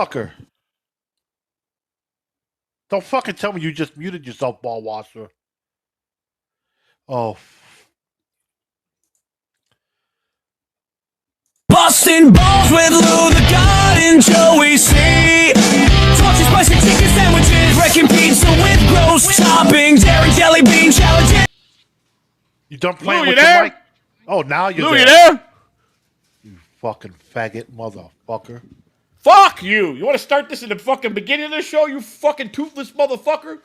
sucker. Don't fucking tell me you just muted yourself, ball washer. Oh. Busting balls with Lou The God Joey.C. Torchy spicy chicken sandwiches, wrecking pizza with gross toppings, dairy jelly bean challenges. You done playing Lou, with you your there? mic? Oh, now you're Lou, there. you there? You fucking faggot motherfucker. Fuck you. You want to start this in the fucking beginning of the show, you fucking toothless motherfucker?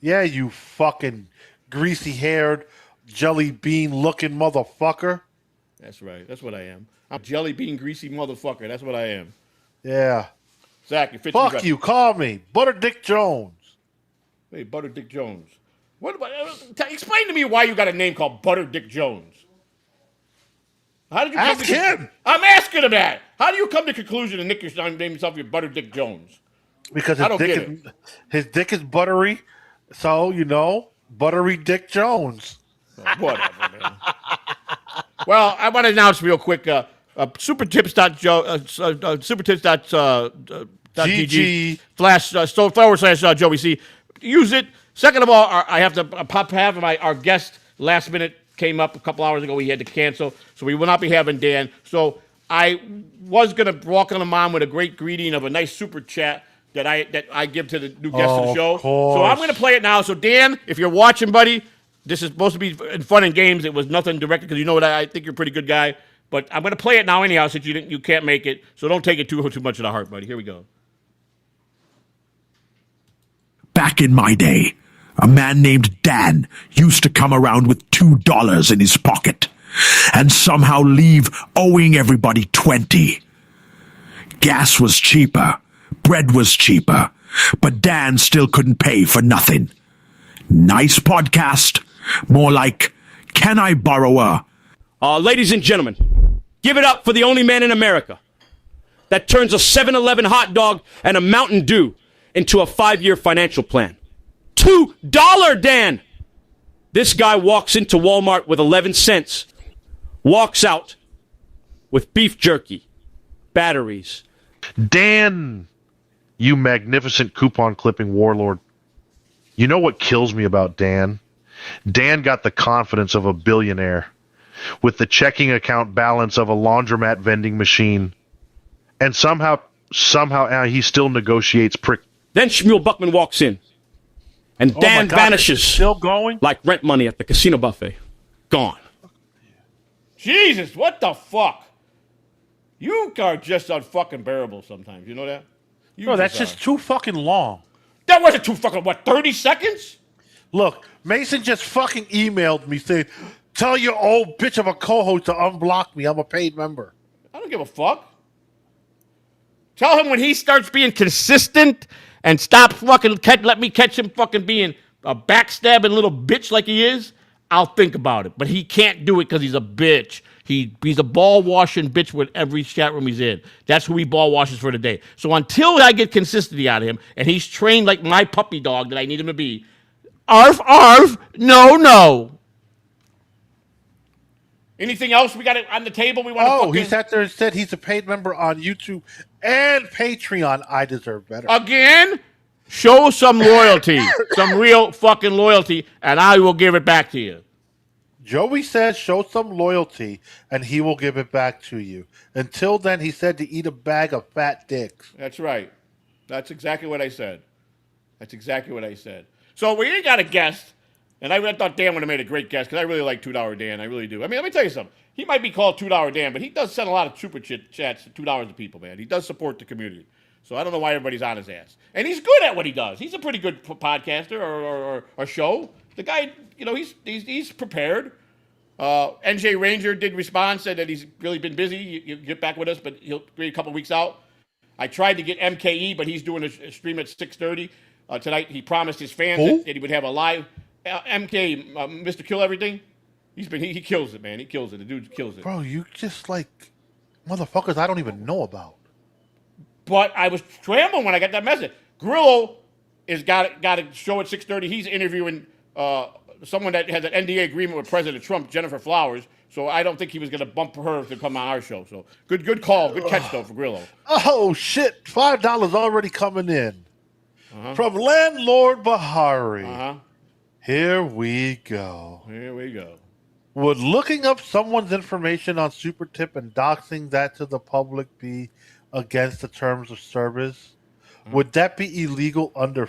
Yeah, you fucking greasy-haired, jelly bean-looking motherfucker. That's right. That's what I am. I'm a jelly bean greasy motherfucker. That's what I am. Yeah. Zach, you fit Fuck you. Call me Butter Dick Jones. Hey, Butter Dick Jones. Explain to me why you got a name called Butter Dick Jones. How did you Ask him. I'm asking him that. How do you come to the conclusion to name yourself your Butter Dick Jones? Because his dick is buttery, so, Buttery Dick Jones. Oh, whatever, man. Well, I want to announce real quick, supertips.gg/Joey C. Use it. Second of all, I have to have our guest last minute came up a couple hours ago. We had to cancel, so we will not be having Dan. So I was going to walk on him on with a great greeting of a nice super chat that I give to the new guest of the show. So I'm going to play it now. So Dan, if you're watching, buddy, this is supposed to be in fun and games. It was nothing directed because you know what? I think you're a pretty good guy. But I'm going to play it now anyhow since you can't make it. So don't take it too much to the heart, buddy. Here we go. Back in my day, a man named Dan used to come around with $2 in his pocket and somehow leave owing everybody 20. Gas was cheaper, bread was cheaper, but Dan still couldn't pay for nothing. Nice podcast. More like, can I borrow a... Ladies and gentlemen, give it up for the only man in America that turns a 7-Eleven hot dog and a Mountain Dew into a 5-year financial plan. $2, Dan! This guy walks into Walmart with 11 cents, walks out with beef jerky, batteries. Dan, you magnificent coupon clipping warlord. You know what kills me about Dan? Dan got the confidence of a billionaire with the checking account balance of a laundromat vending machine. And somehow he still negotiates prick. Then Shmuel Buckman walks in. And Dan vanishes. Still going? Like rent money at the casino buffet. Gone. Jesus, what the fuck? You are just unfucking bearable sometimes. You know that? No, that's just too fucking long. That wasn't too fucking, 30 seconds? Look, Mason just fucking emailed me saying, tell your old bitch of a co-host to unblock me. I'm a paid member. I don't give a fuck. Tell him when he starts being consistent and stop fucking let me catch him fucking being a backstabbing little bitch like he is, I'll think about it. But he can't do it because he's a bitch. He's a ball-washing bitch with every chat room he's in. That's who he ball-washes for today. So until I get consistency out of him, and he's trained like my puppy dog that I need him to be, arf, arf, no. Anything else we got on the table we want to Oh, he sat there and said he's a paid member on YouTube and Patreon. I deserve better. Again, show some loyalty, some real fucking loyalty, and I will give it back to you. Joey says show some loyalty, and he will give it back to you. Until then, he said to eat a bag of fat dicks. That's right. That's exactly what I said. So we ain't got a guest, and I thought Dan would have made a great guest, because I really like $2 Dan. I really do. I mean, let me tell you something. He might be called $2 Dan, but he does send a lot of super chats to $2 to people, man. He does support the community. So I don't know why everybody's on his ass. And he's good at what he does. He's a pretty good podcaster or show. The guy, he's prepared. NJ Ranger did respond, said that he's really been busy. He'll get back with us, but he'll be a couple weeks out. I tried to get MKE, but he's doing a stream at 6:30 tonight. He promised his fans that he would have a live MK, Mr. Kill Everything. He kills it, man. He kills it. The dude kills it. Bro, you just like motherfuckers I don't even know about. But I was scrambling when I got that message. Grillo is got a show at 6:30. He's interviewing someone that has an NDA agreement with President Trump, Jennifer Flowers. So I don't think he was going to bump her to come on our show. So good call, good catch though for Grillo. Oh shit! $5 already coming in from landlord Bahari. Here we go. Here we go. Would looking up someone's information on Super Tip and doxing that to the public be against the terms of service? Would that be illegal under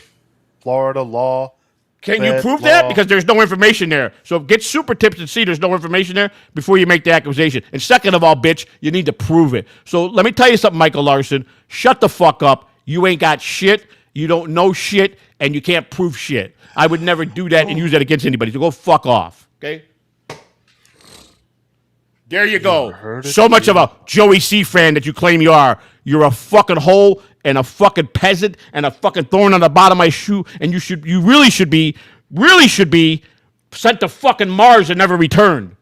Florida law? Can you prove that? Because there's no information there. So get Super Tips and see there's no information there before you make the accusation. And second of all, bitch, you need to prove it. So let me tell you something, Michael Larson. Shut the fuck up. You ain't got shit. You don't know shit. And you can't prove shit. I would never do that and use that against anybody. So go fuck off. Okay? There you go. So much of a Joey C fan that you claim you are. You're a fucking hole and a fucking peasant and a fucking thorn on the bottom of my shoe. And you really should be sent to fucking Mars and never returned.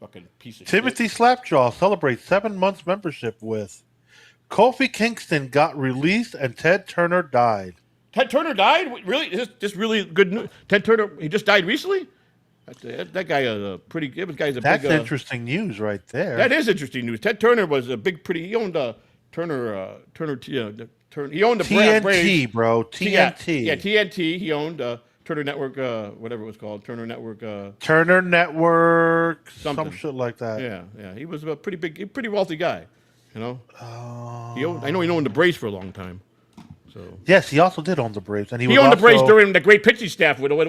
Fucking piece of Timothy shit. Slapjaw celebrates 7 months membership with Kofi Kingston got released and Ted Turner died. Ted Turner died? Really? Is this really good news? Ted Turner, he just died recently? That guy is a pretty. That's interesting news right there. That is interesting news. Ted Turner was a big, pretty. He owned Turner. He owned the TNT, bro. TNT. Yeah, TNT. He owned Turner Network, whatever it was called, Turner Network. Turner Network, something. some shit like that. Yeah. He was a pretty wealthy guy. You know. I know he owned the Braves for a long time. So. Yes, he also did own the Braves, and he owned the Braves during the great pitching staff with what's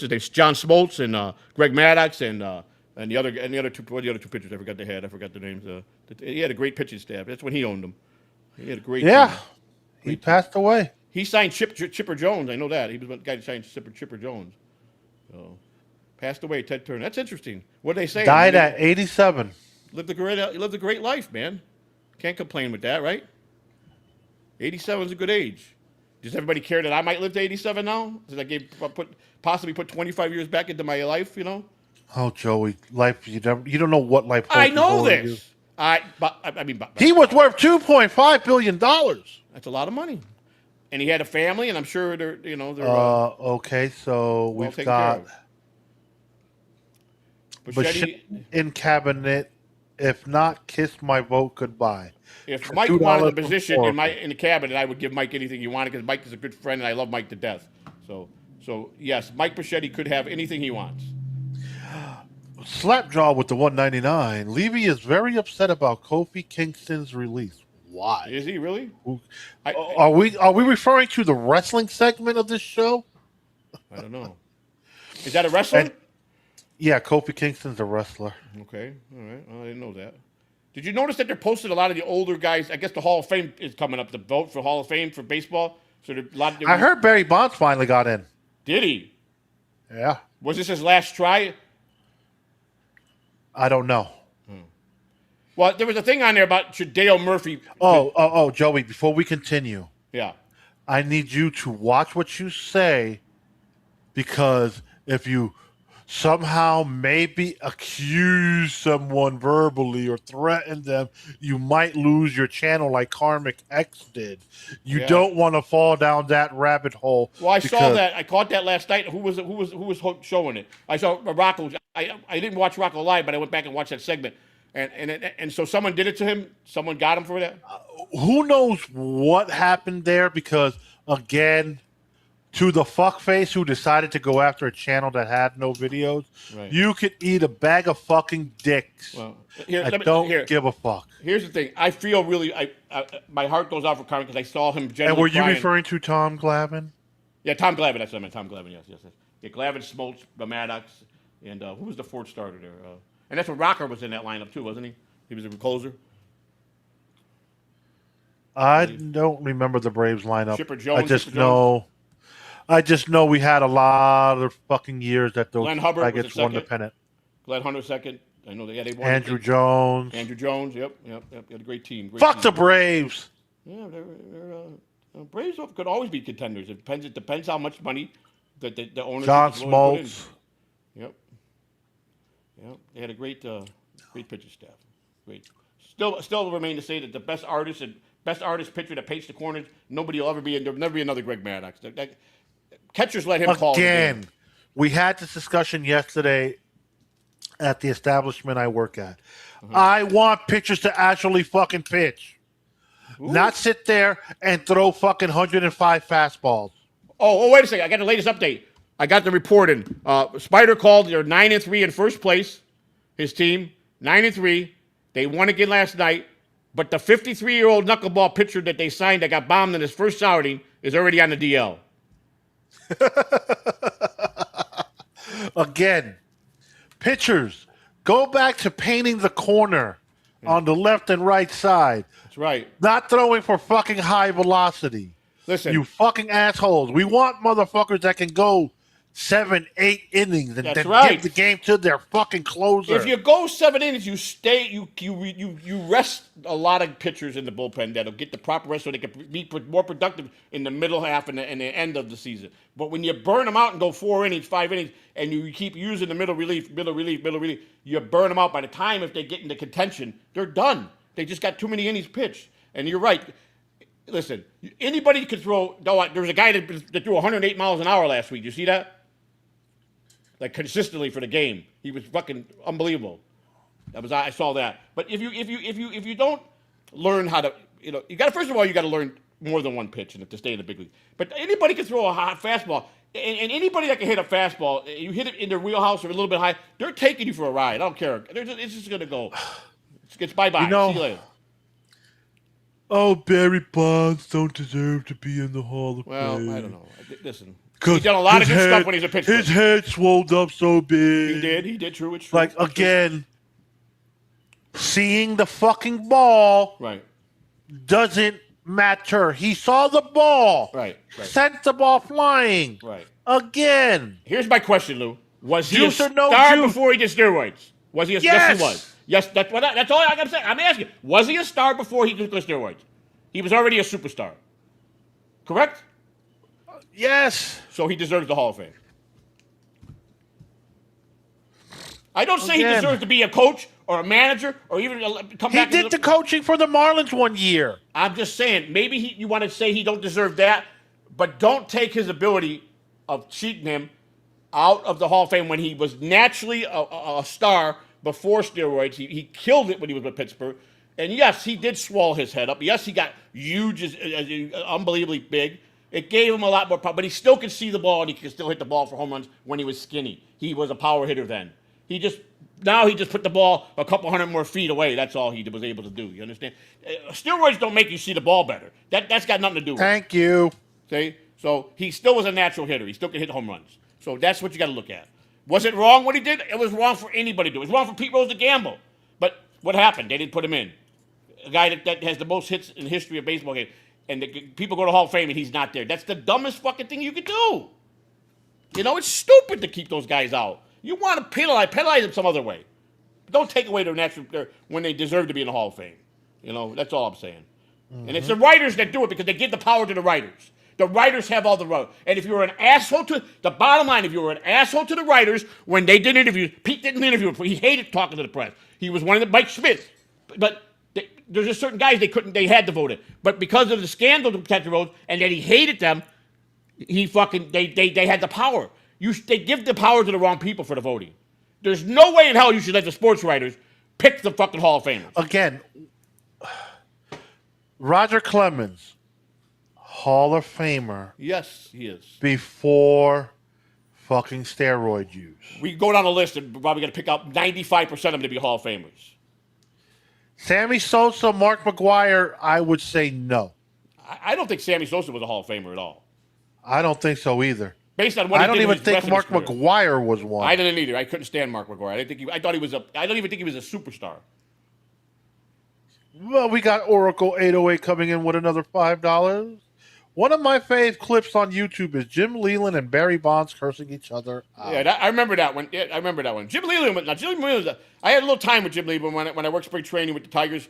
his name? John Smoltz and Greg Maddox and the other two pitchers I forgot their names. He had a great pitching staff. That's when he owned them. He had a great team. He passed away. He signed Chipper Jones. I know that. He was the guy that signed Chipper Jones. So passed away, Ted Turner. That's interesting. What they say? Died at 87. Lived a great life, man. Can't complain with that, right? 87 is a good age. Does everybody care that I might live to 87 now? Did I possibly put 25 years back into my life, you know? Oh, Joey, life, you don't know what life holds. I know this. He was worth $2.5 billion. That's a lot of money. And he had a family, and I'm sure they're okay, so we've got Buscetti in cabinet. If not, kiss my vote goodbye. If Mike wanted the position in the cabinet, I would give Mike anything he wanted because Mike is a good friend and I love Mike to death. So yes, Mike Buscetti could have anything he wants. Slapjaw with the $1.99. Levy is very upset about Kofi Kingston's release. Why? Is he really? Are we referring to the wrestling segment of this show? I don't know. Is that a wrestler? Yeah, Kofi Kingston's a wrestler. Okay, all right. Well, I didn't know that. Did you notice that they're posting a lot of the older guys? I guess the Hall of Fame is coming up. The vote for Hall of Fame for baseball. So I heard Barry Bonds finally got in. Did he? Yeah. Was this his last try? I don't know. Well, there was a thing on there about should Dale Murphy. Oh, Joey. Before we continue, yeah, I need you to watch what you say, because if you somehow maybe accuse someone verbally or threaten them, you might lose your channel like Karmic X did. You don't want to fall down that rabbit hole. Well, I saw that. I caught that last night. Who was showing it? I saw Rocco. I didn't watch Rocco live, but I went back and watched that segment. And so someone did it to him? Someone got him for that? Who knows what happened there? Because, again, to the fuckface who decided to go after a channel that had no videos, you could eat a bag of fucking dicks. Well, I don't give a fuck. Here's the thing. I feel really, my heart goes out for Carmen because I saw him generally And were you crying. referring to Tom Glavine? Yeah, Tom Glavine. That's what I meant. Tom Glavine, yes. Yeah, Glavine, Smoltz, Maddox, and who was the fourth starter there? And that's what Rocker was in that lineup too, wasn't he? He was a closer. I don't remember the Braves lineup. Chipper Jones. I just know we had a lot of fucking years that those Nuggets won the pennant. Glenn Hunter second. I know they won. Andrew Jones. Yep. Got a great team. Fuck the Braves. Yeah, Braves could always be contenders. It depends how much money that the owners. John Smoltz. Yep. They had a great pitching staff. Great. Still remain to say that the best artist and best artist pitcher that paints the corners. Nobody will ever be. There'll never be another Greg Maddox. Catchers let him call the game. Again, we had this discussion yesterday at the establishment I work at. I want pitchers to actually fucking pitch. Not sit there and throw fucking 105 fastballs. Oh, wait a second. I got the latest update. I got the report in. Spider called. They're 9-3 in first place. His team, 9-3. They won again last night. But the 53-year-old knuckleball pitcher that they signed that got bombed in his first outing is already on the DL. Again, pitchers, go back to painting the corner on the left and right side. That's right. Not throwing for fucking high velocity. Listen. You fucking assholes. We want motherfuckers that can go 7-8 innings and then give the game to their fucking closer. If you go 7 innings, you stay. You rest a lot of pitchers in the bullpen that'll get the proper rest so they can be more productive in the middle half and the end of the season. But when you burn them out and go 4 innings, 5 innings, and you keep using the middle relief, you burn them out. By the time if they get into contention, they're done. They just got too many innings pitched. And you're right. Listen, anybody could throw. There was a guy that threw 108 miles an hour last week. You see that? Like consistently for the game, he was fucking unbelievable. I saw that. But if you don't learn how to, you got to first of all you got to learn more than one pitch to stay in the big league. But anybody can throw a hot fastball, and anybody that can hit a fastball, you hit it in their wheelhouse or a little bit high, they're taking you for a ride. I don't care. It's just gonna go. It's bye-bye. See you later. Oh, Barry Bonds don't deserve to be in the Hall of Fame. Well, I don't know. Listen. He's done a lot of good stuff when he's a pitcher. His head swelled up so big. He did, true, it's true. Like, again, seeing the fucking ball doesn't matter. He saw the ball. Right. Sent the ball flying. Right. Again. Here's my question, Lou. Was he Juice a or no star juice? before he did steroids? Was he? Yes. Yes, he was. Yes, that's all I got to say. I'm asking. Was he a star before he took the steroids? He was already a superstar. Correct? Yes. So he deserves the Hall of Fame. I don't say he deserves to be a coach or a manager or even come back. He did the coaching for the Marlins one year. I'm just saying, maybe you want to say he don't deserve that, but don't take his ability of cheating him out of the Hall of Fame when he was naturally a star before steroids. He killed it when he was with Pittsburgh. And yes, he did swell his head up. Yes, he got huge, unbelievably big. It gave him a lot more power, but he still could see the ball and he could still hit the ball for home runs when he was skinny. He was a power hitter then. Now he just put the ball a couple hundred more feet away. That's all he was able to do. You understand? Steroids don't make you see the ball better. That's got nothing to do with it. Thank you. See? So he still was a natural hitter. He still could hit home runs. So that's what you got to look at. Was it wrong what he did? It was wrong for anybody to do. It was wrong for Pete Rose to gamble. But what happened? They didn't put him in. A guy that has the most hits in the history of baseball game. And people go to Hall of Fame and he's not there. That's the dumbest fucking thing you could do. It's stupid to keep those guys out. You want to penalize them some other way. Don't take away their natural when they deserve to be in the Hall of Fame. That's all I'm saying. Mm-hmm. And it's the writers that do it because they give the power to the writers. The writers have all the road. And if you're an asshole the bottom line, if you were an asshole to the writers when they did interviews, Pete didn't interview him. He hated talking to the press. He was one of the Mike Smith. But there's just certain guys they had to vote it. But because of the scandal to protect the roads and that he hated them, they had the power. They give the power to the wrong people for the voting. There's no way in hell you should let the sports writers pick the fucking Hall of Famers. Again, Roger Clemens, Hall of Famer. Yes, he is. Before fucking steroid use. We can go down the list and we're probably going to pick out 95% of them to be Hall of Famers. Sammy Sosa, Mark McGwire, I would say no. I don't think Sammy Sosa was a Hall of Famer at all. I don't think so either. Based on what I don't even think Mark McGwire was one. I didn't either. I couldn't stand Mark McGwire. I don't even think he was a superstar. Well, we got Oracle 808 coming in with another $5. One of my fave clips on YouTube is Jim Leland and Barry Bonds cursing each other out. Yeah, I remember that one. Jim Leland. I had a little time with Jim Leland when I worked spring training with the Tigers.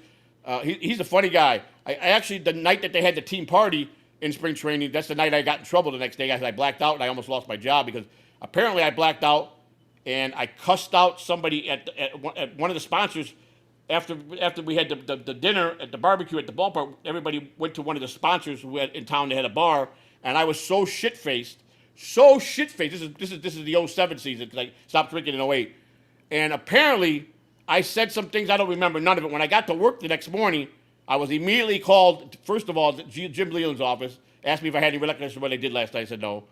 He's a funny guy. I actually, the night that they had the team party in spring training, that's the night I got in trouble the next day. I blacked out and I almost lost my job because apparently I blacked out and I cussed out somebody at one of the sponsors after we had the dinner at the barbecue at the ballpark, everybody went to one of the sponsors who had in town. They had a bar, and I was so shit faced. This is the '07 season because I stopped drinking in '08, and apparently I said some things I don't remember none of it. When I got to work the next morning, I was immediately called. First of all, Jim Leland's office asked me if I had any recollection of what I did last night. I said no.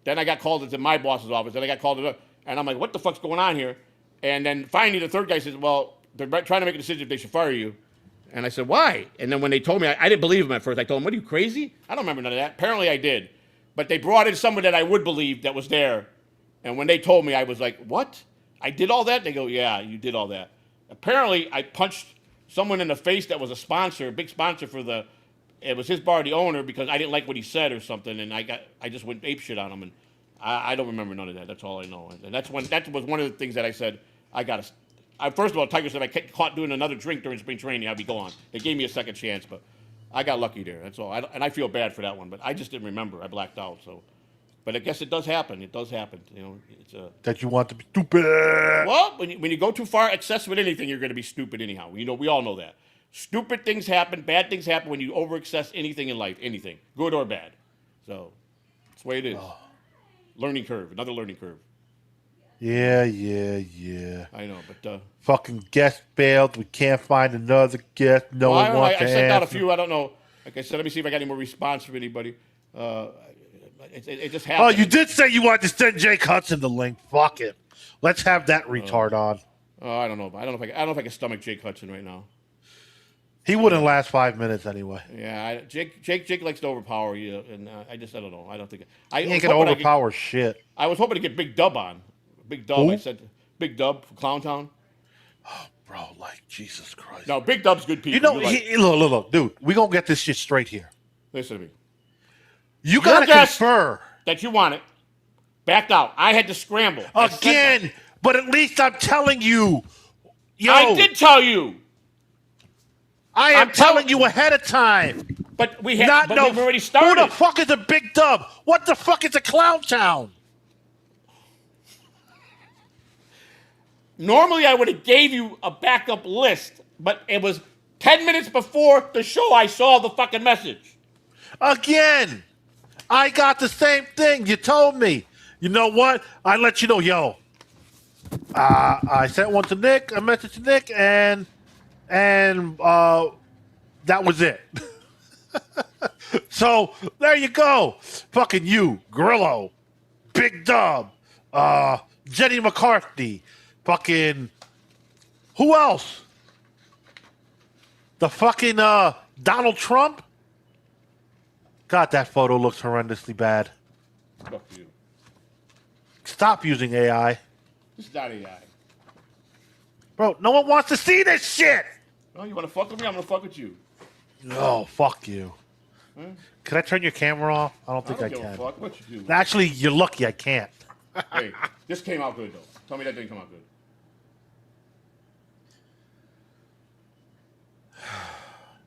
Then I got called into my boss's office. Then I got called into, and I'm like, what the fuck's going on here? And then finally the third guy says, well, they're trying to make a decision if they should fire you. And I said, why? And then when they told me, I didn't believe them at first. I told them, what are you, crazy? I don't remember none of that. Apparently I did. But they brought in someone that I would believe that was there. And when they told me, I was like, what? I did all that? They go, yeah, you did all that. Apparently I punched someone in the face that was a sponsor, a big sponsor for it was his bar, the owner, because I didn't like what he said or something. And I just went ape shit on him. And I don't remember none of that. That's all I know. And that was one of the things that I said, first of all, Tiger said I get caught doing another drink during spring training, I'd be gone. They gave me a second chance, but I got lucky there. That's all. And I feel bad for that one, but I just didn't remember. I blacked out. So, but I guess it does happen. It does happen. You know, that you want to be stupid. Well, when you go too far, excess with anything, you're going to be stupid anyhow. You know, we all know that. Stupid things happen. Bad things happen when you over-excess anything in life. Anything, good or bad. So that's the way it is. Oh. Learning curve. Another learning curve. Yeah. I know, but fucking guest bailed. We can't find another guest. No one wants to I sent out a few. I don't know. Like I said, let me see if I got any more response from anybody. It just happened. Oh, you did say you wanted to send Jake Hudson the link. Fuck it. Let's have that retard on. I don't know. I don't know if I can stomach Jake Hudson right now. He wouldn't last 5 minutes anyway. Yeah, Jake likes to overpower you, and I don't know. I don't think he ain't gonna overpower shit. I was hoping to get Big Dub on. Big Dub. Who? I said Big Dub from Clowntown. Oh, bro, like Jesus Christ. No, Big Dub's good people. You know, look, dude. We gonna get this shit straight here. Listen to me. You gotta confer that you want it. Backed out. I had to scramble again, but at least I'm telling you. Yo, I did tell you. I am telling you ahead of time. But we've already started. Who the fuck is a Big Dub? What the fuck is a Clowntown? Normally, I would have gave you a backup list, but it was 10 minutes before the show I saw the fucking message. Again, I got the same thing. You told me. You know what? I let you know, yo. I sent one to Nick, a message to Nick, and that was it. So there you go. Fucking you, Grillo, Big Dub, Jenny McCarthy, fucking who else? The fucking Donald Trump. God, that photo looks horrendously bad. Fuck you. Stop using AI. It's not AI. Bro, no one wants to see this shit. Oh, you want to fuck with me? I'm going to fuck with you. No, fuck you. Can I turn your camera off? I don't think I can. Fuck. What you do? Actually, you're lucky I can't. Hey, this came out good, though. Tell me that didn't come out good.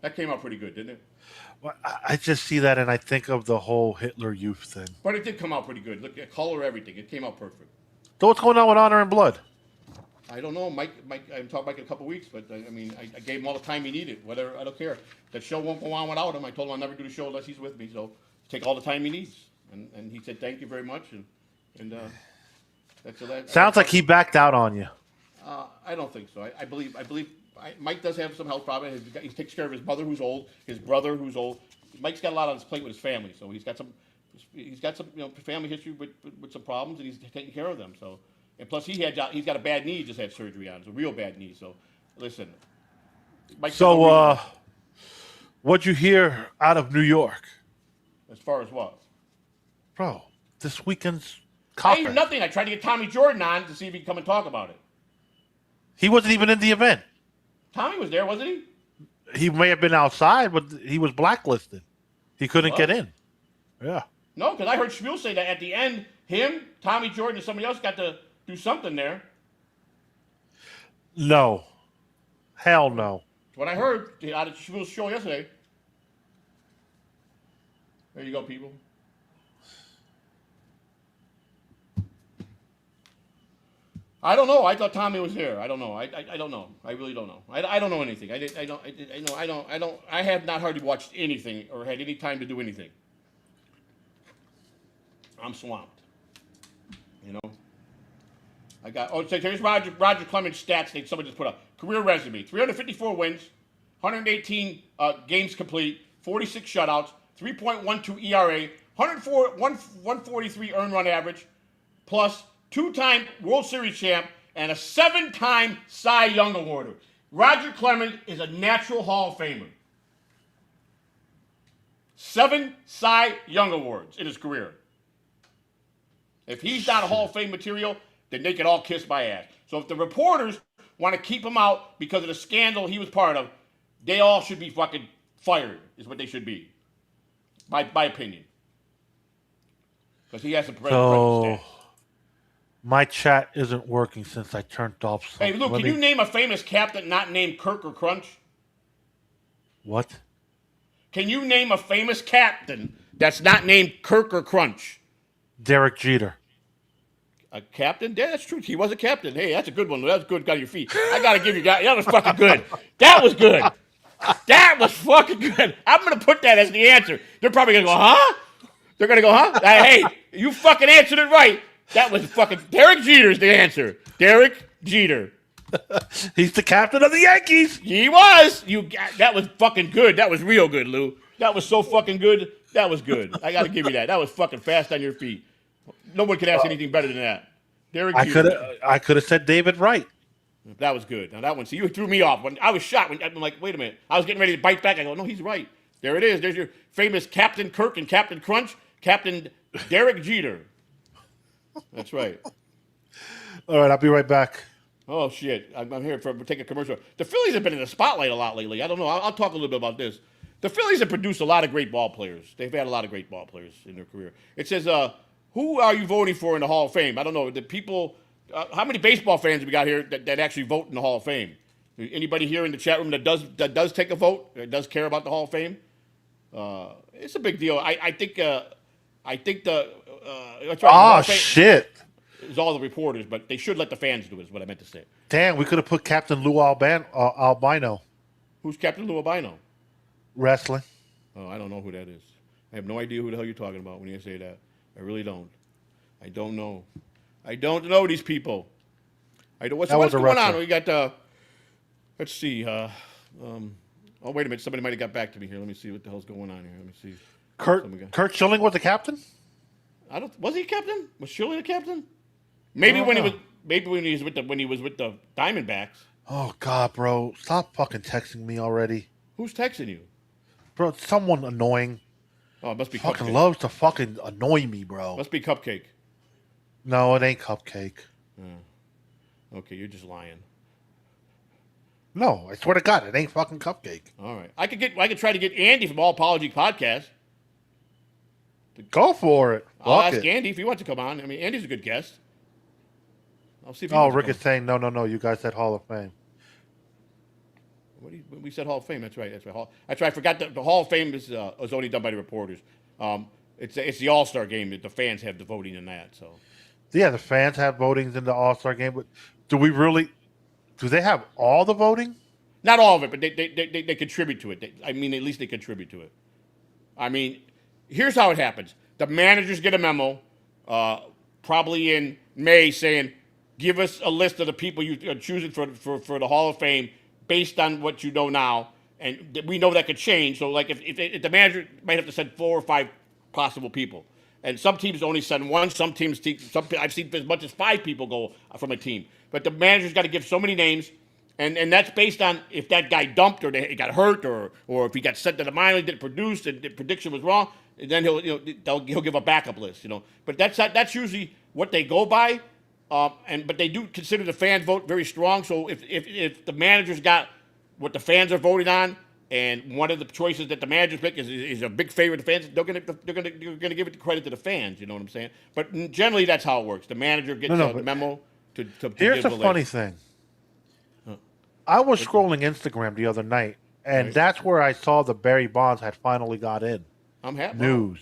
That came out pretty good, didn't it? Well, I just see that and I think of the whole Hitler Youth thing. But it did come out pretty good. Look at color, everything. It came out perfect. So what's going on with Honor and Blood? I don't know. Mike, I haven't talked to Mike in a couple weeks, but I mean, I gave him all the time he needed. Whether I don't care. That show won't go on without him. I told him I'll never do the show unless he's with me. So take all the time he needs. And he said thank you very much. And that's that. Sounds like he backed out on you. I don't think so. I believe Mike does have some health problems. He takes care of his mother who's old, his brother who's old. Mike's got a lot on his plate with his family, so he's got some family history with some problems, and he's taking care of them. So, and plus he's got a bad knee, just had surgery on. It's a real bad knee. So, listen. What'd you hear out of New York? As far as what? Bro, this weekend's conference. I hear nothing. I tried to get Tommy Jordan on to see if he could come and talk about it. He wasn't even in the event. Tommy was there, wasn't he? He may have been outside, but he was blacklisted. He couldn't get in. Yeah. No, because I heard Shmuel say that at the end, him, Tommy Jordan, and somebody else got to do something there. No. Hell no. That's what I heard out of Shmuel's show yesterday. There you go, people. I don't know. I thought Tommy was here. I don't know. I don't know. I really don't know. I don't know anything. I have not hardly watched anything or had any time to do anything. I'm swamped. You know. I got. Oh, so here's Roger Clemens' stats. Somebody just put up career resume: 354 wins, 118 games complete, 46 shutouts, 3.12 ERA, 143 earned run average, plus 2-time World Series champ and a 7-time Cy Young Awarder. Roger Clemens is a natural Hall of Famer. 7 Cy Young Awards in his career. If he's not a Hall of Fame material, then they can all kiss my ass. So if the reporters want to keep him out because of the scandal he was part of, they all should be fucking fired, is what they should be. My opinion. Because he has some So, my chat isn't working since I turned off. Hey, Luke, can you name a famous captain not named Kirk or Crunch? What? Can you name a famous captain that's not named Kirk or Crunch? Derek Jeter. A captain? Yeah, that's true. He was a captain. Hey, that's a good one. That was good. Got on your feet. I got to give you that. That was fucking good. That was good. That was fucking good. I'm going to put that as the answer. They're probably going to go, huh? They're going to go, huh? Hey, you fucking answered it right. That was fucking Derek Jeter's the answer. Derek Jeter. He's the captain of the Yankees. He was. That was fucking good. That was real good, Lou. That was so fucking good. That was good. I got to give you that. That was fucking fast on your feet. No one could ask anything better than that. Derek Jeter. I could have said David Wright. That was good. Now that one, see, you threw me off. When I was shocked. I'm like, wait a minute. I was getting ready to bite back. I go, no, he's right. There it is. There's your famous Captain Kirk and Captain Crunch, Captain Derek Jeter. That's right. All right, I'll be right back. Oh shit! I'm here for take a commercial. The Phillies have been in the spotlight a lot lately. I don't know. I'll talk a little bit about this. The Phillies have produced a lot of great ball players. They've had a lot of great ball players in their career. It says, who are you voting for in the Hall of Fame? I don't know. The people. How many baseball fans have we got here that actually vote in the Hall of Fame? Anybody here in the chat room that does take a vote? That does care about the Hall of Fame? It's a big deal. I think the. That's right, shit. It's all the reporters, but they should let the fans do it, is what I meant to say. Damn, we could have put Captain Lou Albino. Who's Captain Lou Albino? Wrestling. Oh, I don't know who that is. I have no idea who the hell you're talking about when you say that. I really don't. I don't know. I don't know these people. What's going on? We got, let's see. Oh, wait a minute. Somebody might have got back to me here. Let me see what the hell's going on here. Let me see. Kurt Schilling was the captain? Was he a captain? Was Schilling a captain? Maybe when he was with the Diamondbacks. Oh God, bro! Stop fucking texting me already. Who's texting you? Bro, someone annoying. Oh, it must be fucking Cupcake. Loves to fucking annoy me, bro. Must be Cupcake. No, it ain't Cupcake. Okay, you're just lying. No, I swear to God, it ain't fucking Cupcake. All right, I could try to get Andy from All Apology Podcast. Go for it. I'll ask Andy if he wants to come on. I mean, Andy's a good guest. I'll see if he wants Rick to is saying no. You guys said Hall of Fame. We said Hall of Fame. That's right. That's right. I forgot the Hall of Fame is only done by the reporters. It's the All-Star game that the fans have the voting in that. So. Yeah, the fans have votings in the All-Star game, but do they have all the voting? Not all of it, but they contribute to it. At least they contribute to it. I mean, here's how it happens. The managers get a memo, probably in May, saying, give us a list of the people you are choosing for the Hall of Fame based on what you know now. And we know that could change. So, like, if the manager might have to send 4 or 5 possible people. And some teams only send one. Some teams, I've seen as much as 5 people go from a team. But the manager's got to give so many names. And that's based on if that guy dumped or he got hurt or if he got sent to the minor, didn't produce, and the prediction was wrong, then he'll give a backup list, But that's usually what they go by. But they do consider the fan vote very strong. So if the manager's got what the fans are voting on, and one of the choices that the managers pick is a big favorite of the fans, they're gonna give it the credit to the fans. You know what I'm saying? But generally, that's how it works. The manager gets the memo to here's give the the funny list. thing. I was scrolling Instagram the other night, and that's where I saw the Barry Bonds had finally got in. I'm happy. News.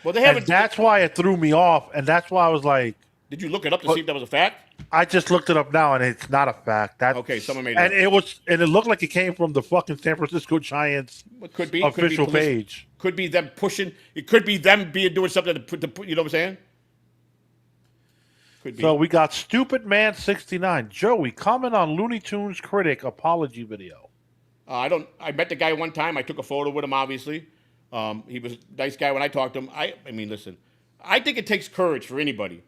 Well, they haven't. And that's why it threw me off, and that's why I was like, did you look it up to see if that was a fact? I just looked it up now, and it's not a fact. That Okay, someone made it and up. it looked like it came from the fucking San Francisco Giants It could be official page. Could be them pushing. It could be them doing something to put. You know what I'm saying? Could be. So we got Stupid Man 69. Joey, comment on Looney Tunes critic apology video. I met the guy one time. I took a photo with him. Obviously, he was a nice guy when I talked to him. I mean, listen. I think it takes courage for anybody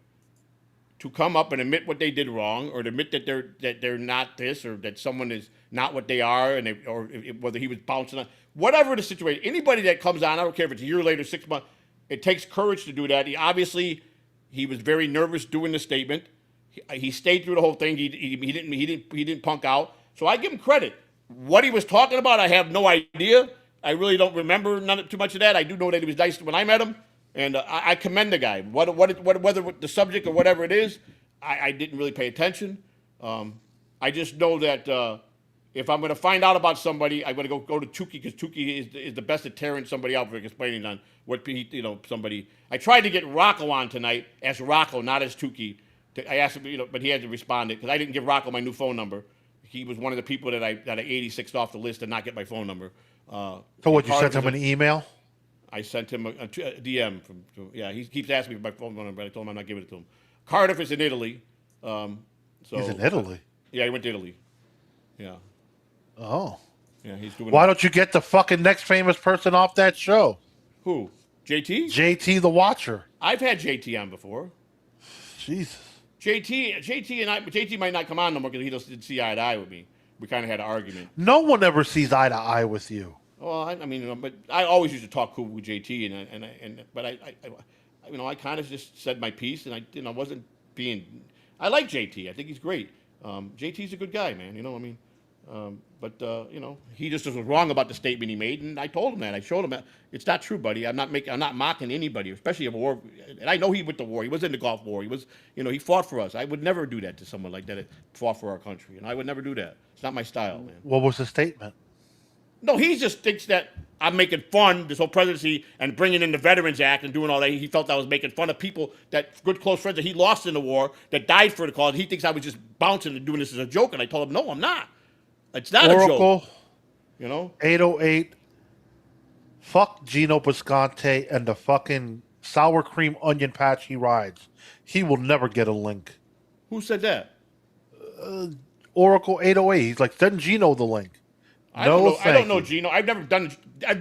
to come up and admit what they did wrong, or to admit that they're not this, or that someone is not what they are, and whether he was bouncing on whatever the situation. Anybody that comes on, I don't care if it's a year later, 6 months. It takes courage to do that. He was very nervous doing the statement. He stayed through the whole thing. He didn't punk out. So I give him credit. What he was talking about, I have no idea. I really don't remember too much of that. I do know that he was nice when I met him, and I commend the guy. Whether the subject or whatever it is, I didn't really pay attention. I just know that if I'm going to find out about somebody, I'm going to go to Tukey, because Tukey is the best at tearing somebody out for explaining on what somebody. I tried to get Rocco on tonight as Rocco, not as Tukey. I asked him, but he had to respond because I didn't give Rocco my new phone number. He was one of the people that I 86'd off the list and not get my phone number. So what, you sent him an email? I sent him a DM yeah. He keeps asking me for my phone number, but I told him I'm not giving it to him. Cardiff is in Italy. So He's in Italy. Yeah, he went to Italy. Yeah. Oh. Yeah, he's doing. Why don't you get the fucking next famous person off that show? Who? JT? JT the Watcher. I've had JT on before. Jesus. JT might not come on no more because he just didn't see eye to eye with me. We kind of had an argument. No one ever sees eye to eye with you. Well, I mean, but I always used to talk cool with JT, but I kind of just said my piece, and I wasn't being. I like JT. I think he's great. JT's a good guy, man. You know what I mean? But he just was wrong about the statement he made, and I told him that. I showed him that it's not true, buddy. I'm not mocking anybody, especially of a war. And I know he went to war. He was in the Gulf War. He was, he fought for us. I would never do that to someone like that fought for our country, and I would never do that. It's not my style, man. What was the statement? No, he just thinks that I'm making fun this whole presidency and bringing in the Veterans Act and doing all that. He felt I was making fun of people good close friends that he lost in the war that died for the cause. He thinks I was just bouncing and doing this as a joke, and I told him, no, I'm not. It's not Oracle, a joke. 808. Fuck Gino Bisconte and the fucking sour cream onion patch he rides. He will never get a link. Who said that? Oracle 808. He's like, send Gino the link. I don't know Gino. I've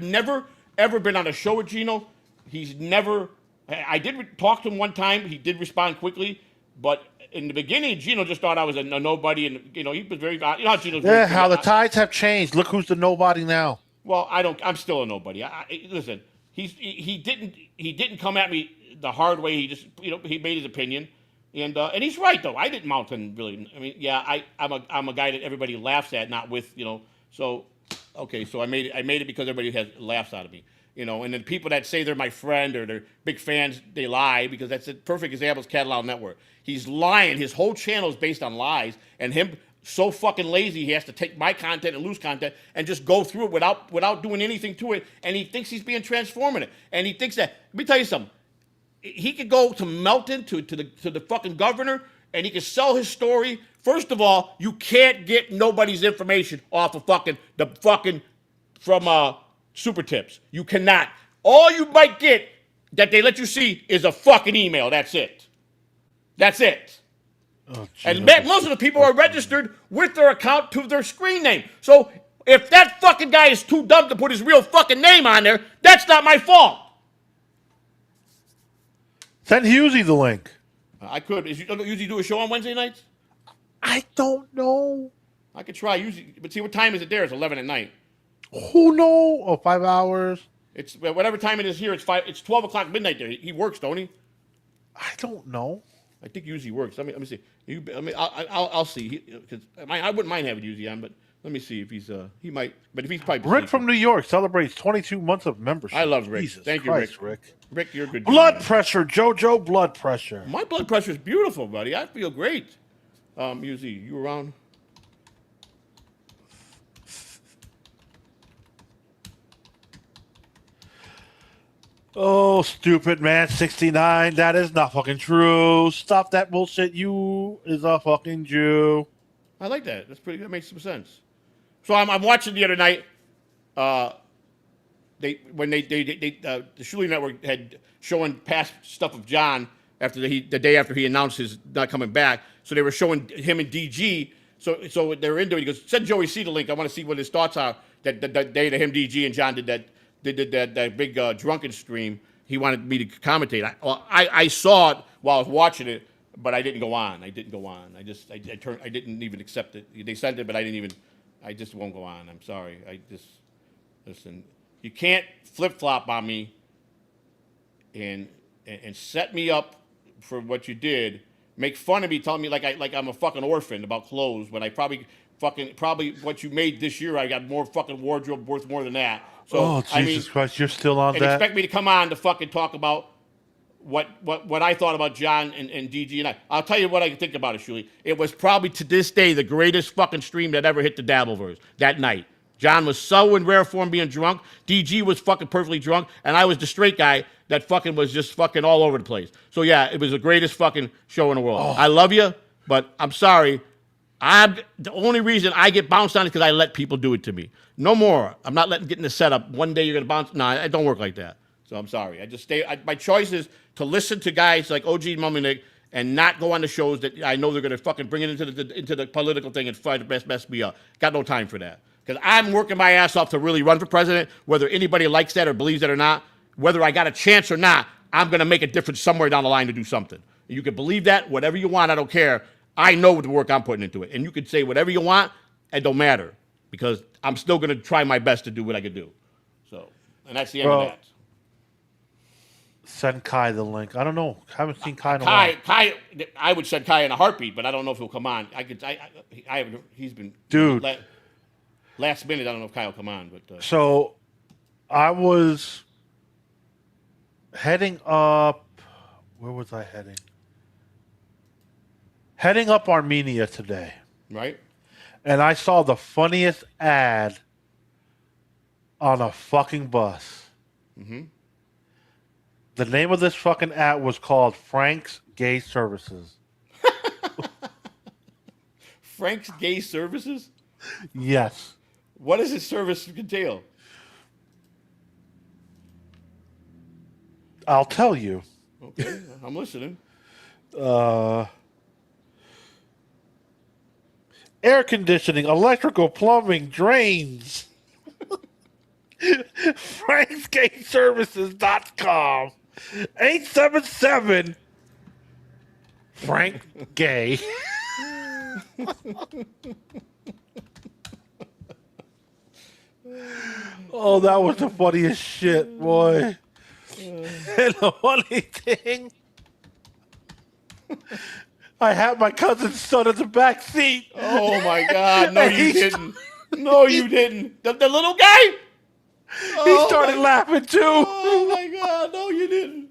never ever been on a show with Gino. He's never. I did talk to him one time. He did respond quickly, but in the beginning, Gino just thought I was a nobody, and he was very. How Gino's. Yeah, how the tides have changed. Look who's the nobody now. Well, I'm still a nobody. Listen, he didn't come at me the hard way. He just he made his opinion, and he's right though. I didn't mount him really. I mean, yeah, I'm a guy that everybody laughs at, not with So, okay, so I made it because everybody has laughs out of me, and then people that say they're my friend or they're big fans, they lie, because that's a perfect example is Catalan Network. He's lying. His whole channel is based on lies, and him so fucking lazy he has to take my content and lose content and just go through it without doing anything to it, and he thinks he's being transformative, and he thinks that. Let me tell you something. He could go to Melton to the fucking governor, and he could sell his story. First of all, you can't get nobody's information off of from Super Tips. You cannot. All you might get that they let you see is a fucking email. That's it. That's it. Oh, and most of the people are registered with their account to their screen name. So if that fucking guy is too dumb to put his real fucking name on there, that's not my fault. Send Husey the link. I could. You usually do a show on Wednesday nights? I don't know. I could try usually, but see what time is it there? It's 11 at night. Who know? Oh, 5 hours. It's whatever time it is here. It's 12 o'clock midnight there. He works, don't he? I don't know. I think usually works. Let me see. I'll see. Because I wouldn't mind having Uzi on, but let me see if he might. But if he's probably Rick from New York celebrates 22 months of membership. I love Rick. Jesus Thank you, Christ, Rick. Rick, you're a good. Blood pressure, JoJo. Blood pressure. My blood pressure is beautiful, buddy. I feel great. Uzi, you around? Oh, stupid man, 69. That is not fucking true. Stop that bullshit. You is a fucking Jew. I like that. That's pretty. That makes some sense. So I'm watching the other night. Uh, the Shuli Network had showing past stuff of John after the day after he announced his not coming back. So they were showing him and DG. So they were into it. He goes, send Joey C the link. I want to see what his thoughts are. That day that him, DG, and John did that big drunken stream. He wanted me to commentate. I saw it while I was watching it, but I didn't go on. I didn't even accept it. They sent it, but I just won't go on. I'm sorry. Listen. You can't flip flop on me and set me up for what you did. Make fun of me, telling me like I'm a fucking orphan about clothes when I probably what you made this year. I got more fucking wardrobe worth more than that. So Oh, Jesus Christ, you're still on and that? expect me to come on to fucking talk about what I thought about John and DG and I. I'll tell you what I think about it, Shuli. It was probably to this day the greatest fucking stream that ever hit the Dabbleverse that night. John was so in rare form being drunk. DG was fucking perfectly drunk. And I was the straight guy that fucking was just fucking all over the place. So yeah, it was the greatest fucking show in the world. I love you, but I'm sorry. The only reason I get bounced on is because I let people do it to me. No more. I'm not getting the setup. One day you're going to bounce. No, it don't work like that. So I'm sorry. I just stay. My choice is to listen to guys like OG and Mummy Nick and not go on the shows that I know they're going to fucking bring it into the political thing and try to mess me up. Got no time for that. Because I'm working my ass off to really run for president, whether anybody likes that or believes that or not, whether I got a chance or not, I'm going to make a difference somewhere down the line to do something. You can believe that, whatever you want, I don't care. I know the work I'm putting into it. And you can say whatever you want, it don't matter. Because I'm still going to try my best to do what I can do. So, and that's the end of that. Send Kai the link. I don't know. I haven't seen Kai in a while. Kai, I would send Kai in a heartbeat, but I don't know if he'll come on. He's been... Dude. Last minute, I don't know if Kyle will come on, but so I was heading up. Where was I heading? Heading up Armenia today, right? And I saw the funniest ad on a fucking bus. Mm-hmm. The name of this fucking ad was called Frank's Gay Services. Frank's Gay Services? Yes. What does his service entail? I'll tell you. Okay, I'm listening. Air conditioning, electrical, plumbing, drains. FranksGayServices.com. 877 Frank Gay. Oh, that was the funniest shit, boy. And the funny thing, I had my cousin's son in the back seat. Oh my God! No, you didn't. No, you didn't. The little guy. He started laughing too. Oh my God! No, you didn't.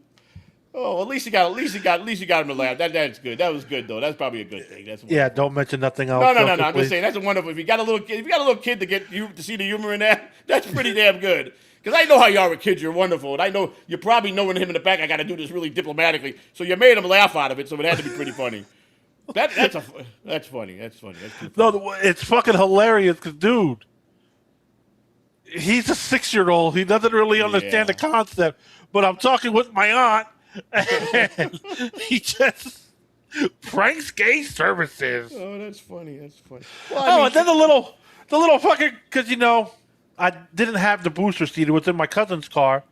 Oh, at least you got him to laugh. That's good. That was good though. That's probably a good thing. That's yeah. Don't mention nothing else. No. I'm just saying that's a wonderful. If you got a little kid to get you to see the humor in that, that's pretty damn good. Because I know how you are with kids. You're wonderful, and I know you're probably knowing him in the back. I got to do this really diplomatically, so you made him laugh out of it. So it had to be pretty funny. That's funny. That's funny. That's too funny. No, it's fucking hilarious. Because dude, he's a 6-year-old. He doesn't really understand the concept. But I'm talking with my aunt, and he just Frank's Gay Services. Oh, that's funny. That's funny. Well, and then the little fucking, because I didn't have the booster seat. It was in my cousin's car.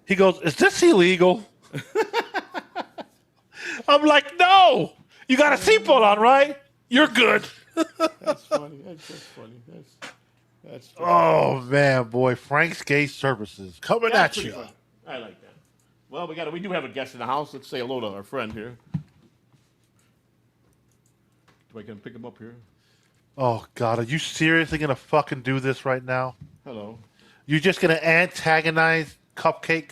He goes, "Is this illegal?" I'm like, "No. You got a seatbelt on, right? You're good." That's funny. That's funny. That's funny. Oh man, boy, Frank's Gay Services coming at you. Funny. I like that. Well, we do have a guest in the house. Let's say hello to our friend here. Do I can pick him up here? Oh God, are you seriously gonna fucking do this right now? Hello. You're just gonna antagonize Cupcake?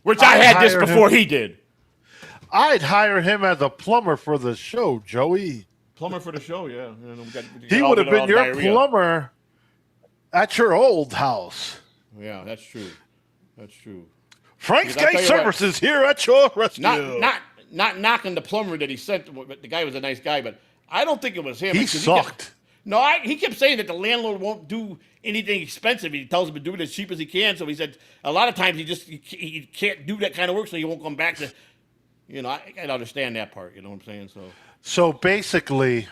Which I had this before he did. I'd hire him as a plumber for the show, Joey. Plumber for the show, yeah. We He all would have get all been your diarrhea. plumber at your old house. Yeah, that's true. That's true. Frank's Because I Gate tell you what, Services here at your rescue. not knocking the plumber that he sent. But the guy was a nice guy, but I don't think it was him. He because sucked. He kept saying that the landlord won't do anything expensive. He tells him to do it as cheap as he can. So he said a lot of times he can't do that kind of work, so he won't come back to. I can understand that part. You know what I'm saying? So basically,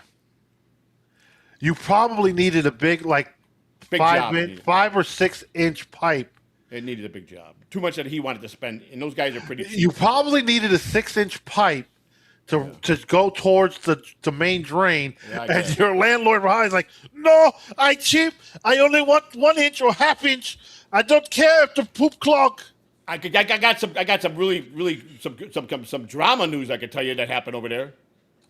you probably needed a big Big job. 5 or 6 inch pipe. It needed a big job. Too much that he wanted to spend, and those guys are pretty cheap. You probably needed a 6 inch pipe to go towards the main drain, Yeah, I and guess. your landlord behind is like, "No, I cheap. I only want 1 inch or ½ inch. I don't care if the poop clog." I got some really some drama news I could tell you that happened over there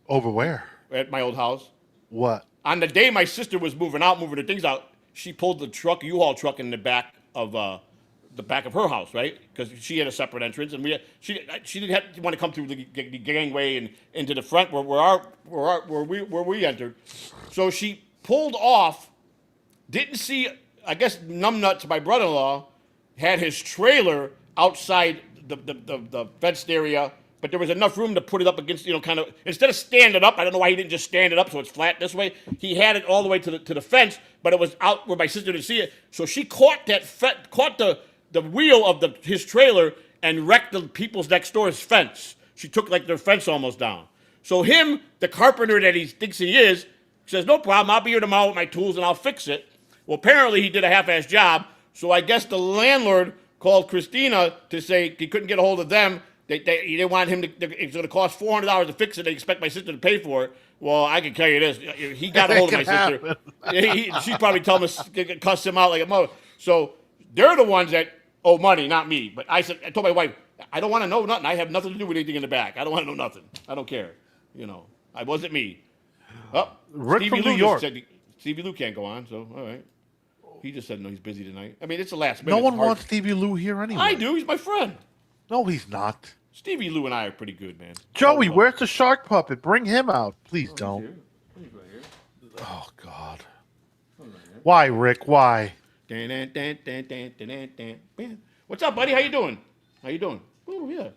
Over where? at my old house. What? On the day my sister was moving her things out, she pulled the U-Haul truck in the back of her house, right? Because she had a separate entrance, and she didn't want to come through the gangway and into the front where we entered. So she pulled off. Didn't see. I guess numbnuts, my brother-in-law, had his trailer outside the fenced area, but there was enough room to put it up against, kind of, instead of stand it up, I don't know why he didn't just stand it up so it's flat this way. He had it all the way to the fence, but it was out where my sister didn't see it. So she caught the wheel of his trailer and wrecked the people's next door's fence. She took their fence almost down. So him, the carpenter that he thinks he is, says, "No problem, I'll be here tomorrow with my tools and I'll fix it." Well, apparently he did a half-assed job, so I guess the landlord called Christina to say he couldn't get a hold of them. They didn't want him to. It's going to cost $400 to fix it. They expect my sister to pay for it. Well, I can tell you this: he got a hold of my sister. She's probably telling us, cuss him out like a mother. So they're the ones that owe money, not me. But I told my wife, I don't want to know nothing. I have nothing to do with anything in the back. I don't want to know nothing. I don't care. I wasn't me. Oh, Rick Stevie from Lou New York. said Stevie Lou can't go on. So all right. He just said no. He's busy tonight. I mean, it's the last minute. No one wants Stevie Lou here anyway. I do. He's my friend. No, he's not. Stevie Lou and I are pretty good, man. Joey, where's the shark puppet? Bring him out. Please don't. He's right here. Oh, God. Why, Rick? Why? What's up, buddy? How you doing? Oh, yeah.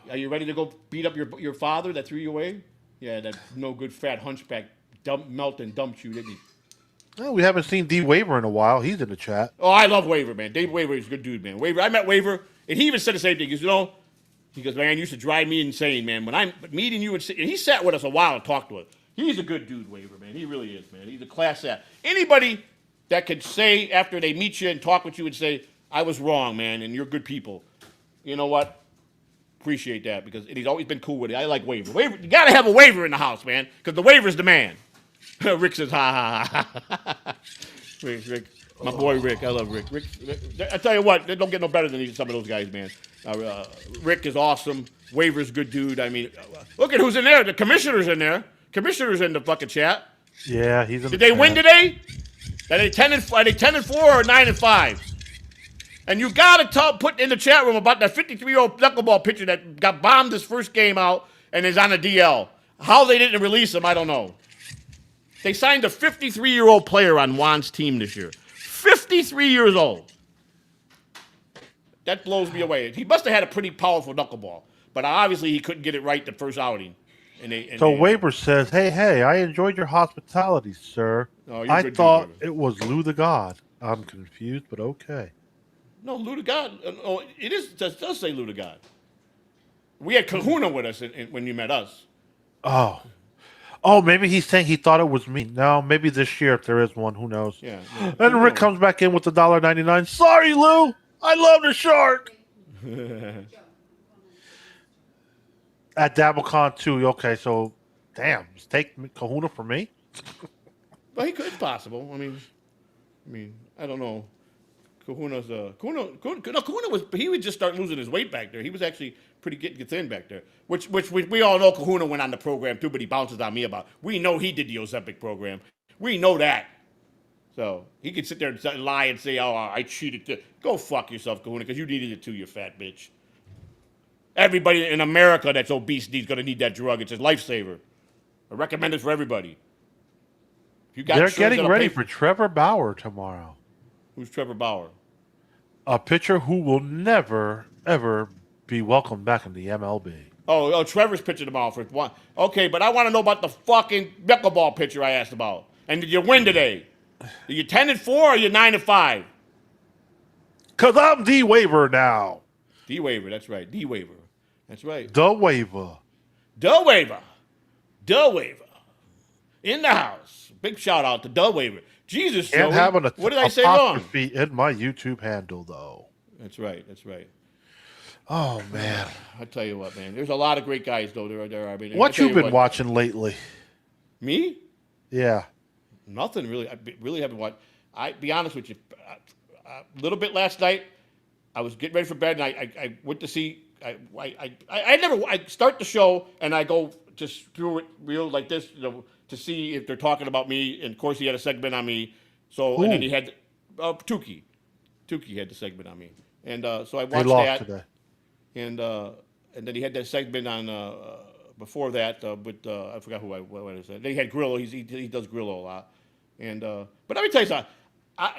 Are you ready to go beat up your father that threw you away? Yeah, that no good fat hunchback dumped you, didn't he? Well, we haven't seen D. Waver in a while. He's in the chat. Oh, I love Waver, man. Dave Waver is a good dude, man. I met Waver, and he even said the same thing. He goes, man, you used to drive me insane, man. When I'm meeting you, and he sat with us a while and talked to us. He's a good dude, Waver, man. He really is, man. He's a class act. Anybody that could say after they meet you and talk with you and say, I was wrong, man, and you're good people. You know what? Appreciate that, because he's always been cool with it. I like Waver. Waver, you got to have a Waver in the house, man, because the Waver's the man. Rick says, ha, ha, ha. Rick, my boy Rick. I love Rick. Rick, I tell you what, they don't get no better than some of those guys, man. Rick is awesome. Waver's a good dude. I mean, look at who's in there. The commissioner's in there. Commissioner's in the fucking chat. Yeah, he's in Did the they chat. win today? Are they 10-4 or 9-5? And you gotta put in the chat room about that 53-year-old knuckleball pitcher that got bombed his first game out and is on a DL. How they didn't release him, I don't know. They signed a 53-year-old player on Juan's team this year. 53 years old. That blows me away. He must have had a pretty powerful knuckleball, but obviously he couldn't get it right the first outing. So Waver says, hey, I enjoyed your hospitality, sir. Oh, you're I good, thought Waver. it was Lou the God. I'm confused, but okay. No, Lou the God. Oh, it does say Lou the God. We had Kahuna with us when you met us. Oh, maybe he's saying he thought it was me. No, maybe this year if there is one, who knows? Yeah. And Rick comes back in with the $1.99. Sorry, Lou. I love the shark. At DabbleCon 2. Okay, so, damn. Just take Kahuna for me? Well, it's possible. I mean, I don't know. Kahuna's Kahuna was he would just start losing his weight back there. He was actually pretty getting thin back there. Which we all know Kahuna went on the program too, but he bounces on me about. We know he did the Ozempic program. We know that. So he could sit there and lie and say, "Oh, I cheated." Go fuck yourself, Kahuna, because you needed it too, you fat bitch. Everybody in America that's obese is going to need that drug. It's a lifesaver. I recommend it for everybody. If you got They're insurance, getting that'll ready pay for Trevor Bauer tomorrow. Who's Trevor Bauer? A pitcher who will never, ever be welcomed back in the MLB. Oh, Trevor's pitching tomorrow for one. Okay, but I want to know about the fucking knuckleball pitcher I asked about. And did you win today? Are you 10-4 or are you 9-5? Because I'm D-Waiver now. D-Waiver, that's right. D-Waiver. That's right. The Waiver. The Waiver. The Waiver. In the house. Big shout out to The Waiver. Jesus, And Joey, having a what did I say wrong? apostrophe in my YouTube handle, though. That's right. That's right. Oh, man. I tell you what, man. There's a lot of great guys, though. There are. I mean, What you been watching lately? Me? Yeah. Nothing really. I really haven't watched. I be honest with you. A little bit last night. I was getting ready for bed, and I went to see. I start the show and I go just through it real like this, to see if they're talking about me. And of course, he had a segment on me. So and then he had Tukey. Tukey had the segment on me, and so I watched that. Today. And then he had that segment on before that with I forgot what is that. Then he had Grillo. He does Grillo a lot. And but let me tell you something.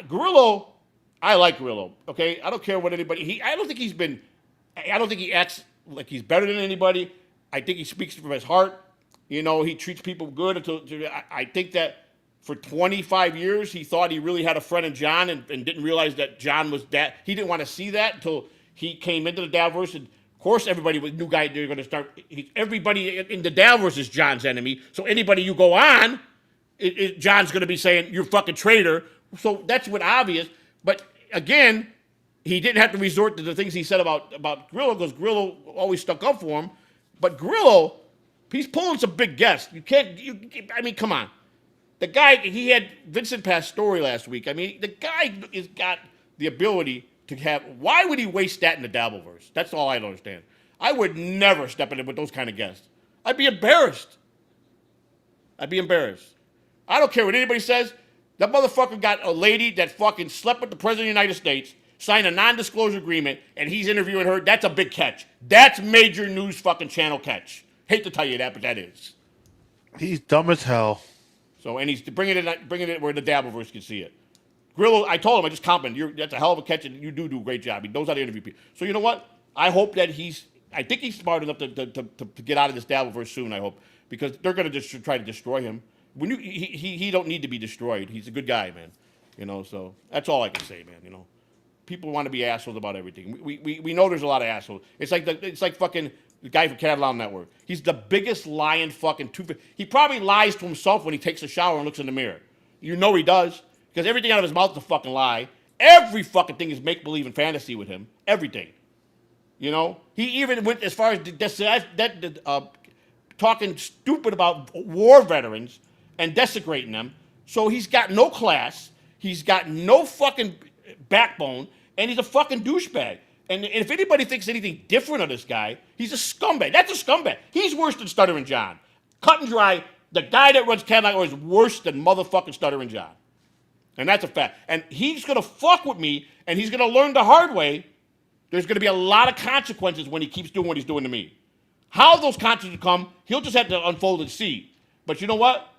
Grillo, I like Grillo. Okay, I don't care what anybody. I don't think he acts like he's better than anybody. I think he speaks from his heart. You know, he treats people good. I think that for 25 years he thought he really had a friend in John, and didn't realize that John was that. He didn't want to see that until he came into the Davverse, and of course everybody was new guy. They're going to start. Everybody in the Davverse is John's enemy. So anybody you go on, John's going to be saying you're a fucking traitor. So that's what obvious. But again, he didn't have to resort to the things he said about Grillo, because Grillo always stuck up for him. But Grillo, he's pulling some big guests. I mean, come on. The guy, he had Vincent Pastore last week. I mean, the guy has got the ability to have. Why would he waste that in the Dabbleverse? That's all I don't understand. I would never step in with those kind of guests. I'd be embarrassed. I don't care what anybody says. That motherfucker got a lady that fucking slept with the President of the United States, signed a non-disclosure agreement, and he's interviewing her. That's a big catch. That's major news fucking channel catch. Hate to tell you that, but that is. He's dumb as hell. So, and he's bringing it where the Dabbleverse can see it. Grillo, I told him, I just complimented, that's a hell of a catch, and you do a great job. He knows how to interview people. So you know what? I hope that I think he's smart enough to get out of this Dabbleverse soon, I hope, because they're going to just try to destroy him. He don't need to be destroyed. He's a good guy, man. You know, so that's all I can say, man. You know, people want to be assholes about everything. We know there's a lot of assholes. It's like fucking the guy from Catalan Network. He's the biggest lying fucking two-faced. He probably lies to himself when he takes a shower and looks in the mirror. You know he does, because everything out of his mouth is a fucking lie. Every fucking thing is make-believe and fantasy with him. Everything. You know, he even went as far as talking stupid about war veterans and desecrating them. So he's got no class. He's got no fucking backbone, and he's a fucking douchebag. And if anybody thinks anything different of this guy, he's a scumbag. That's a scumbag. He's worse than Stuttering John. Cut and dry, the guy that runs Cadillac is worse than motherfucking Stuttering John. And that's a fact. And he's going to fuck with me, and he's going to learn the hard way. There's going to be a lot of consequences when he keeps doing what he's doing to me. How those consequences come, he'll just have to unfold and see. But you know what?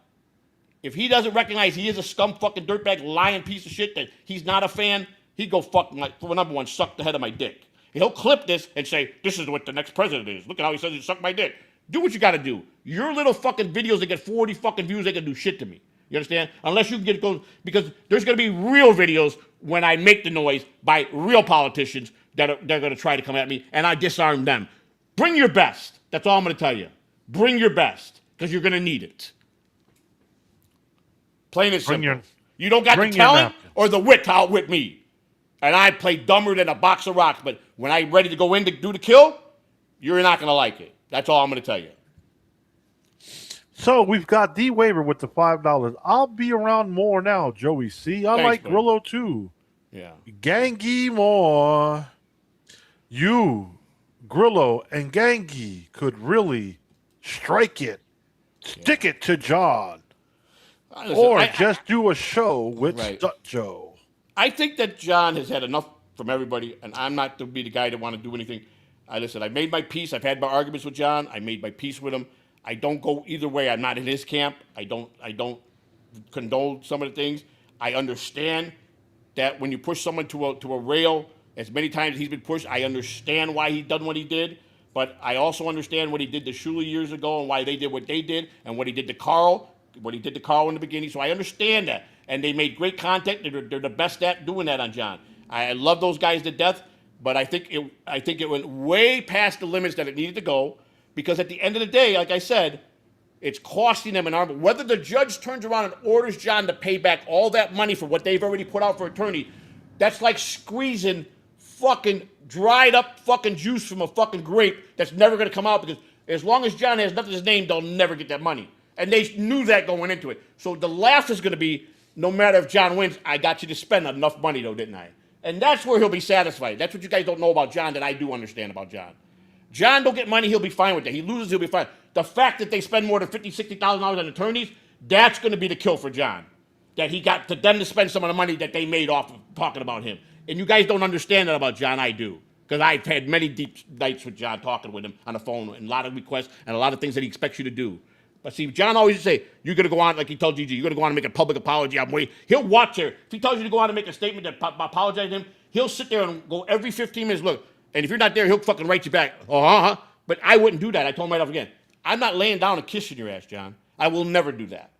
If he doesn't recognize he is a scum fucking dirtbag lying piece of shit, that he's not a fan, he'd go fuck for number one, suck the head of my dick. He'll clip this and say, this is what the next president is. Look at how he says he sucked my dick. Do what you got to do. Your little fucking videos that get 40 fucking views, they can do shit to me. You understand? Unless you can get those, because there's going to be real videos when I make the noise by real politicians they're going to try to come at me, and I disarm them. Bring your best. That's all I'm going to tell you. Bring your best, because you're going to need it. Plain and simple. You don't got the talent or the wit to outwit me. And I play dumber than a box of rocks, but when I'm ready to go in to do the kill, you're not going to like it. That's all I'm going to tell you. So we've got D-Waiver with the $5. I'll be around more now, Joey C. I like Grillo too. Yeah. Gangi more. You, Grillo, and Gangi could really strike it, stick it to John. Listen, or just do a show with Stut Joe. I think that John has had enough from everybody, and I'm not to be the guy that want to do anything. Listen, I made my peace. I've had my arguments with John. I made my peace with him. I don't go either way. I'm not in his camp. I don't condone some of the things. I understand that when you push someone to a rail, as many times as he's been pushed, I understand why he done what he did. But I also understand what he did to Shuli years ago and why they did what they did and what he did to Carl, in the beginning. So I understand that. And they made great content. They're the best at doing that on John. I love those guys to death, but I think it went way past the limits that it needed to go, because at the end of the day, like I said, it's costing them an arm. Whether the judge turns around and orders John to pay back all that money for what they've already put out for attorney, that's like squeezing fucking dried up fucking juice from a fucking grape that's never going to come out, because as long as John has nothing to his name, they'll never get that money. And they knew that going into it. So the laugh is going to be, no matter if John wins, I got you to spend enough money though, didn't I? And that's where he'll be satisfied. That's what you guys don't know about John that I do understand about John. John don't get money, he'll be fine with that. He loses, he'll be fine. The fact that they spend more than $50,000, $60,000 on attorneys, that's going to be the kill for John. That he got to them to spend some of the money that they made off of talking about him. And you guys don't understand that about John. I do. Because I've had many deep nights with John talking with him on the phone and a lot of requests and a lot of things that he expects you to do. But see, John always used to say, you're going to go on, like he told Gigi, you're going to go on and make a public apology. He'll watch her. If he tells you to go on and make a statement that apologize to him, he'll sit there and go every 15 minutes, look, and if you're not there, he'll fucking write you back. But I wouldn't do that. I told him right off again. I'm not laying down and kissing your ass, John. I will never do that.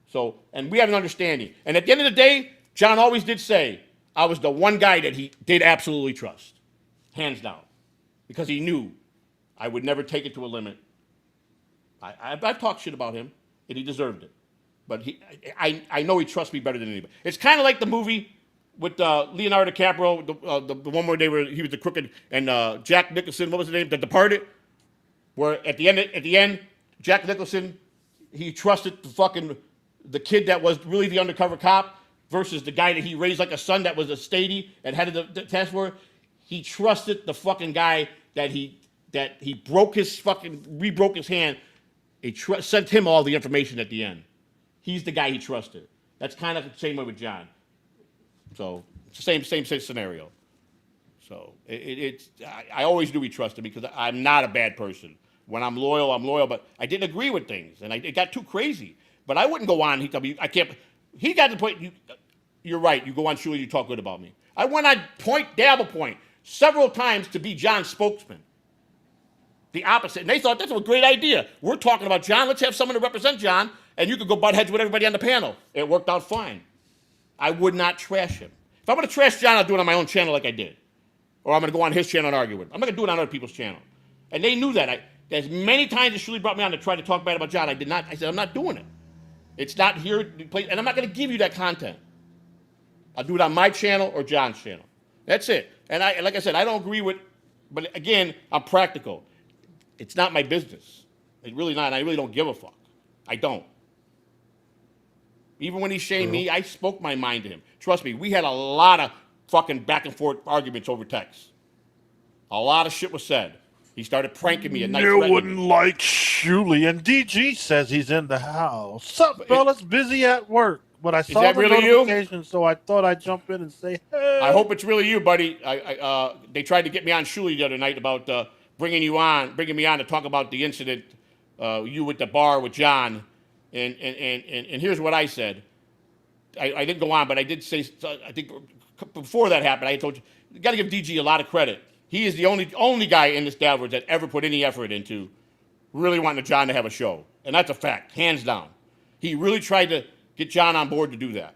So, and we have an understanding. And at the end of the day, John always did say, I was the one guy that he did absolutely trust. Hands down. Because he knew I would never take it to a limit. I've talked shit about him, and he deserved it. But I know he trusts me better than anybody. It's kind of like the movie with Leonardo DiCaprio, the one where he was the crooked, and Jack Nicholson, what was his name? The Departed, where at the end, Jack Nicholson, he trusted the kid that was really the undercover cop versus the guy that he raised like a son that was a statey and headed the task force. He trusted the fucking guy that he rebroke his hand. He sent him all the information at the end. He's the guy he trusted. That's kind of the same way with John. So it's the same scenario. So I always knew he trusted me because I'm not a bad person. When I'm loyal, but I didn't agree with things, and it got too crazy. But I wouldn't go on. He told me, I can't. He got to the point, you're right, you go on Shuli, you talk good about me. I went on Dabble Point several times to be John's spokesman. The opposite. And they thought that's a great idea. We're talking about John. Let's have someone to represent John, and you could go butt heads with everybody on the panel. It worked out fine. I would not trash him. If I'm going to trash John, I'll do it on my own channel like I did. Or I'm going to go on his channel and argue with him. I'm not going to do it on other people's channel. And they knew that. As many times as Shuli brought me on to try to talk bad about John, I did not. I said, I'm not doing it. It's not here, and I'm not going to give you that content. I'll do it on my channel or John's channel. That's it. And like I said, I don't agree with, but again, I'm practical. It's not my business. It's really not, and I really don't give a fuck. I don't. Even when he shamed me, I spoke my mind to him. Trust me, we had a lot of fucking back and forth arguments over text. A lot of shit was said. He started pranking me at night. You wouldn't like Shuli, and DG says he's in the house. Sup, fellas? Busy at work. But I saw the notification, so I thought I'd jump in and say, hey. I hope it's really you, buddy. They tried to get me on Shuli the other night about bringing me on to talk about the incident, you at the bar with John. And here's what I said. I didn't go on, but I did say, I think before that happened, I told you got to give DG a lot of credit. He is the only guy in this Dalvers that ever put any effort into really wanting John to have a show. And that's a fact, hands down. He really tried to get John on board to do that.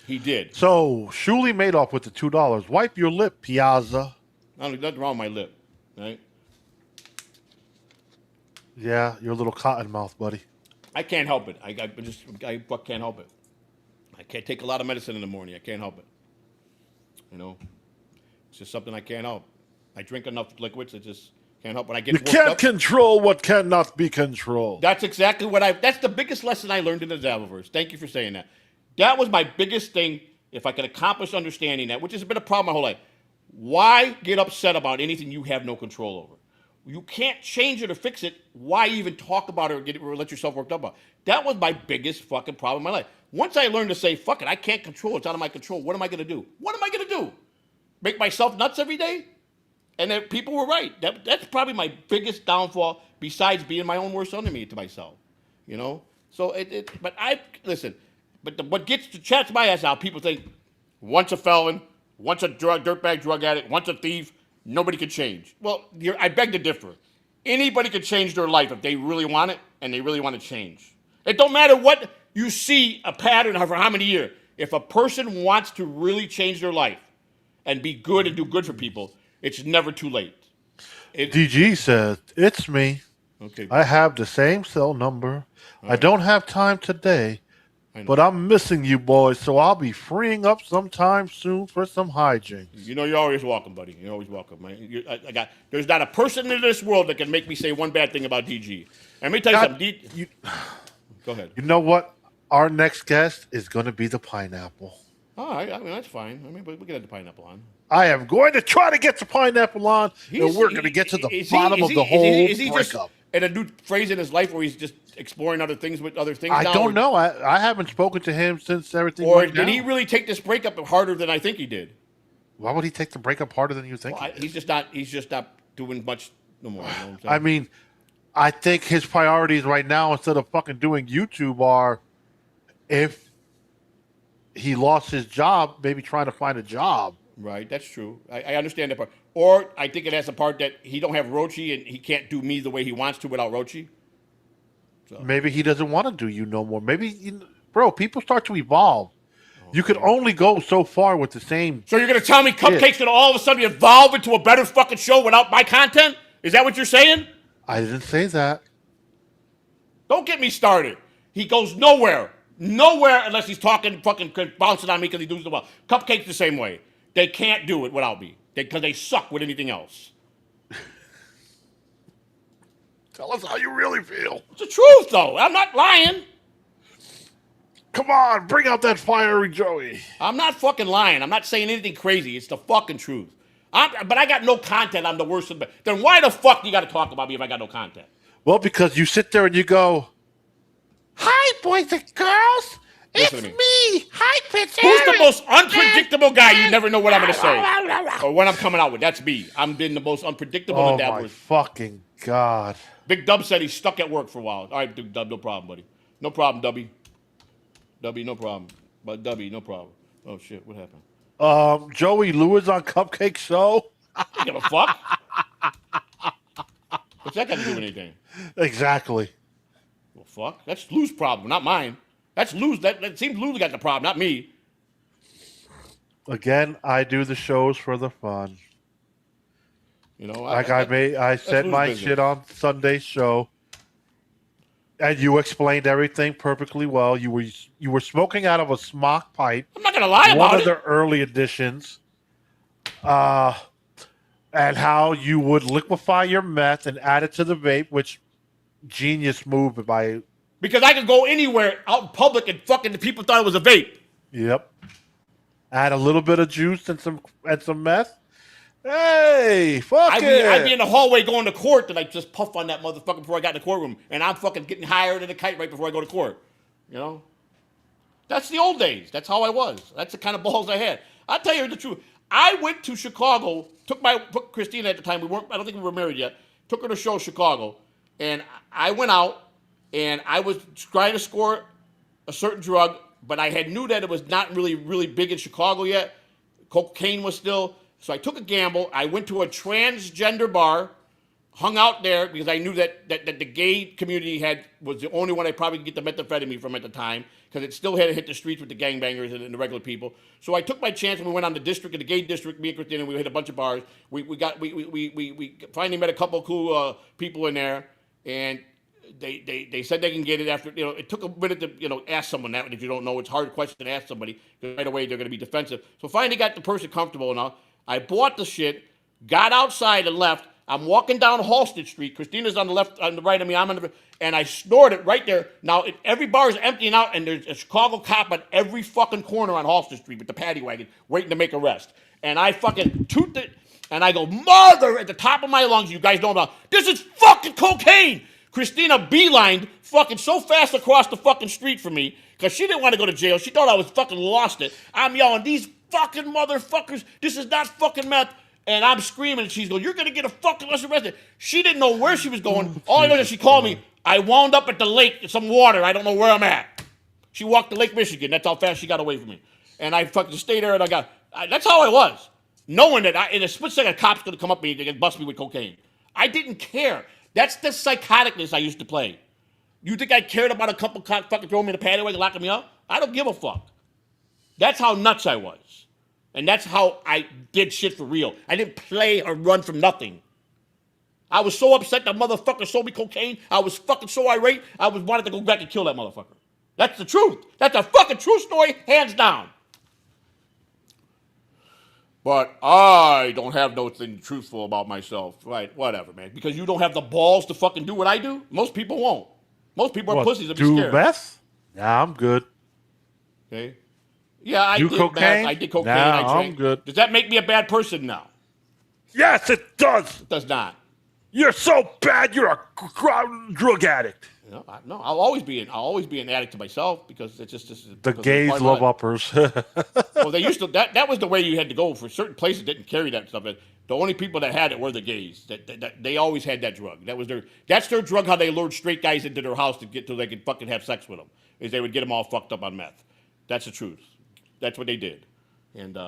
He did. So, Shuli made off with the $2. Wipe your lip, Piazza. Nothing wrong with my lip, right? Yeah, you're a little cotton mouth, buddy. I can't help it. I can't help it. I can't take a lot of medicine in the morning. I can't help it. You know? It's just something I can't help. I drink enough liquids, I just can't help. When I get you can't control what cannot be controlled. That's exactly that's the biggest lesson I learned in the Dabbleverse. Thank you for saying that. That was my biggest thing, if I could accomplish understanding that, which has been a problem my whole life. Why get upset about anything you have no control over? You can't change it or fix it. Why even talk about it or let yourself worked up about it? That was my biggest fucking problem in my life. Once I learned to say, fuck it, I can't control it. It's out of my control. What am I going to do? What am I going to do? Make myself nuts every day? And then people were right. That's probably my biggest downfall, besides being my own worst enemy to myself. You know? So what gets to chats my ass out, people think, once a felon, once a dirtbag drug addict, once a thief, nobody could change. Well, I beg to differ. Anybody could change their life if they really want it and they really want to change. It don't matter what you see a pattern for how many years. If a person wants to really change their life and be good and do good for people, it's never too late. DG says, it's me. Okay. I have the same cell number. I don't have time today, but I'm missing you boys, so I'll be freeing up sometime soon for some hijinks. You know you're always welcome, buddy. You're always welcome, man. There's not a person in this world that can make me say one bad thing about DG. And let me tell you something. Go ahead. You know what? Our next guest is going to be the pineapple. All right. I mean, that's fine. I mean, but we can have the pineapple on. I am going to try to get the pineapple on, and we're going to get to the bottom of the whole breakup. And a new phrase in his life where he's just exploring other things with other things. I don't know. I haven't spoken to him since everything. Or did he really take this breakup harder than I think he did? Why would he take the breakup harder than you think? He's just not doing much no more. You know what I'm saying? I mean, I think his priorities right now, instead of fucking doing YouTube, are if he lost his job, maybe trying to find a job. Right, that's true. I understand that part. Or I think it has a part that he don't have Rochi and he can't do me the way he wants to without Rochi. So. Maybe he doesn't want to do you no more. Maybe, bro, people start to evolve. You could only go so far with the same. So you're going to tell me Cupcake's going to all of a sudden evolve into a better fucking show without my content? Is that what you're saying? I didn't say that. Don't get me started. He goes nowhere. Nowhere unless he's talking, fucking bouncing on me because he does the well. Cupcake's the same way. They can't do it without me because they suck with anything else. Tell us how you really feel. It's the truth, though. I'm not lying. Come on, bring out that fiery Joey. I'm not fucking lying. I'm not saying anything crazy. It's the fucking truth. But I got no content. I'm the worst of the. Then why the fuck do you got to talk about me if I got no content? Well, because you sit there and you go, "Hi, boys and girls. It's me. Hi, Pitcher." Who's the most unpredictable guy? You never know what I'm going to say or what I'm coming out with. That's me. I'm been the most unpredictable. Oh, my fucking God. Big Dub said he's stuck at work for a while. All right, Big Dub, no problem, buddy. No problem, Dubby. Dubby, no problem. But Dubby, no problem. Oh, shit, what happened? Joey, Lou is on Cupcake Show. I don't give a fuck. What's that got to do with anything? Exactly. Well, fuck. That's Lou's problem, not mine. That's Lou's. That seems Lou got the problem, not me. Again, I do the shows for the fun. You know, I said my business. Shit on Sunday's show, and you explained everything perfectly well. You were smoking out of a smock pipe. I'm not gonna lie about it. One of the early editions, and how you would liquefy your meth and add it to the vape, which genius move by. Because I could go anywhere out in public and fucking the people thought it was a vape. Yep. Add a little bit of juice and some meth. Hey, fuck it. I'd be in the hallway going to court and I just puff on that motherfucker before I got in the courtroom. And I'm fucking getting higher than a kite right before I go to court. You know? That's the old days. That's how I was. That's the kind of balls I had. I'll tell you the truth. I went to Chicago, took Christina at the time. I don't think we were married yet. Took her to show Chicago. And I went out and I was trying to score a certain drug, but I knew that it was not really, really big in Chicago yet. Cocaine was still. So I took a gamble. I went to a transgender bar, hung out there because I knew that the gay community was the only one I probably could get the methamphetamine from at the time because it still had to hit the streets with the gangbangers and the regular people. So I took my chance and we went on the district, the gay district, me and Christina, and we hit a bunch of bars. We finally met a couple of cool people in there, and they said they can get it after, it took a minute to, ask someone that. If you don't know, it's a hard question to ask somebody because right away they're going to be defensive. So finally got the person comfortable enough. I bought the shit, got outside and left. I'm walking down Halsted Street. Christina's on the left, on the right of me. I'm on the, and I snorted right there. Now every bar is emptying out, and there's a Chicago cop at every fucking corner on Halsted Street with the paddy wagon waiting to make arrest. And I fucking toot it, and I go, mother, at the top of my lungs. You guys know about this is fucking cocaine. Christina beelined fucking so fast across the fucking street from me because she didn't want to go to jail. She thought I was fucking lost it. I'm yelling, these fucking motherfuckers, this is not fucking meth. And I'm screaming, and she's going, "You're going to get a fucking lesson arrested." She didn't know where she was going. All I know is she called me. I wound up at the lake in some water. I don't know where I'm at. She walked to Lake Michigan. That's how fast she got away from me. And I fucking stayed there, and that's how I was. Knowing that in a split second, a cop's going to come up to me and bust me with cocaine. I didn't care. That's the psychoticness I used to play. You think I cared about a couple cops fucking throwing me in the paddy wagon, locking me up? I don't give a fuck. That's how nuts I was. And that's how I did shit for real. I didn't play or run from nothing. I was so upset that motherfucker sold me cocaine. I was fucking so irate, I wanted to go back and kill that motherfucker. That's the truth. That's a fucking true story, hands down. But I don't have nothing truthful about myself. Right, whatever, man. Because you don't have the balls to fucking do what I do, most people won't. Most people are pussies and be scared. Do meth? Nah, I'm good. Okay. Yeah, I did cocaine? meth. I did cocaine. Nah, I drank. I'm good. Does that make me a bad person now? Yes, it does. It does not. You're so bad. You're a drug addict. No, I'll always be an addict to myself because it's just the gays love uppers. Well, they used to. That was the way you had to go. For certain places didn't carry that stuff. The only people that had it were the gays. That they always had that drug. That's their drug. How they lured straight guys into their house till they could fucking have sex with them. Is they would get them all fucked up on meth. That's the truth. That's what they did. And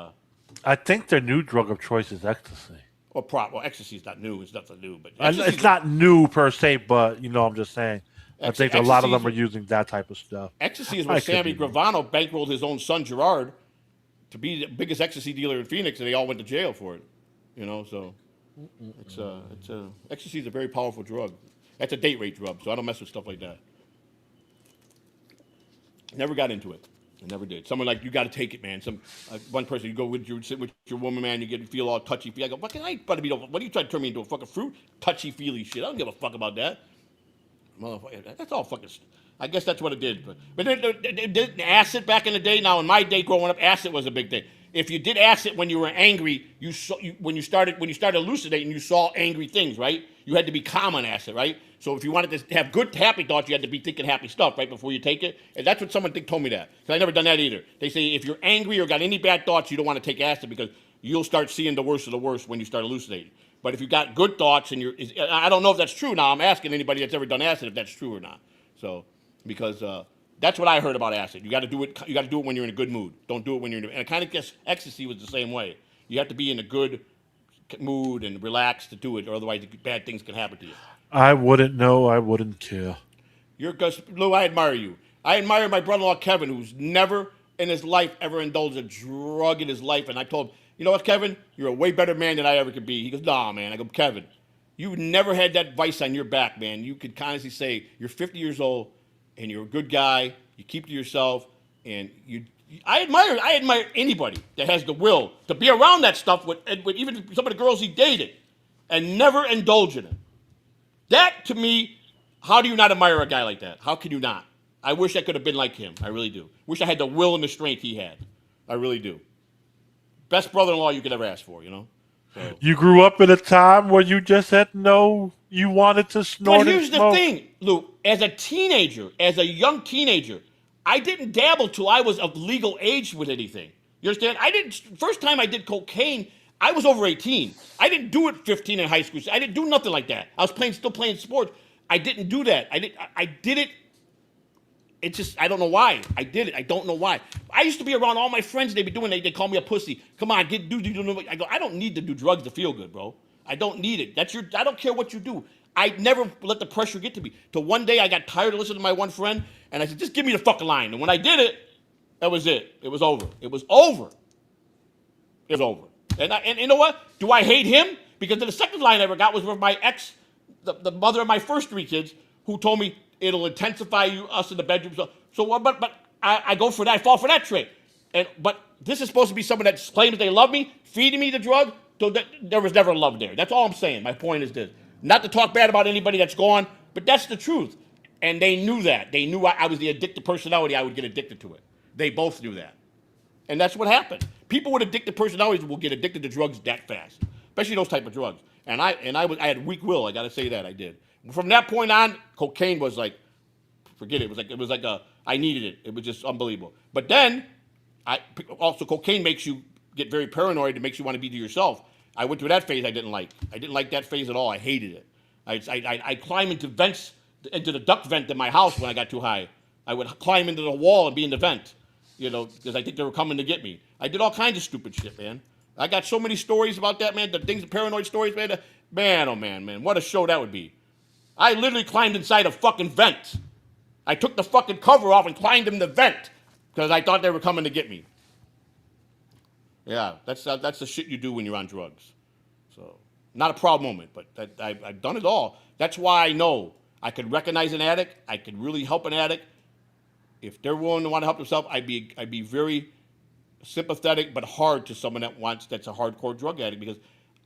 I think their new drug of choice is ecstasy. Well, ecstasy is not new. It's nothing new, but it's not new per se. But I'm just saying. I think a lot of them are using that type of stuff. Ecstasy is where Sammy Gravano bankrolled his own son Gerard to be the biggest ecstasy dealer in Phoenix, and they all went to jail for it. So ecstasy is a very powerful drug. That's a date rape drug, so I don't mess with stuff like that. Never got into it. I never did. Someone like, you got to take it, man. One person, you go sit with your woman, man, you feel all touchy-feely. I go, fucking, I ain't about to be, what are you trying to turn me into a fucking fruit? Touchy-feely shit. I don't give a fuck about that. Motherfucker, that's all fucking, I guess that's what it did. But did acid back in the day, now in my day growing up, acid was a big thing. If you did acid when you were angry, when you started hallucinating, you saw angry things, right? You had to be calm on acid, right? So if you wanted to have good, happy thoughts, you had to be thinking happy stuff right before you take it. And that's what someone told me that. Because I never done that either. They say if you're angry or got any bad thoughts, you don't want to take acid because you'll start seeing the worst of the worst when you start hallucinating. But if you got good thoughts and I don't know if that's true now. I'm asking anybody that's ever done acid if that's true or not. So, because that's what I heard about acid. You got to do it. You got to do it when you're in a good mood. Don't do it when you're in. And I kind of guess ecstasy was the same way. You have to be in a good mood and relaxed to do it, or otherwise bad things can happen to you. I wouldn't know. I wouldn't care. Lou, I admire you. I admire my brother-in-law Kevin, who's never in his life ever indulged a drug in his life. And I told him, you know what, Kevin? You're a way better man than I ever could be. He goes, nah, man. I go, Kevin, you never had that vice on your back, man. You could honestly say you're 50 years old and you're a good guy. You keep to yourself, and I admire anybody that has the will to be around that stuff with even some of the girls he dated and never indulge in it. That, to me, how do you not admire a guy like that? How can you not? I wish I could have been like him. I really do. Wish I had the will and the strength he had. I really do. Best brother-in-law you could ever ask for, So. You grew up in a time where you just had you wanted to snort. But here's the thing, Lou. As a young teenager, I didn't dabble till I was of legal age with anything. You understand? First time I did cocaine, I was over 18. I didn't do it 15 in high school. I didn't do nothing like that. I was still playing sports. I didn't do that. I did it. It's just, I don't know why. I did it. I don't know why. I used to be around all my friends. They'd be doing it. They call me a pussy. Come on, do. I go, I don't need to do drugs to feel good, bro. I don't need it. I don't care what you do. I never let the pressure get to me. Till one day I got tired of listening to my one friend, and I said, just give me the fucking line. And when I did it, that was it. It was over. It was over. It was over. And you know what? Do I hate him? Because the second line I ever got was from my ex, the mother of my first 3 kids, who told me it'll intensify us in the bedroom. So what? But I go for that. I fall for that trick. But this is supposed to be someone that claims they love me, feeding me the drug. So there was never love there. That's all I'm saying. My point is this: not to talk bad about anybody that's gone, but that's the truth. And they knew that. They knew I was the addicted personality. I would get addicted to it. They both knew that. And that's what happened. People with addicted personalities will get addicted to drugs that fast, especially those type of drugs. And I had weak will. I got to say that I did. From that point on, cocaine was like, forget it. It was like I needed it. It was just unbelievable. But then, also cocaine makes you get very paranoid. It makes you want to be to yourself. I went through that phase I didn't like. I didn't like that phase at all. I hated it. I climbed into vents, into the duct vent in my house when I got too high. I would climb into the wall and be in the vent, because I think they were coming to get me. I did all kinds of stupid shit, man. I got so many stories about that, man. The paranoid stories, man. Man, oh man. What a show that would be. I literally climbed inside a fucking vent. I took the fucking cover off and climbed in the vent because I thought they were coming to get me. Yeah, that's the shit you do when you're on drugs. So, not a proud moment, but I've done it all. That's why I know I could recognize an addict. I could really help an addict. If they're willing to want to help themselves, I'd be very sympathetic but hard to someone that's a hardcore drug addict, because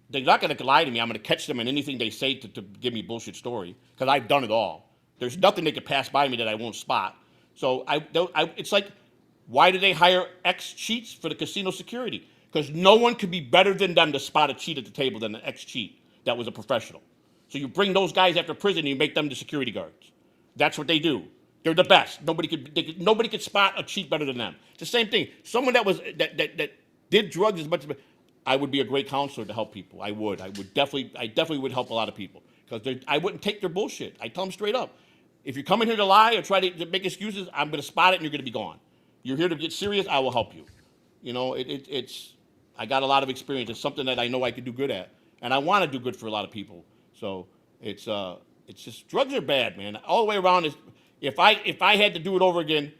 they're not going to lie to me. I'm going to catch them in anything they say to give me a bullshit story, because I've done it all. There's nothing they could pass by me that I won't spot. So it's like, why do they hire ex-cheats for the casino security? Because no one could be better than them to spot a cheat at the table than an ex-cheat that was a professional. So you bring those guys after prison and you make them the security guards. That's what they do. They're the best. Nobody could spot a cheat better than them. It's the same thing. Someone that did drugs as much as I would be a great counselor to help people. I definitely would help a lot of people, because I wouldn't take their bullshit. I tell them straight up. If you're coming here to lie or try to make excuses, I'm going to spot it and you're going to be gone. You're here to get serious, I will help you. I got a lot of experience. It's something that I know I could do good at, and I want to do good for a lot of people. So it's just, drugs are bad, man. All the way around. If I had to do it over again,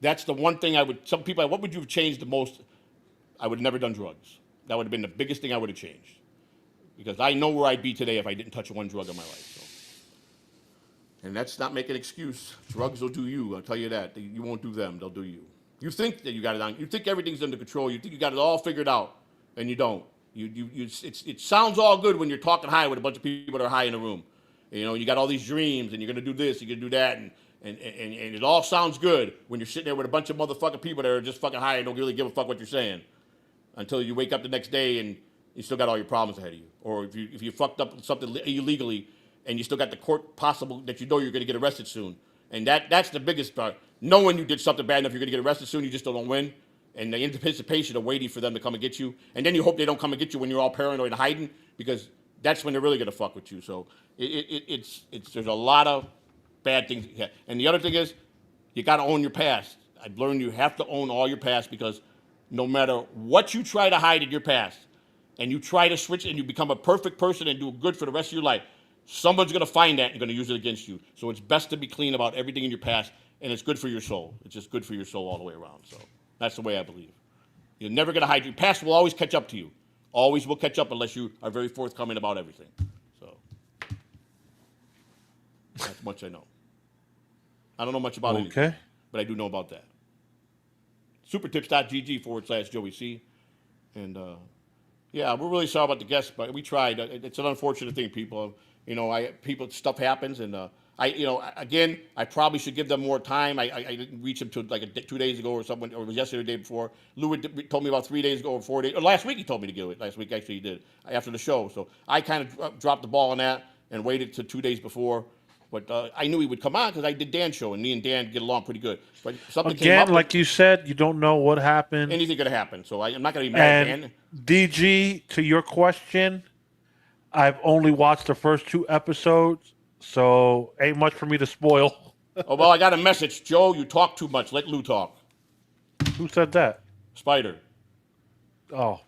that's the one thing I would. Some people, what would you have changed the most? I would have never done drugs. That would have been the biggest thing I would have changed, because I know where I'd be today if I didn't touch one drug in my life. So. And that's not making an excuse. Drugs will do you. I'll tell you that. You won't do them. They'll do you. You think that you got it on. You think everything's under control. You think you got it all figured out, and you don't. It sounds all good when you're talking high with a bunch of people that are high in the room. You got all these dreams, and you're gonna do this, you're gonna do that, and it all sounds good when you're sitting there with a bunch of motherfucking people that are just fucking high and don't really give a fuck what you're saying, until you wake up the next day and you still got all your problems ahead of you. Or if you fucked up something illegally and you still got the court possible that you're going to get arrested soon. And that's the biggest part. Knowing you did something bad enough, you're going to get arrested soon, you just don't win. And the anticipation of waiting for them to come and get you. And then you hope they don't come and get you when you're all paranoid and hiding, because that's when they're really going to fuck with you. So there's a lot of bad things. And the other thing is, you got to own your past. I've learned you have to own all your past, because no matter what you try to hide in your past, and you try to switch and you become a perfect person and do good for the rest of your life, someone's going to find that and going to use it against you. So it's best to be clean about everything in your past, and it's good for your soul. It's just good for your soul all the way around. So that's the way I believe. You're never going to hide. Your past will always catch up to you. Always will catch up, unless you are very forthcoming about everything. So that's much I know. I don't know much about anything, but I do know about that. Supertips.gg/Joey C. And yeah, we're really sorry about the guests, but we tried. It's an unfortunate thing, people. Stuff happens, and again, I probably should give them more time. I didn't reach them till like 2 days ago or something, or it was yesterday or the day before. Lou told me about 3 days ago or 4 days, or last week he told me to do it. Last week, actually, he did, after the show. So I kind of dropped the ball on that and waited till 2 days before. But I knew he would come on because I did Dan's show, and me and Dan get along pretty good. But something came up. Like you said, you don't know what happened. Anything could happen, so I'm not going to be mad at Dan. DG, to your question, I've only watched the first 2 episodes, so ain't much for me to spoil. Oh, well, I got a message. Joe, you talk too much. Let Lou talk. Who said that? Spider. Oh.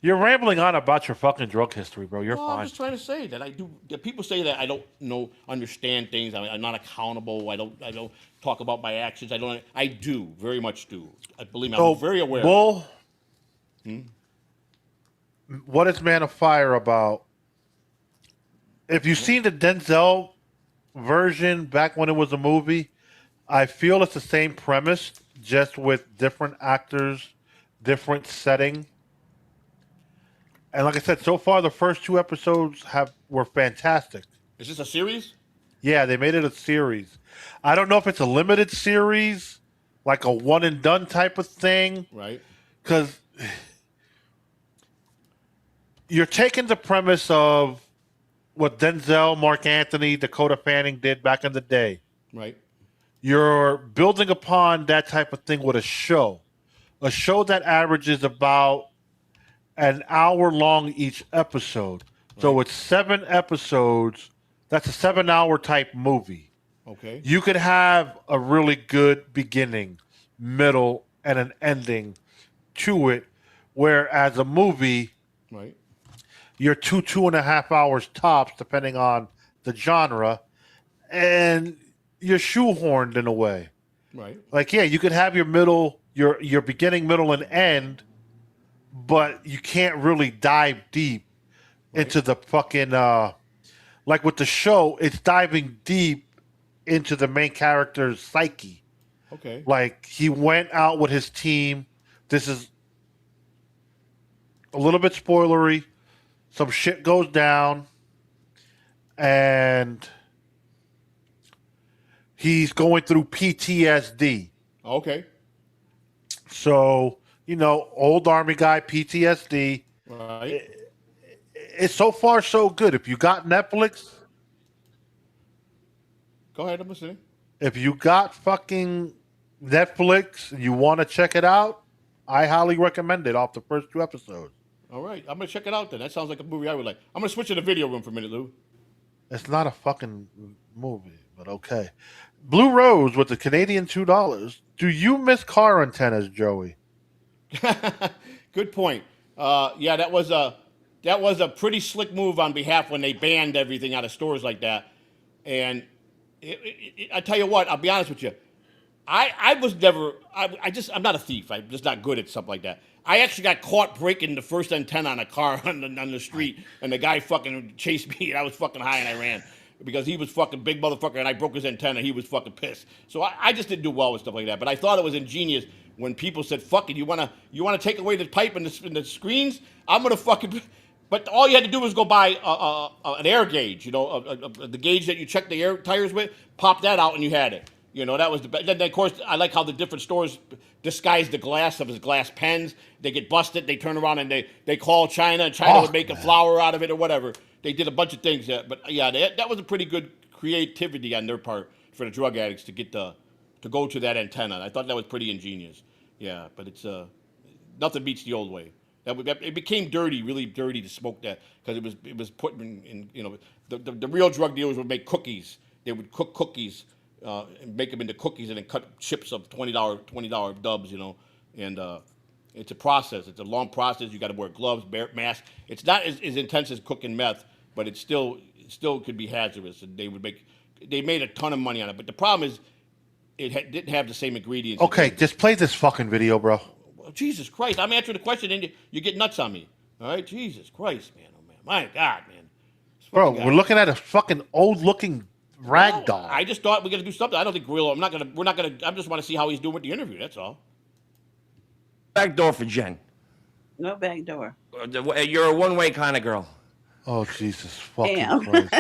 You're rambling on about your fucking drug history, bro. You're fine. I'm just trying to say that I do. People say that I don't understand things. I'm not accountable. I don't talk about my actions. I do, very much do. I believe me, I'm very aware. Bull, what is Man of Fire about? If you've seen the Denzel version back when it was a movie, I feel it's the same premise, just with different actors, different setting. And like I said, so far the first 2 episodes were fantastic. Is this a series? Yeah, they made it a series. I don't know if it's a limited series, like a one and done type of thing. Right. Because you're taking the premise of what Denzel, Mark Anthony, Dakota Fanning did back in the day. Right. You're building upon that type of thing with a show. A show that averages about an hour long each episode. So it's 7 episodes. That's a 7-hour type movie. Okay. You could have a really good beginning, middle, and an ending to it. Whereas a movie, Right. you're 2.5 hours tops, depending on the genre, and you're shoehorned in a way. Right. Like, yeah, you could have your middle, your beginning, middle, and end, but you can't really dive deep into the fucking like with the show. It's diving deep into the main character's psyche. Okay. Like, he went out with his team. This is a little bit spoilery. Some shit goes down, and he's going through PTSD. Okay. So, old Army guy, PTSD. Right. It's so far so good. If you got Netflix, Go ahead. I'm listening. if you got fucking Netflix and you want to check it out, I highly recommend it off the first 2 episodes. All right. I'm going to check it out then. That sounds like a movie I would like. I'm going to switch to the video room for a minute, Lou. It's not a fucking movie, but okay. Blue Rose with the Canadian $2. Do you miss car antennas, Joey? Good point. Yeah, that was a pretty slick move on behalf when they banned everything out of stores like that. And I tell you what, I'll be honest with you. I was never. I'm not a thief. I'm just not good at stuff like that. I actually got caught breaking the first antenna on a car on the street, and the guy fucking chased me, and I was fucking high, and I ran because he was fucking big motherfucker, and I broke his antenna. He was fucking pissed. So I just didn't do well with stuff like that. But I thought it was ingenious when people said, "Fuck it, you wanna take away the pipe and the screens? I'm gonna fucking." But all you had to do was go buy an air gauge, the gauge that you check the air tires with. Pop that out, and you had it. That was the best. Then, of course, I like how the different stores disguise the glass of his glass pens. They get busted. They turn around and they call China, and China would make a flower out of it or whatever. They did a bunch of things. But yeah, that was a pretty good creativity on their part for the drug addicts to get to go to that antenna. I thought that was pretty ingenious. Yeah, but it's nothing beats the old way. It became dirty, really dirty to smoke that because it was put in the real drug dealers would make cookies. They would cook cookies. And make them into cookies and then cut chips of $20 dubs, and it's a process. It's a long process. You got to wear gloves, mask. It's not as intense as cooking meth, but it still could be hazardous. And they made a ton of money on it. But the problem is, didn't have the same ingredients. Okay, just play this fucking video, bro. Well, Jesus Christ! I'm answering the question and you get nuts on me. All right, Jesus Christ, man, oh man, my God, man. Bro, we're looking at a fucking old-looking rag doll. I just thought we got to do something. I don't think Grillo. We're not gonna. I just want to see how he's doing with the interview. That's all. Back door for Jen. No back door. You're a one-way kind of girl. Oh, Jesus fucking Damn. Christ.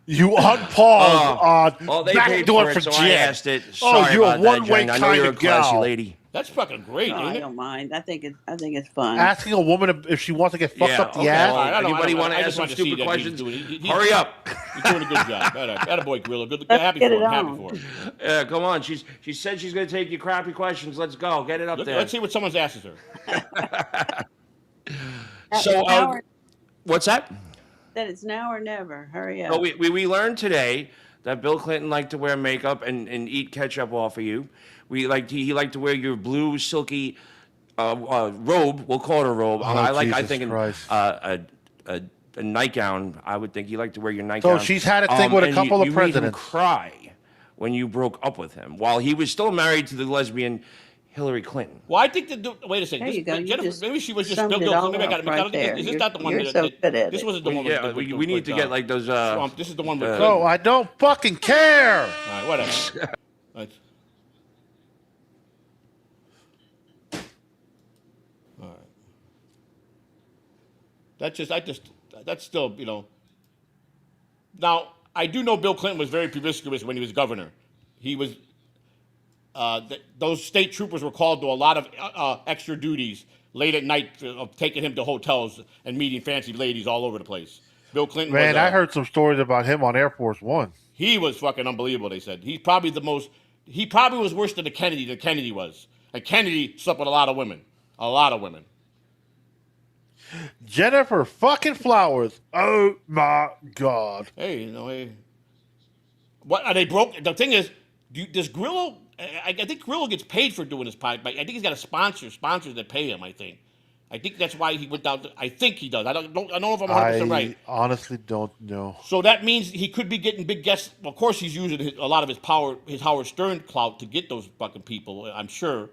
You unpaused on They back paid door for for it, so Jen. I asked it. Sorry you're about a that, one-way Jen. I know kind you're a of classy gal. lady. That's fucking great, No, ain't I it? don't mind. I think it's fun. Asking a woman if she wants to get fucked up the okay, ass. well, I don't- anybody I don't- want I to ask just some want to see stupid that questions? he's Hurry up. He's doing a good job. Attaboy, Grillo. Good. Let's Happy get for it him. Happy on. for him. Come on. She said she's going to take your crappy questions. Let's go. Get it up there. Let's see what someone's asks her. So, what's that? That it's now or never. Hurry up. So we learned today that Bill Clinton liked to wear makeup and eat ketchup off of you. He liked to wear your blue silky robe. We'll call it a robe. I Jesus think Christ. a nightgown. I would think he liked to wear your nightgown. So she's had a thing with a and couple of you made him presidents. cry when you broke up with him while he was still married to the lesbian Hillary Clinton. Well, I think wait a second. There you go. You Jennifer, just maybe she was just summed Bill. it all Maybe I got up right there. Is this not the one You're that? so good at This it. wasn't the one. Yeah, we need to get like those. Trump. This is the one with. No, I don't fucking care. All right, whatever. Let's- All right. That's still, Now, I do know Bill Clinton was very promiscuous when he was governor. He was, those state troopers were called to a lot of extra duties late at night of taking him to hotels and meeting fancy ladies all over the place. Bill Clinton Man, was, I heard some stories about him on Air Force One. he was fucking unbelievable, they said. He probably was worse than Kennedy was. And Kennedy slept with a lot of women. A lot of women. Jennifer fucking Flowers. Oh my God. Hey, hey. What are they broke? The thing is, does Grillo? I think Grillo gets paid for doing his podcast. I think he's got a sponsors that pay him. I think that's why he went down. I think he does. I don't know if I'm 100% right. I honestly don't know. So that means he could be getting big guests. Of course, he's using a lot of his power, his Howard Stern clout to get those fucking people. I'm sure,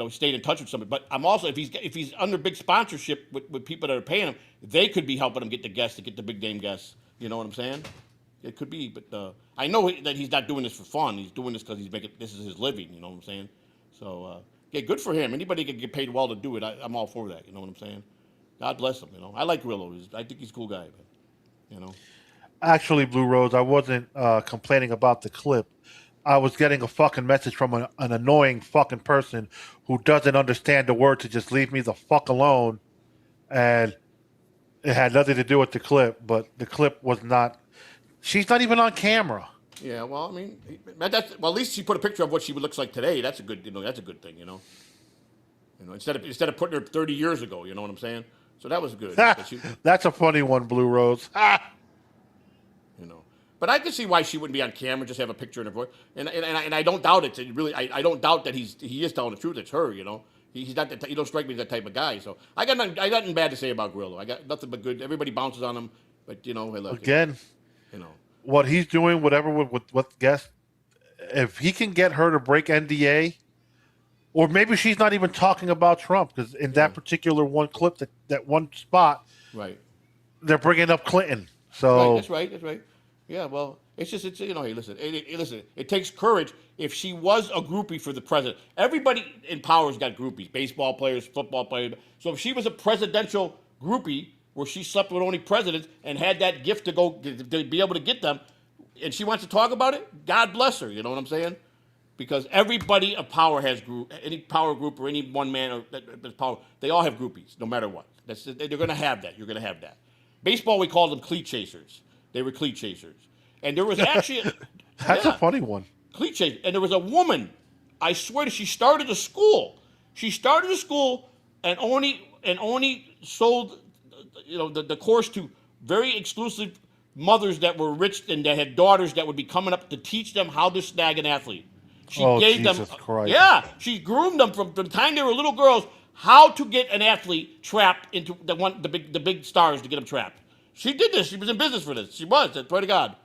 staying in touch with somebody. But I'm also if he's under big sponsorship with people that are paying him, they could be helping him get the guests to get the big name guests. You know what I'm saying? It could be, but I know that he's not doing this for fun. He's doing this because this is his living. You know what I'm saying? So yeah, good for him. Anybody can get paid well to do it. I'm all for that. You know what I'm saying? God bless him. I like Grillo. I think he's a cool guy. But, Actually, Blue Rose, I wasn't complaining about the clip. I was getting a fucking message from an annoying fucking person who doesn't understand the word to just leave me the fuck alone, and it had nothing to do with the clip. But the clip was not. She's not even on camera. Yeah, well, I mean, at least she put a picture of what she looks like today. That's a good, that's a good thing, instead of putting her 30 years ago. You know what I'm saying? So that was good. That's a funny one, Blue Rose. But I can see why she wouldn't be on camera, just have a picture in her voice, and I don't doubt it. Really, I don't doubt that he is telling the truth. It's her, He's not. He don't strike me as that type of guy. So I got nothing bad to say about Grillo. I got nothing but good. Everybody bounces on him, but hey, look, again. What he's doing, whatever with guests, if he can get her to break NDA, or maybe she's not even talking about Trump because in that particular one clip, that one spot, right, they're bringing up Clinton. So that's right. Yeah, well, hey, listen, it takes courage. If she was a groupie for the president, everybody in power's got groupies, baseball players, football players. So if she was a presidential groupie, where she slept with only presidents and had that gift to be able to get them, and she wants to talk about it, God bless her. You know what I'm saying? Because everybody of power has any power group or any one man or power, they all have groupies, no matter what. They're going to have that. You're going to have that. Baseball, we called them cleat chasers. They were cleat chasers. And there was actually... That's a funny one. Cleat chasers. And there was a woman, I swear to she started a school. She started a school and only sold... the course to very exclusive mothers that were rich and that had daughters that would be coming up to teach them how to snag an athlete. She gave Jesus them, Christ. Yeah, she groomed them from the time they were little girls how to get an athlete trapped into the big stars to get them trapped. She did this. She was in business for this. She was. I swear to God.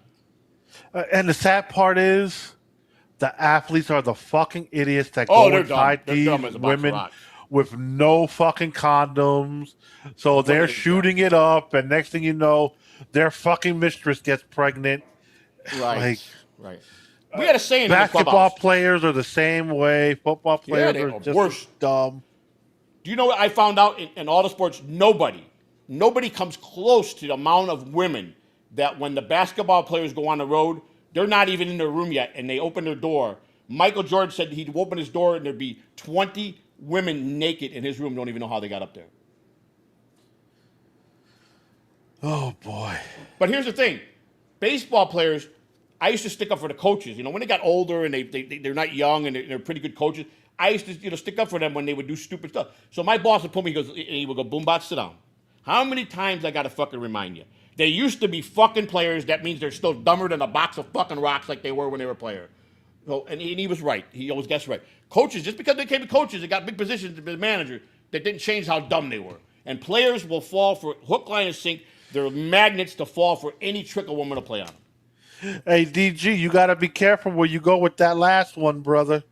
And the sad part is, the athletes are the fucking idiots that go inside these women with no fucking condoms. So they're shooting it up, and next thing you know, their fucking mistress gets pregnant. Right. Right. We had a saying in the basketball players are the same way. Football players are just worse. Dumb. Do you know what I found out in all the sports? Nobody comes close to the amount of women that when the basketball players go on the road, they're not even in their room yet, and they open their door. Michael Jordan said he'd open his door, and there'd be 20 women naked in his room. Don't even know how they got up there. Oh, boy. But here's the thing. Baseball players, I used to stick up for the coaches. When they got older and they're not young and they're pretty good coaches, I used to stick up for them when they would do stupid stuff. So my boss would pull me, he would go, Boombot, sit down. How many times I got to fucking remind you? They used to be fucking players. That means they're still dumber than a box of fucking rocks like they were when they were a player. So, and he was right. He always guessed right. Coaches, just because they came to coaches, they got big positions as managers, that didn't change how dumb they were. And players will fall for hook, line, and sink. They're magnets to fall for any trick a woman to play on them. Hey, DG, you got to be careful where you go with that last one, brother.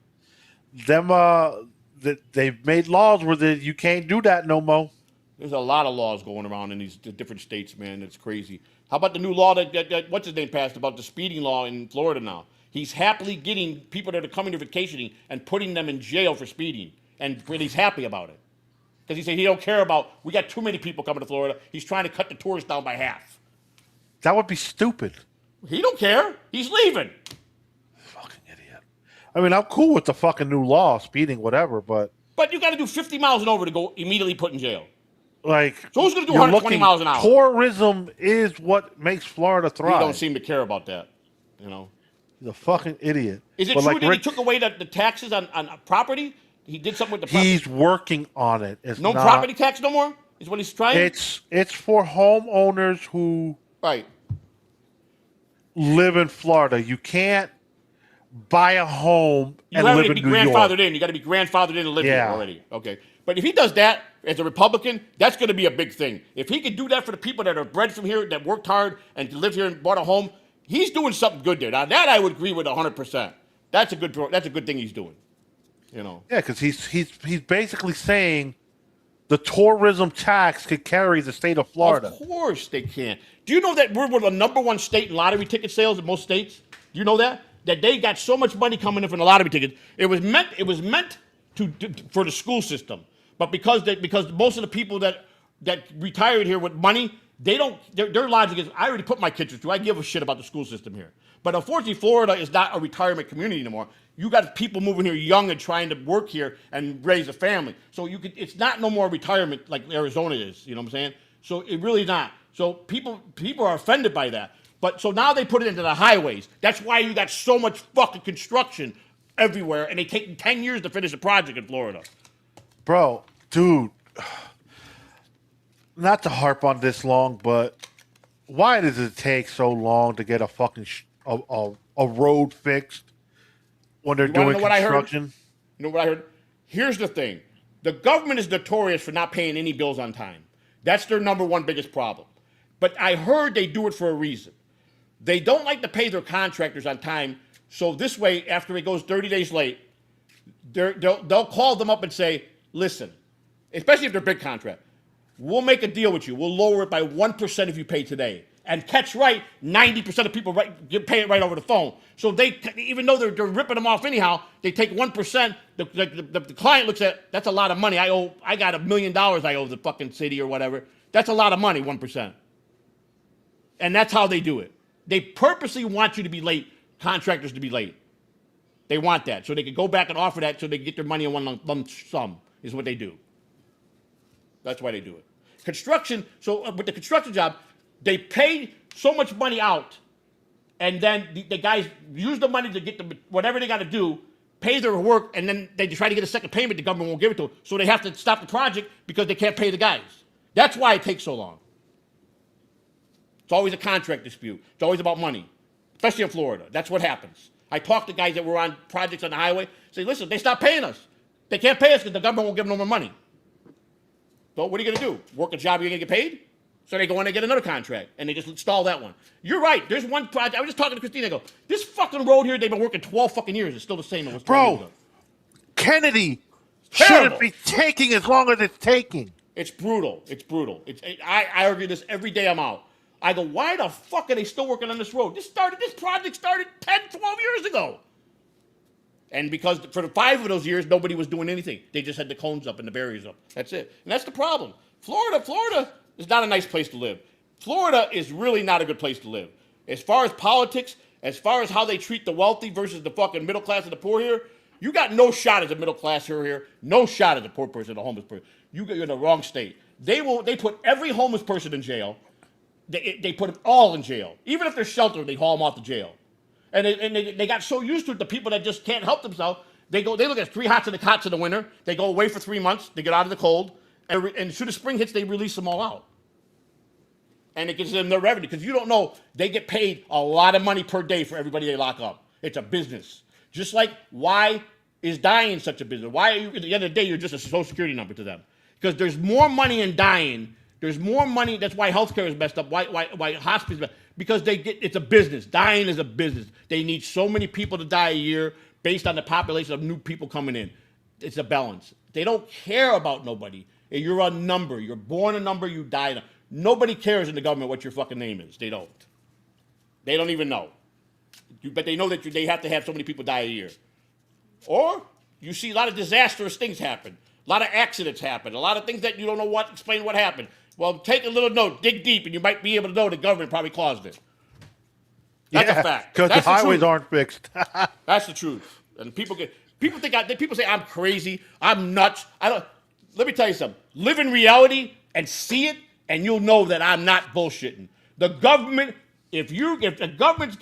They've made laws where you can't do that no more. There's a lot of laws going around in these different states, man. It's crazy. How about the new law that what's his name passed about the speeding law in Florida now? He's happily getting people that are coming to vacationing and putting them in jail for speeding, and he's happy about it. Because he said he don't care about, we got too many people coming to Florida. He's trying to cut the tourists down by half. That would be stupid. He don't care. He's leaving. Fucking idiot. I mean, I'm cool with the fucking new law, speeding, whatever, but... But you got to do 50 miles and over to go immediately put in jail. Like... So who's going to do 120 miles an hour? Tourism is what makes Florida thrive. He don't seem to care about that, He's a fucking idiot. Is it true that he took away the taxes on property? He did something with the property? He's working on it. No property tax no more? Is what he's trying. It's for homeowners who Right. live in Florida. You can't buy a home and You live have in to be New grandfathered York. in. You got to be grandfathered in to live here Yeah. already. Okay. But if he does that as a Republican, that's going to be a big thing. If he could do that for the people that are bred from here, that worked hard and live here and bought a home, he's doing something good there. Now that I would agree with 100%. That's a good thing he's doing. You know. Yeah, because he's basically saying the tourism tax could carry the state of Florida. Of course they can. Do you know that we're the number one state in lottery ticket sales in most states? Do you know that? That they got so much money coming in from the lottery tickets. It was meant to for the school system. But because most of the people that retired here with money, their logic is, I already put my kids through. I give a shit about the school system here. But unfortunately, Florida is not a retirement community anymore. You got people moving here young and trying to work here and raise a family. So it's not no more retirement like Arizona is. You know what I'm saying? So it really not. So people are offended by that. But so now they put it into the highways. That's why you got so much fucking construction everywhere, and they take 10 years to finish a project in Florida. Bro, dude, not to harp on this long, but why does it take so long to get a fucking a road fixed when they're doing construction? You know what I heard? Here's the thing. The government is notorious for not paying any bills on time. That's their number one biggest problem. But I heard they do it for a reason. They don't like to pay their contractors on time, so this way, after it goes 30 days late, they'll call them up and say, listen, especially if they're big contract, we'll make a deal with you. We'll lower it by 1% if you pay today. And catch right, 90% of people pay it right over the phone. So even though they're ripping them off anyhow, they take 1%. The client looks at, that's a lot of money. I got $1 million I owe the fucking city or whatever. That's a lot of money, 1%. And that's how they do it. They purposely want you to be late, contractors to be late. They want that. So they can go back and offer that so they get their money in one lump sum, is what they do. That's why they do it. Construction, so with the construction job, they pay so much money out, and then the guys use the money to get whatever they got to do, pay their work, and then they try to get a second payment. The government won't give it to them, so they have to stop the project because they can't pay the guys. That's why it takes so long. It's always a contract dispute. It's always about money, especially in Florida. That's what happens. I talked to guys that were on projects on the highway, say, listen, they stopped paying us. They can't pay us because the government won't give them no more money. So what are you going to do? Work a job you're going to get paid? So they go in and get another contract, and they just install that one. You're right. There's one project. I was just talking to Christina. I go, this fucking road here, they've been working 12 fucking years. It's still the same as it was 12 years ago. Kennedy Terrible. shouldn't be taking as long as it's taking. It's brutal. It's brutal. I argue this every day I'm out. I go, why the fuck are they still working on this road? This project started 10, 12 years ago. And because for the 5 of those years, nobody was doing anything. They just had the cones up and the barriers up. That's it. And that's the problem. Florida is not a nice place to live. Florida is really not a good place to live. As far as politics, as far as how they treat the wealthy versus the fucking middle class and the poor here, you got no shot as a middle class here, no shot as a poor person, a homeless person. You're in the wrong state. They put every homeless person in jail. They put them all in jail. Even if they're sheltered, they haul them off to jail. And they got so used to it, the people that just can't help themselves, they look at 3 hots in the cots in the winter, they go away for 3 months, they get out of the cold, and as soon as spring hits, they release them all out. And it gives them their revenue, because you don't know, they get paid a lot of money per day for everybody they lock up. It's a business. Just like, why is dying such a business? Why, at the end of the day, you're just a Social Security number to them? Because there's more money in dying. There's more money. That's why healthcare is messed up. Why hospice is messed up. Because it's a business. Dying is a business. They need so many people to die a year based on the population of new people coming in. It's a balance. They don't care about nobody. You're a number. You're born a number. You die a number. Nobody cares in the government what your fucking name is. They don't. They don't even know. But they know that they have to have so many people die a year. Or you see a lot of disastrous things happen. A lot of accidents happen. A lot of things that you don't know explain what happened. Well, take a little note, dig deep, and you might be able to know the government probably caused it. That's a fact. Because the highways aren't fixed. That's the truth. And people say I'm crazy, I'm nuts. Let me tell you something. Live in reality and see it, and you'll know that I'm not bullshitting. The government if the government's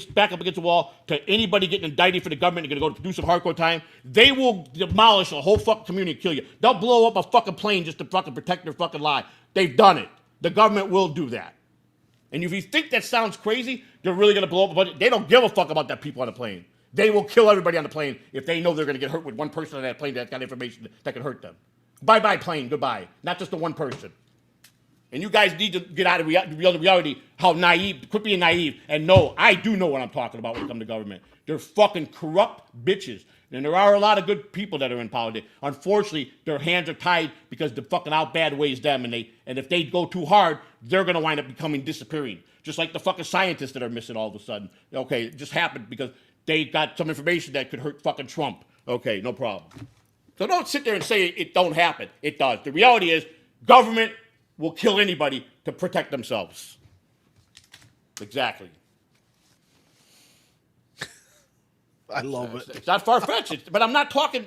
back up against the wall to anybody getting indicted for the government and going to do some hardcore time, they will demolish a whole fucking community and kill you. They'll blow up a fucking plane just to fucking protect their fucking lie. They've done it. The government will do that. And if you think that sounds crazy, they're really going to blow up a bunch. They don't give a fuck about that people on the plane. They will kill everybody on the plane if they know they're going to get hurt with one person on that plane that's got information that can hurt them. Bye-bye plane, goodbye. Not just the one person. And you guys need to get out of reality, how naive, quit being naive, and know, I do know what I'm talking about when it comes to government. They're fucking corrupt bitches. And there are a lot of good people that are in politics. Unfortunately, their hands are tied because the fucking out bad weighs them, and if they go too hard, they're gonna wind up disappearing. Just like the fucking scientists that are missing all of a sudden. Okay, it just happened because they got some information that could hurt fucking Trump. Okay, no problem. So don't sit there and say it don't happen. It does. The reality is, government will kill anybody to protect themselves. Exactly. I love it. It's not far-fetched, but I'm not talking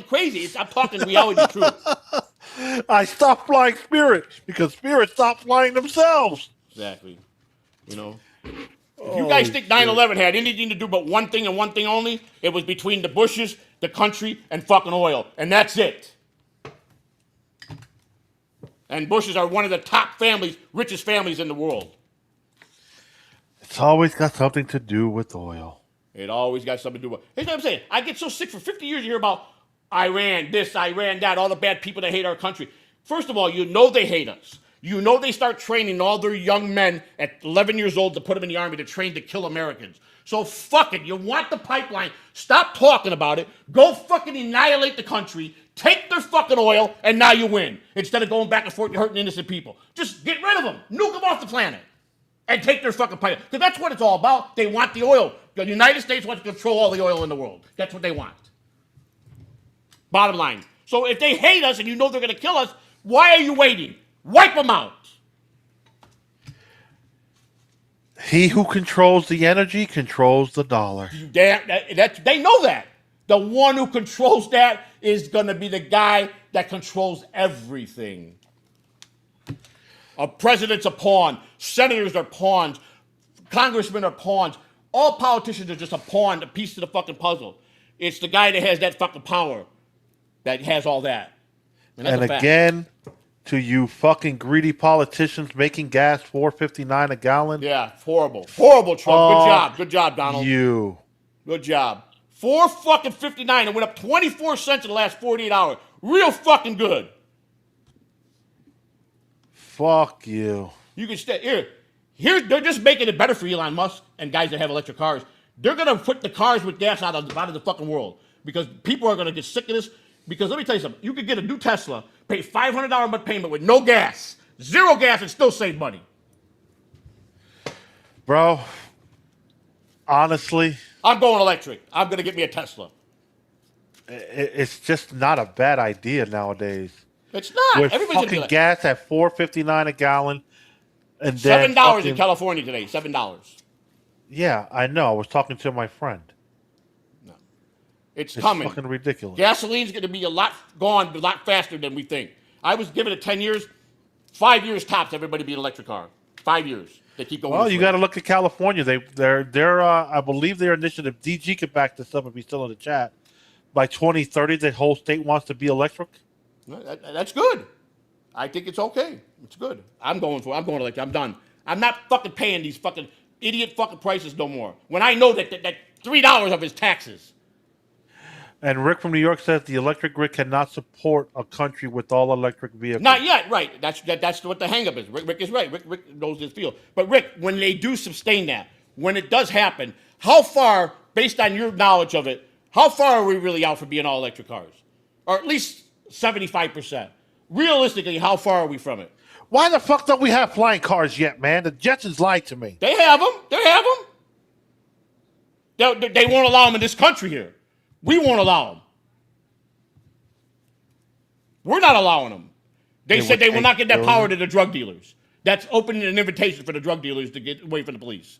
crazy. I'm talking reality truth. I stopped flying Spirit because Spirit stopped flying themselves. Exactly. You know. If you guys think 9/11 had anything to do but one thing and one thing only, it was between the Bushes, the country, and fucking oil. And that's it. And Bushes are one of the top families, richest families in the world. It's always got something to do with oil. It always got something to do with it. Here's what I'm saying. I get so sick for 50 years you hear about Iran, this, Iran, that, all the bad people that hate our country. First of all, you know they hate us. You know they start training all their young men at 11 years old to put them in the army to train to kill Americans. So fuck it. You want the pipeline. Stop talking about it. Go fucking annihilate the country. Take their fucking oil, and now you win. Instead of going back and forth and hurting innocent people. Just get rid of them. Nuke them off the planet. And take their fucking pipeline. Because that's what it's all about. They want the oil. The United States wants to control all the oil in the world. That's what they want. Bottom line. So if they hate us and you know they're going to kill us, why are you waiting? Wipe them out. He who controls the energy controls the dollar. They know that. The one who controls that is going to be the guy that controls everything. A president's a pawn. Senators are pawns. Congressmen are pawns. All politicians are just a pawn, a piece of the fucking puzzle. It's the guy that has that fucking power that has all that. And again, to you fucking greedy politicians making gas $4.59 a gallon. Yeah, horrible. Horrible, Trump. Good job. Good job, Donald. Good job. $4.59. It went up 24 cents in the last 48 hours. Real fucking good. Fuck you. You can stay here. They're just making it better for Elon Musk and guys that have electric cars. They're gonna put the cars with gas out of the fucking world because people are gonna get sick of this. Because let me tell you something. You could get a new Tesla, pay $500 a month payment with no gas, zero gas, and still save money. Bro, honestly, I'm going electric. I'm gonna get me a Tesla. It's just not a bad idea nowadays. It's not. With Everybody's fucking gas at $4.59 a gallon, and then $7 in California today. $7. Yeah, I know. I was talking to my friend. No, it's coming. Fucking ridiculous. Gasoline's going to be a lot faster than we think. I was given it 10 years, 5 years tops. Everybody be an electric car. 5 years. They keep going. Well, you got to look at California. They're I believe their initiative. DG could back this up if he's still in the chat. By 2030, the whole state wants to be electric. That's good. I think it's okay. It's good. I'm going electric. I'm done. I'm not fucking paying these fucking idiot fucking prices no more. When I know that $3 of his taxes. And Rick from New York says the electric grid cannot support a country with all electric vehicles. Not yet, right. That's what the hang-up is. Rick is right. Rick knows his field. But Rick, when they do sustain that, when it does happen, how far, based on your knowledge of it, how far are we really out for being all electric cars? Or at least 75%. Realistically, how far are we from it? Why the fuck don't we have flying cars yet, man? The Jetsons lied to me. They have them. They won't allow them in this country here. We won't allow them. We're not allowing them. They said they will not get that power to the drug dealers. That's opening an invitation for the drug dealers to get away from the police.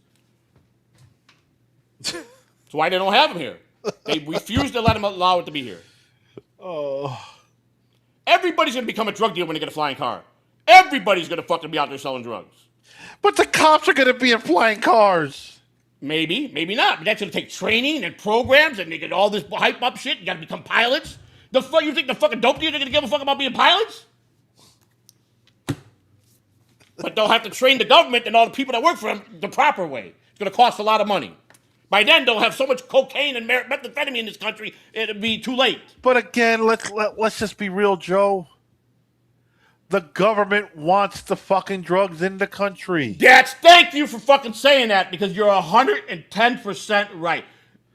That's why they don't have them here. They refuse to let them allow it to be here. Oh. Everybody's going to become a drug dealer when they get a flying car. Everybody's going to fucking be out there selling drugs. But the cops are going to be in flying cars. Maybe, maybe not. But that's going to take training and programs, and they get all this hype up shit. You got to become pilots. The fuck you think the fucking dope dealers are going to give a fuck about being pilots? But they'll have to train the government and all the people that work for them the proper way. It's going to cost a lot of money. By then, they'll have so much cocaine and methamphetamine in this country, it'll be too late. But again, let's just be real, Joe. The government wants the fucking drugs in the country. Thank you for fucking saying that, because you're 110% right.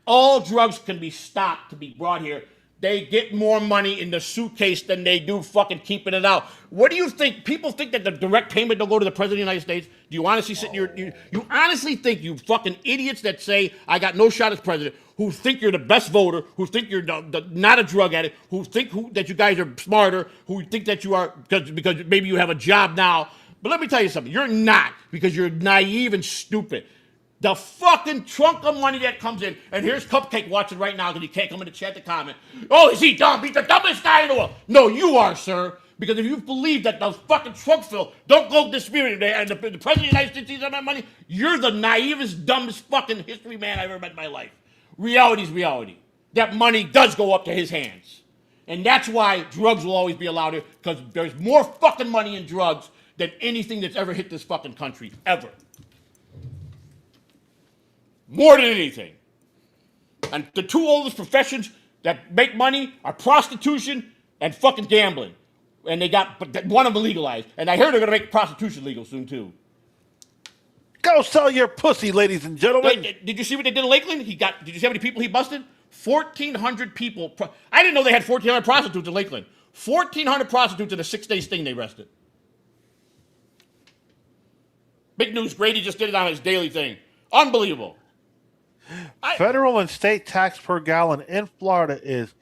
All drugs can be stopped to be brought here. They get more money in the suitcase than they do fucking keeping it out. What do you think? People think that the direct payment don't go to the President of the United States? Do you honestly sit here? You honestly think, you fucking idiots that say, I got no shot as president, who think you're the best voter, who think you're not a drug addict, who think that you guys are smarter, who think that you are, because maybe you have a job now. But let me tell you something. You're not, because you're naive and stupid. The fucking trunk of money that comes in, and here's Cupcake watching right now because he can't come in the chat to comment. Oh, is he dumb? He's the dumbest guy in the world. No, you are, sir. Because if you believe that the fucking trunk fill don't go to spirit and the President of the United States needs that money, you're the naivest, dumbest fucking history man I've ever met in my life. Reality's reality. That money does go up to his hands. And that's why drugs will always be allowed here, because there's more fucking money in drugs than anything that's ever hit this fucking country, ever. More than anything. And the two oldest professions that make money are prostitution and fucking gambling. And they got one of them legalized. And I heard they're going to make prostitution legal soon, too. Go sell your pussy, ladies and gentlemen. Did you see what they did in Lakeland? Did you see how many people he busted? 1,400 people. I didn't know they had 1,400 prostitutes in Lakeland. 1,400 prostitutes in a 6-day sting they arrested. Big news. Grady just did it on his daily thing. Unbelievable. Federal and state tax per gallon in Florida is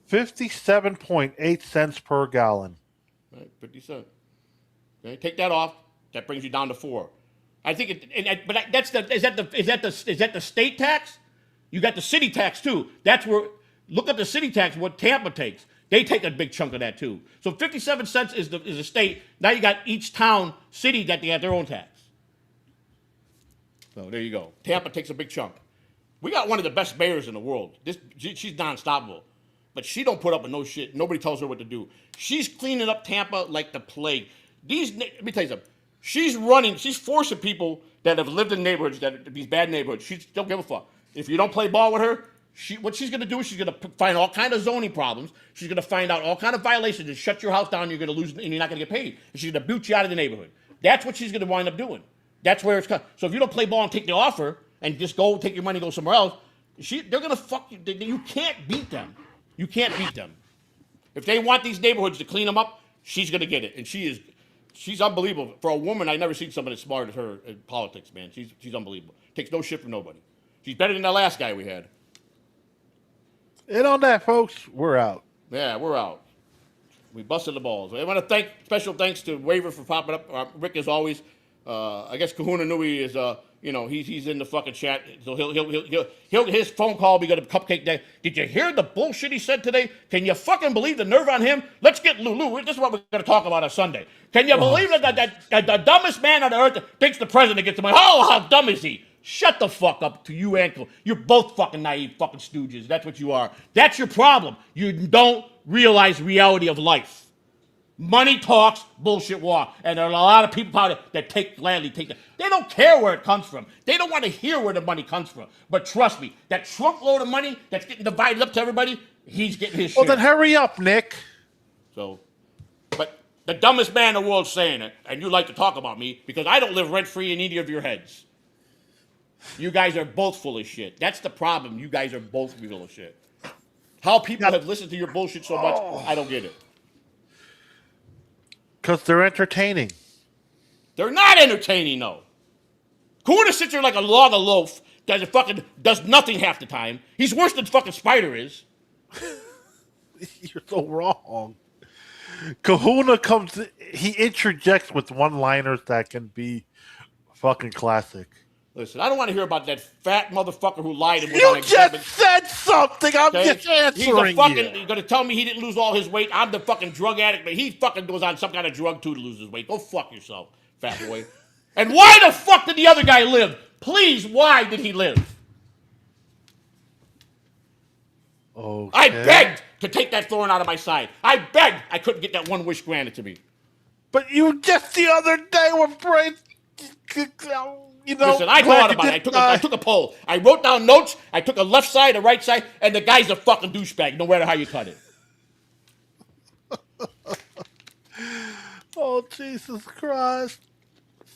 57.8 cents per gallon. Right, 50 cents. Okay, take that off. That brings you down to 4. I think is that the state tax? You got the city tax too. That's where, look at the city tax, what Tampa takes. They take a big chunk of that too. So 57 cents is the state. Now you got each town, city that they have their own tax. So there you go. Tampa takes a big chunk. We got one of the best mayors in the world. She's non-stoppable. But she don't put up with no shit. Nobody tells her what to do. She's cleaning up Tampa like the plague. Let me tell you something. She's forcing people that have lived in neighborhoods, these bad neighborhoods. She don't give a fuck. If you don't play ball with her, what she's going to do is she's going to find all kind of zoning problems. She's going to find out all kind of violations and shut your house down. You're going to lose, and you're not going to get paid. And she's going to boot you out of the neighborhood. That's what she's going to wind up doing. That's where it's coming. So if you don't play ball and take the offer and just go take your money, go somewhere else, they're going to fuck you. You can't beat them. You can't beat them. If they want these neighborhoods to clean them up, she's going to get it. And she's unbelievable. For a woman, I've never seen somebody as smart as her in politics, man. She's unbelievable. Takes no shit from nobody. She's better than the last guy we had. And on that, folks, we're out. Yeah, we're out. We busted the balls. I want to special thanks to Waver for popping up. Rick, as always. I guess Kahuna Nui is, he's in the fucking chat. So his phone call will be going to Cupcake Day. Did you hear the bullshit he said today? Can you fucking believe the nerve on him? Let's get Lou. This is what we're going to talk about on Sunday. Can you believe that the dumbest man on earth thinks the president gets the money? Oh, how dumb is he? Shut the fuck up to you, Ankle. You're both fucking naive fucking stooges. That's what you are. That's your problem. You don't realize reality of life. Money talks, bullshit walk. And there are a lot of people out there that gladly take that. They don't care where it comes from. They don't want to hear where the money comes from. But trust me, that trunk load of money that's getting divided up to everybody, he's getting his share. Well, then hurry up, Nick. So, but the dumbest man in the world's saying it, and you like to talk about me, because I don't live rent-free in either of your heads. You guys are both full of shit. That's the problem. You guys are both full of shit. How people have listened to your bullshit so much, I don't get it. Because they're entertaining. They're not entertaining, though. Kuna sits there like a log of loaf that does nothing half the time. He's worse than fucking Spider is. You're so wrong. Kahuna he interjects with one-liners that can be fucking classic. Listen, I don't want to hear about that fat motherfucker who lied and You just said something. I'm just answering you. You're going to tell me he didn't lose all his weight? I'm the fucking drug addict, but he fucking goes on some kind of drug too to lose his weight. Go fuck yourself, fat boy. And why the fuck did the other guy live? Please, why did he live? Okay. I begged to take that thorn out of my side. I begged. I couldn't get that one wish granted to me. But you just the other day were brave. You know, Listen, I thought about it. I took a poll. I wrote down notes. I took a left side, a right side, and the guy's a fucking douchebag, no matter how you cut it. Oh, Jesus Christ.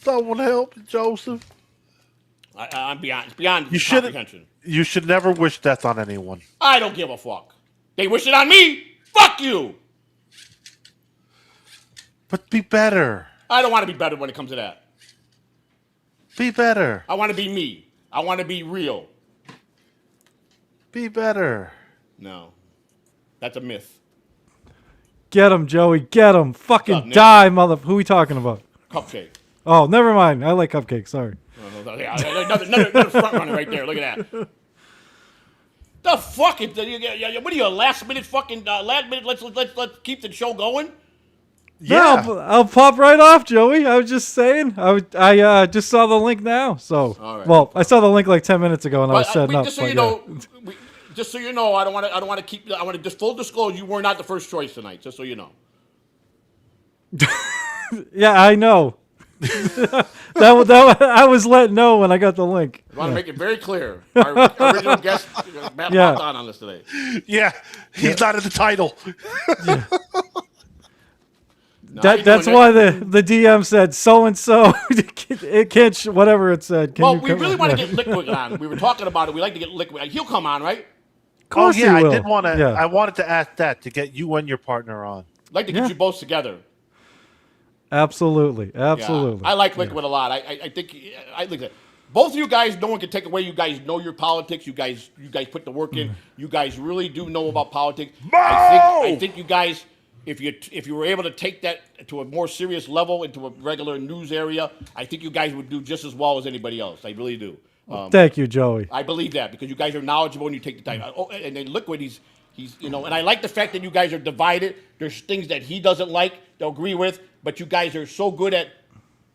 Someone help Joseph. I'm beyond You comprehension. You should never wish death on anyone. I don't give a fuck. They wish it on me. Fuck you. But be better. I don't want to be better when it comes to that. Be better. I want to be me. I want to be real. Be better. No. That's a myth. Get him, Joey. Get him. Fucking What's up, Nick? die, mother. Who we talking about? Cupcake. Oh, never mind. I like cupcakes. Sorry. Another front runner right there. Look at that. The fuck is what are you, a last minute fucking last minute? Let's keep the show going. Yeah. No, I'll pop right off, Joey. I was just saying. I just saw the link now. So, All right. well, I saw the link like 10 minutes ago, and I was But, setting up. just so but you yeah. know, just so you know, I don't want to keep. I want to just full disclose. You were not the first choice tonight. Just so you know. Yeah, I know. that I was let know when I got the link. I want to make it very clear. Our original guest, Matt, Yeah. on this today. Yeah. He's not in the title. No, how you That's doing, why Nick? the DM said so and so. It can't. Whatever it said. Can Well, you we come really on? want to Yeah. get Liquid on. We were talking about it. We like to get Liquid. He'll come on, right? Of course yeah, he will. I did want to. Yeah. I wanted to ask that to get you and your partner on. I'd like to get Yeah. you both together. Absolutely. Yeah. Absolutely. I like Liquid a lot. I think I like that. Both of you guys, no one can take away. You guys know your politics. You guys put the work in. You guys really do know about politics. I think you guys, if you were able to take that to a more serious level into a regular news area, I think you guys would do just as well as anybody else. I really do. Thank you, Joey. I believe that because you guys are knowledgeable and you take the time. Oh, and then Liquid, he's and I like the fact that you guys are divided. There's things that he doesn't like, they'll agree with, but you guys are so good at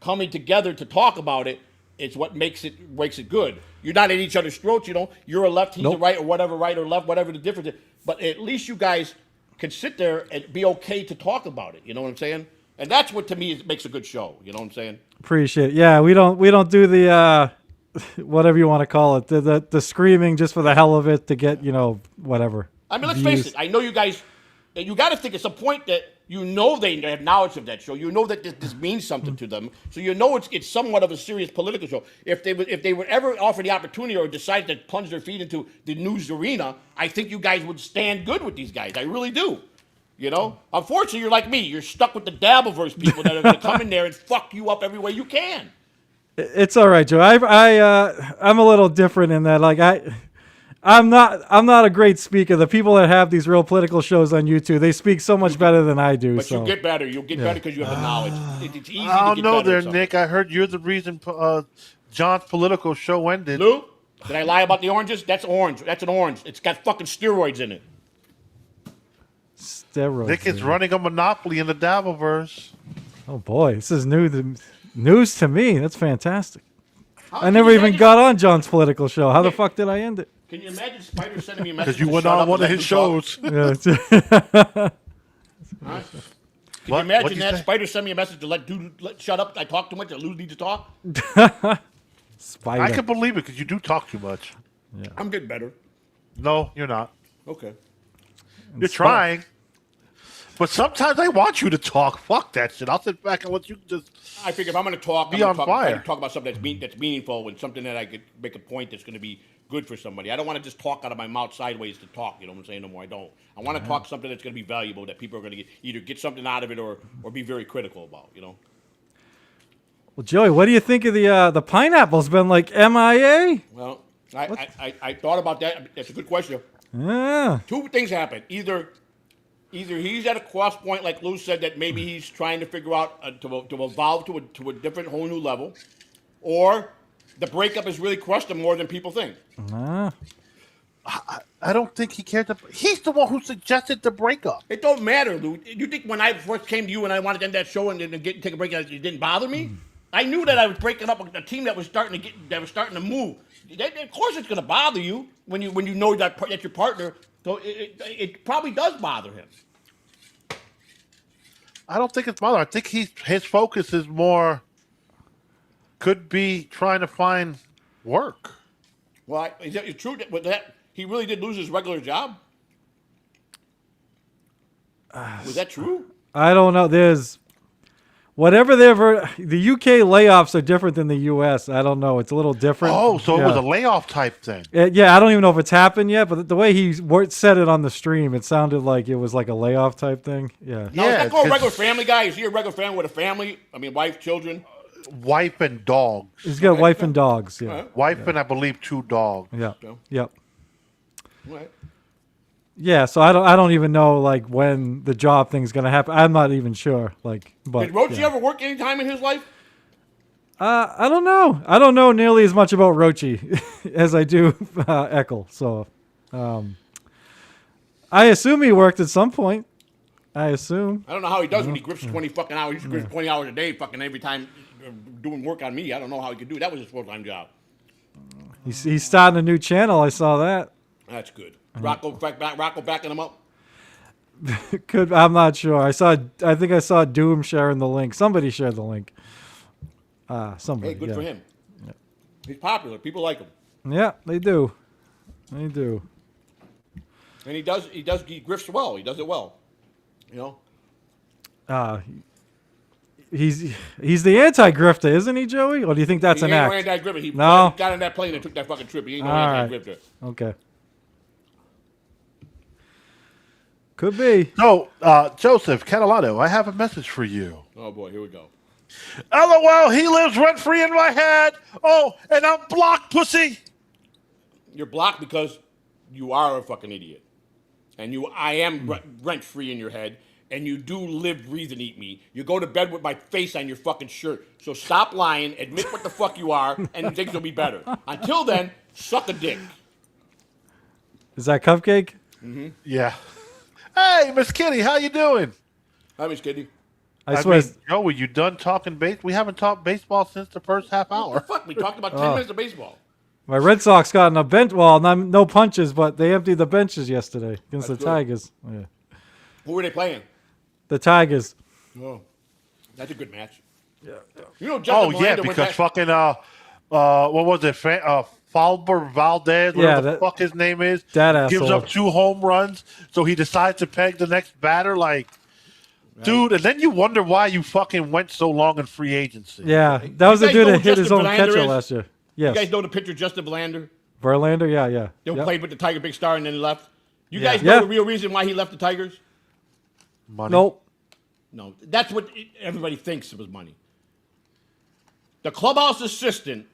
coming together to talk about it. It's what makes it good. You're not at each other's throats, You're a left, he's a right, or whatever, right or left, whatever the difference is. But at least you guys can sit there and be okay to talk about it. You know what I'm saying? And that's what to me makes a good show. You know what I'm saying? Appreciate it. Yeah, we don't do the whatever you want to call it, the screaming just for the hell of it to get whatever. I mean, let's views. face it. I know you guys. You got to think at some point that they have knowledge of that show. You know that this means something to them. So it's somewhat of a serious political show. If they would ever offer the opportunity or decide to plunge their feet into the news arena, I think you guys would stand good with these guys. I really do. Unfortunately, you're like me. You're stuck with the Dabbleverse people that are going to come in there and fuck you up every way you can. It's all right, Joe. I'm a little different in that. Like I'm not a great speaker. The people that have these real political shows on YouTube, they speak so much better than I do. But so. you'll get better. You'll get better because you have the knowledge. It's easy I to don't get know better there, at something. Nick. I heard you're the reason John's political show ended. Lou, did I lie about the oranges? That's orange. That's an orange. It's got fucking steroids in it. Steroids. Nick is man. running a monopoly in the Dabbleverse. Oh boy, this is news to me. That's fantastic. How I can never you even imagine- got on John's political show. How the Nick. fuck did I end it? Can you imagine Spider sending me a message? Because you to went shut on up one and of let his Lou talk? shows. Yeah, Huh? Can What? you What'd imagine you that? say? Spider sent me a message to let shut up. I talk too much. Lou need to talk. Spider. I can believe it because you do talk too much. I'm getting better. No, you're not. Okay. You're trying. But sometimes I want you to talk. Fuck that shit. I'll sit back and let you just. I figure if I'm going to talk, Be on fire. talk about something that's meaningful and something that I could make a point that's going to be good for somebody. I don't want to just talk out of my mouth sideways to talk. You know what I'm saying? No more. I don't. I want to talk something that's going to be valuable that people are going to either get something out of it or be very critical about. Well, Joey, what do you think of the pineapple's been like MIA? Well, I thought about that. That's a good question. Yeah. Two things happen. Either he's at a cross point, like Lou said, that maybe he's trying to figure out to evolve to a different, whole new level, or the breakup has really crushed him more than people think. I don't think he cared. He's the one who suggested the breakup. It don't matter, Lou. You think when I first came to you and I wanted to end that show and take a break, it didn't bother me? I knew that I was breaking up a team that was starting to move. Of course, it's going to bother you when you know that that's your partner. So it probably does bother him. I don't think it's bothering. I think his focus is more could be trying to find work. Well, is it true that he really did lose his regular job? Was that true? I don't know. There's whatever the UK layoffs are different than the US. I don't know. It's a little different. Oh, so it was a layoff type thing. Yeah, I don't even know if it's happened yet, but the way he said it on the stream, it sounded like it was like a layoff type thing. Yeah. Now, is that called a regular family guy? Is he a regular family with a family? I mean, wife, children? Wife and dogs. He's got a wife and dogs. Yeah. Wife and I believe 2 dogs. Yeah. So. Yep. Right. Yeah, so I don't even know like when the job thing's gonna happen. I'm not even sure. Like, but did Rochi ever work any time in his life? I don't know. I don't know nearly as much about Rochi as I do Eckel. So, I assume he worked at some point. I assume. I don't know how he does when he grips 20 fucking hours. He grips 20 hours a day, fucking every time doing work on me. I don't know how he could do that. Was his full-time job. He's starting a new channel. I saw that. That's good. Rocco backing him up. I'm not sure. I think I saw Doom sharing the link. Somebody shared the link. Somebody. Hey, good for him. Yeah. He's popular. People like him. Yeah, they do. They do. And he grifts well. He does it well. You know. He's the anti-grifter, isn't he, Joey? Or do you think that's an act? He ain't no anti-grifter. He No? got on that plane and took that fucking trip. He ain't no All right. anti-grifter. Okay. Could be. So, Joseph Catalano, I have a message for you. Oh boy, here we go. LOL, he lives rent-free in my head. Oh, and I'm blocked, pussy. You're blocked because you are a fucking idiot. And I am rent-free in your head. And you do live, breathe, and eat me. You go to bed with my face on your fucking shirt. So stop lying, admit what the fuck you are, and things will be better. Until then, suck a dick. Is that Cupcake? Mm-hmm. Yeah. Hey, Miss Kitty, how you doing? Hi, Miss Kitty. I swear. Joey, you done talking base? We haven't talked baseball since the first half hour. What the fuck? We talked about 10 minutes of baseball. My Red Sox got in a bench. Well, no punches, but they emptied the benches yesterday against the Tigers. Yeah. Who were they playing? The Tigers. Oh, that's a good match. Yeah. You know, Justin Verlander because fucking what was it? Falber Valdez, whatever the fuck his name is, that gives asshole. up 2 home runs, so he decides to peg the next batter. Like, dude, and then you wonder why you fucking went so long in free agency. Yeah, that was the dude that hit his Justin own Verlander catcher is? last year. Yes. You guys know the pitcher Justin Verlander? Verlander, yeah. They played with the Tiger Big Star and then left. You Yeah. guys know Yeah. the real reason why he left the Tigers? Money. Nope. No, that's what everybody thinks it was money. The clubhouse assistant,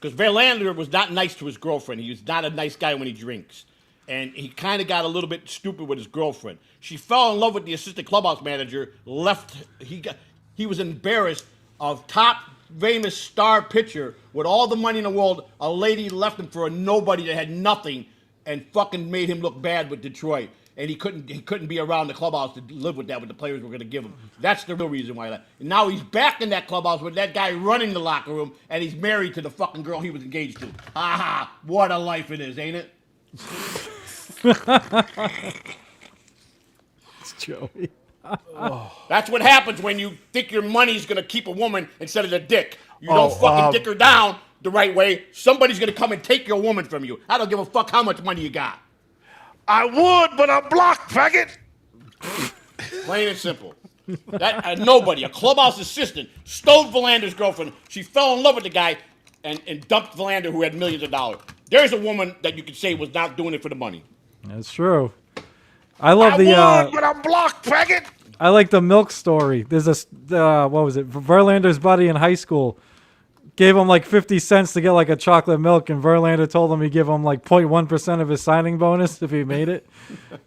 because Verlander was not nice to his girlfriend. He was not a nice guy when he drinks. And he kind of got a little bit stupid with his girlfriend. She fell in love with the assistant clubhouse manager, left. He was embarrassed of top famous star pitcher with all the money in the world. A lady left him for a nobody that had nothing and fucking made him look bad with Detroit. And he couldn't be around the clubhouse to live with that, what the players were going to give him. That's the real reason why he left. And now he's back in that clubhouse with that guy running the locker room, and he's married to the fucking girl he was engaged to. Aha! What a life it is, ain't it? It's Joey. That's what happens when you think your money's going to keep a woman instead of the dick. You don't fucking dick her down the right way. Somebody's going to come and take your woman from you. I don't give a fuck how much money you got. I would, but I'm blocked, faggot. Plain and simple. That nobody, a clubhouse assistant, stole Verlander's girlfriend. She fell in love with the guy and dumped Verlander, who had millions of dollars. There's a woman that you could say was not doing it for the money. That's true. I love would, but I'm blocked, faggot. I like the milk story. There's what was it? Verlander's buddy in high school gave him like 50 cents to get like a chocolate milk, and Verlander told him he'd give him like 0.1% of his signing bonus if he made it,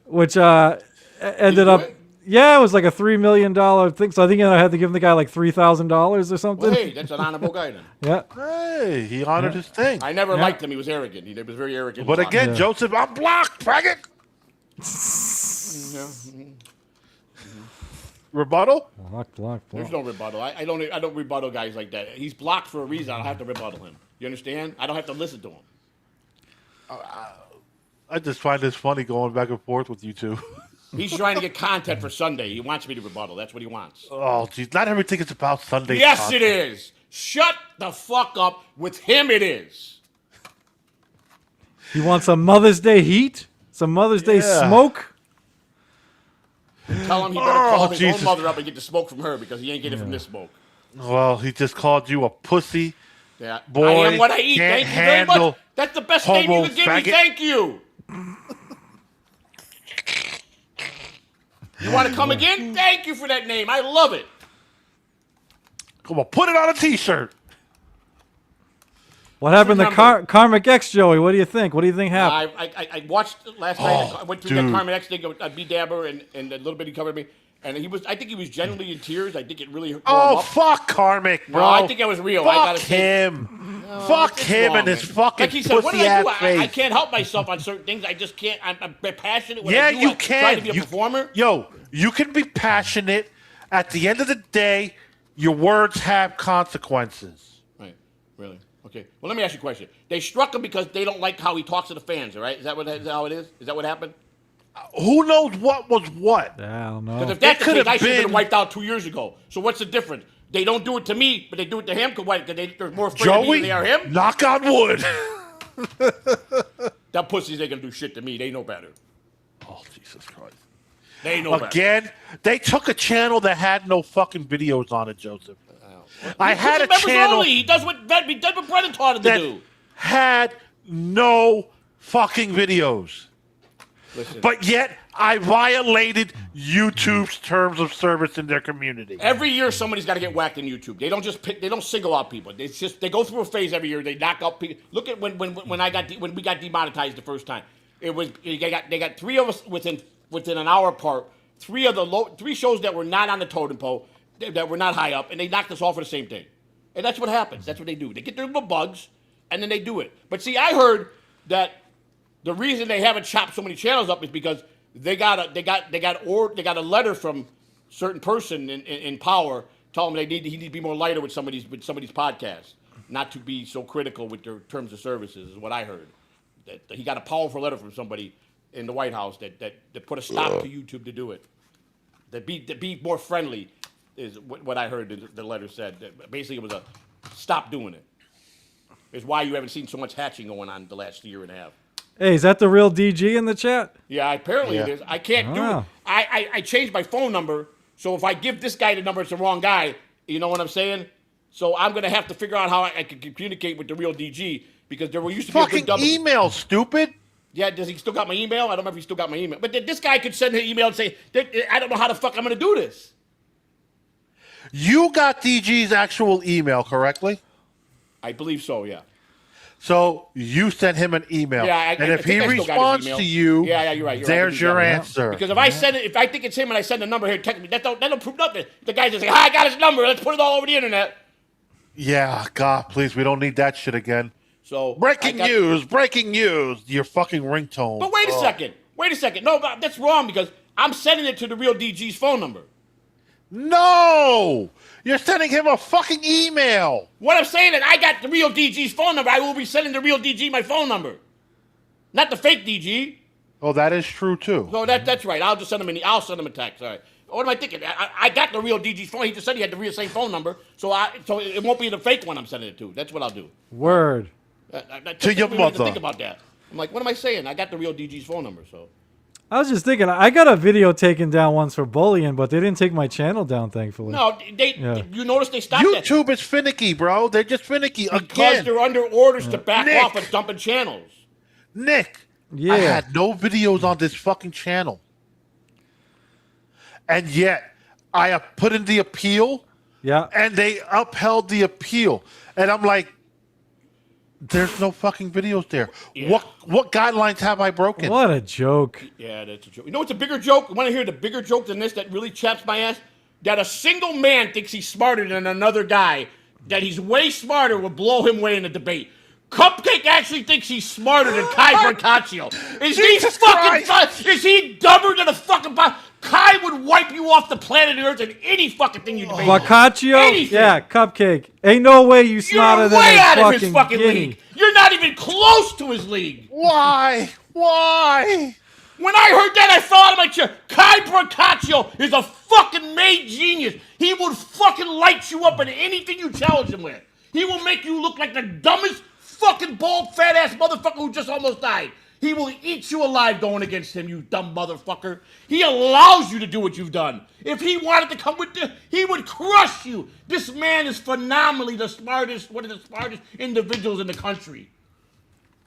which ended up, yeah, it was like a $3 million thing. So I think I had to give the guy like $3,000 or something. Well, hey, that's an honorable guy then. Yeah. Hey, he honored his thing. I never liked him. He was arrogant. He was very arrogant. But again, Joseph, I'm blocked, faggot. Rebuttal? Block. There's no rebuttal. I don't rebuttal guys like that. He's blocked for a reason. I don't have to rebuttal him. You understand? I don't have to listen to him. I just find this funny going back and forth with you two. He's trying to get content for Sunday. He wants me to rebuttal. That's what he wants. Oh, geez. Not everything is about Sunday. Yes, content. it is. Shut the fuck up. With him, it is. You want some Mother's Day heat? Some Mother's Day smoke? Tell him he better call his own mother up and get the smoke from her because he ain't getting it from this smoke. Well, he just called you a pussy. Yeah. Boy, I am what I eat. Thank you very much. That's the best name you could give me. Thank you. You want to come again? Thank you for that name. I love it. Come on, put it on a T-shirt. What happened to Karmic X, Joey? What do you think? What do you think happened? I watched last night. I went through that Karmic X thing. B Dabber and a little bit he covered me. And I think he was genuinely in tears. I think it really hurt him up. Fuck Karmic, bro. No, I think it was real. Fuck him. Fuck him and his fucking like he said, what did I do? face. I can't help myself on certain things. I just can't. I'm passionate when yeah, I do. you can. Try to be a performer. Yo, you can be passionate. At the end of the day, your words have consequences. Right. Really? Okay. Well, let me ask you a question. They struck him because they don't like how he talks to the fans, all right? Is that how it is? Is that what happened? Who knows what was what? I don't know. Because if that's the case, I should have been wiped out 2 years ago. So what's the difference? They don't do it to me, but they do it to him because they're more afraid of me than they are him? Knock on wood. That pussies ain't going to do shit to me. They know better. Oh, Jesus Christ. They know better. Again, they took a channel that had no fucking videos on it, Joseph. I had a channel only. He does what Brennan taught him to do. Had no fucking videos. Listen. But yet, I violated YouTube's terms of service in their community. Every year, somebody's got to get whacked in YouTube. They don't just pick. They don't single out people. It's just they go through a phase every year. They knock out people. Look at when we got demonetized the first time. It was they got three of us within an hour apart. Three shows that were not on the totem pole, that were not high up, and they knocked us all for the same thing. And that's what happens. That's what they do. They get their little bugs, and then they do it. But see, I heard that the reason they haven't chopped so many channels up is because they got a letter from a certain person in power telling them he need to be more lighter with somebody's podcast, not to be so critical with their terms of services. Is what I heard. That he got a powerful letter from somebody in the White House that put a stop to YouTube to do it. That be more friendly is what I heard. The letter said. Basically, it was a stop doing it. Is why you haven't seen so much hatching going on the last year and a half. Hey, is that the real DG in the chat? Yeah, apparently it is. I can't do it. I changed my phone number, so if I give this guy the number, it's the wrong guy. You know what I'm saying? So I'm going to have to figure out how I can communicate with the real DG because there used to be fucking a good double. Email, stupid. Yeah, does he still got my email? I don't know if he still got my email. But this guy could send an email and say, I don't know how the fuck I'm going to do this. You got DG's actual email, correctly? I believe so, yeah. So you sent him an email. Yeah, and if he responds to you, you're right. There's your answer. Because if I send it, if I think it's him and I send the number here, text me, that don't prove nothing. The guy just like, I got his number. Let's put it all over the internet. Yeah, God, please, we don't need that shit again. So breaking news. Your fucking ringtone. But wait a second. No, that's wrong because I'm sending it to the real DG's phone number. No! You're sending him a fucking email. What I'm saying is I got the real DG's phone number. I will be sending the real DG my phone number. Not the fake DG. Oh, that is true, too. No, that's right. I'll just send him a text. All right. What am I thinking? I got the real DG's phone. He just said he had the real same phone number. So it won't be the fake one I'm sending it to. That's what I'll do. Word. To your mother. To think about that. I'm like, what am I saying? I got the real DG's phone number, so. I was just thinking, I got a video taken down once for bullying, but they didn't take my channel down, thankfully. No, you notice they stopped YouTube is finicky, bro. They're just finicky. Because they're under orders to back off of dumping channels. Nick, I had no videos on this fucking channel. And yet, I put in the appeal, and they upheld the appeal. And I'm like, there's no fucking videos there. Yeah. What guidelines have I broken? What a joke. Yeah, that's a joke. You know what's a bigger joke? You want to hear the bigger joke than this that really chaps my ass? That a single man thinks he's smarter than another guy, that he's way smarter will blow him away in a debate. Cupcake actually thinks he's smarter than Kai Brancaccio. Is he dumber than a fucking... Kai would wipe you off the planet Earth and any fucking thing you debate. Boccaccio? Anything. Yeah, Cupcake. Ain't no way you smarter You're than way a out of his fucking fucking guinea. league. You're not even close to his league. Why? Why? When I heard that, I fell out of my chair. Kai Boccaccio is a fucking made genius. He will fucking light you up in anything you challenge him with. He will make you look like the dumbest fucking bald fat ass motherfucker who just almost died. He will eat you alive going against him, you dumb motherfucker. He allows you to do what you've done. If he wanted to come with this, he would crush you. This man is phenomenally the smartest, one of the smartest individuals in the country.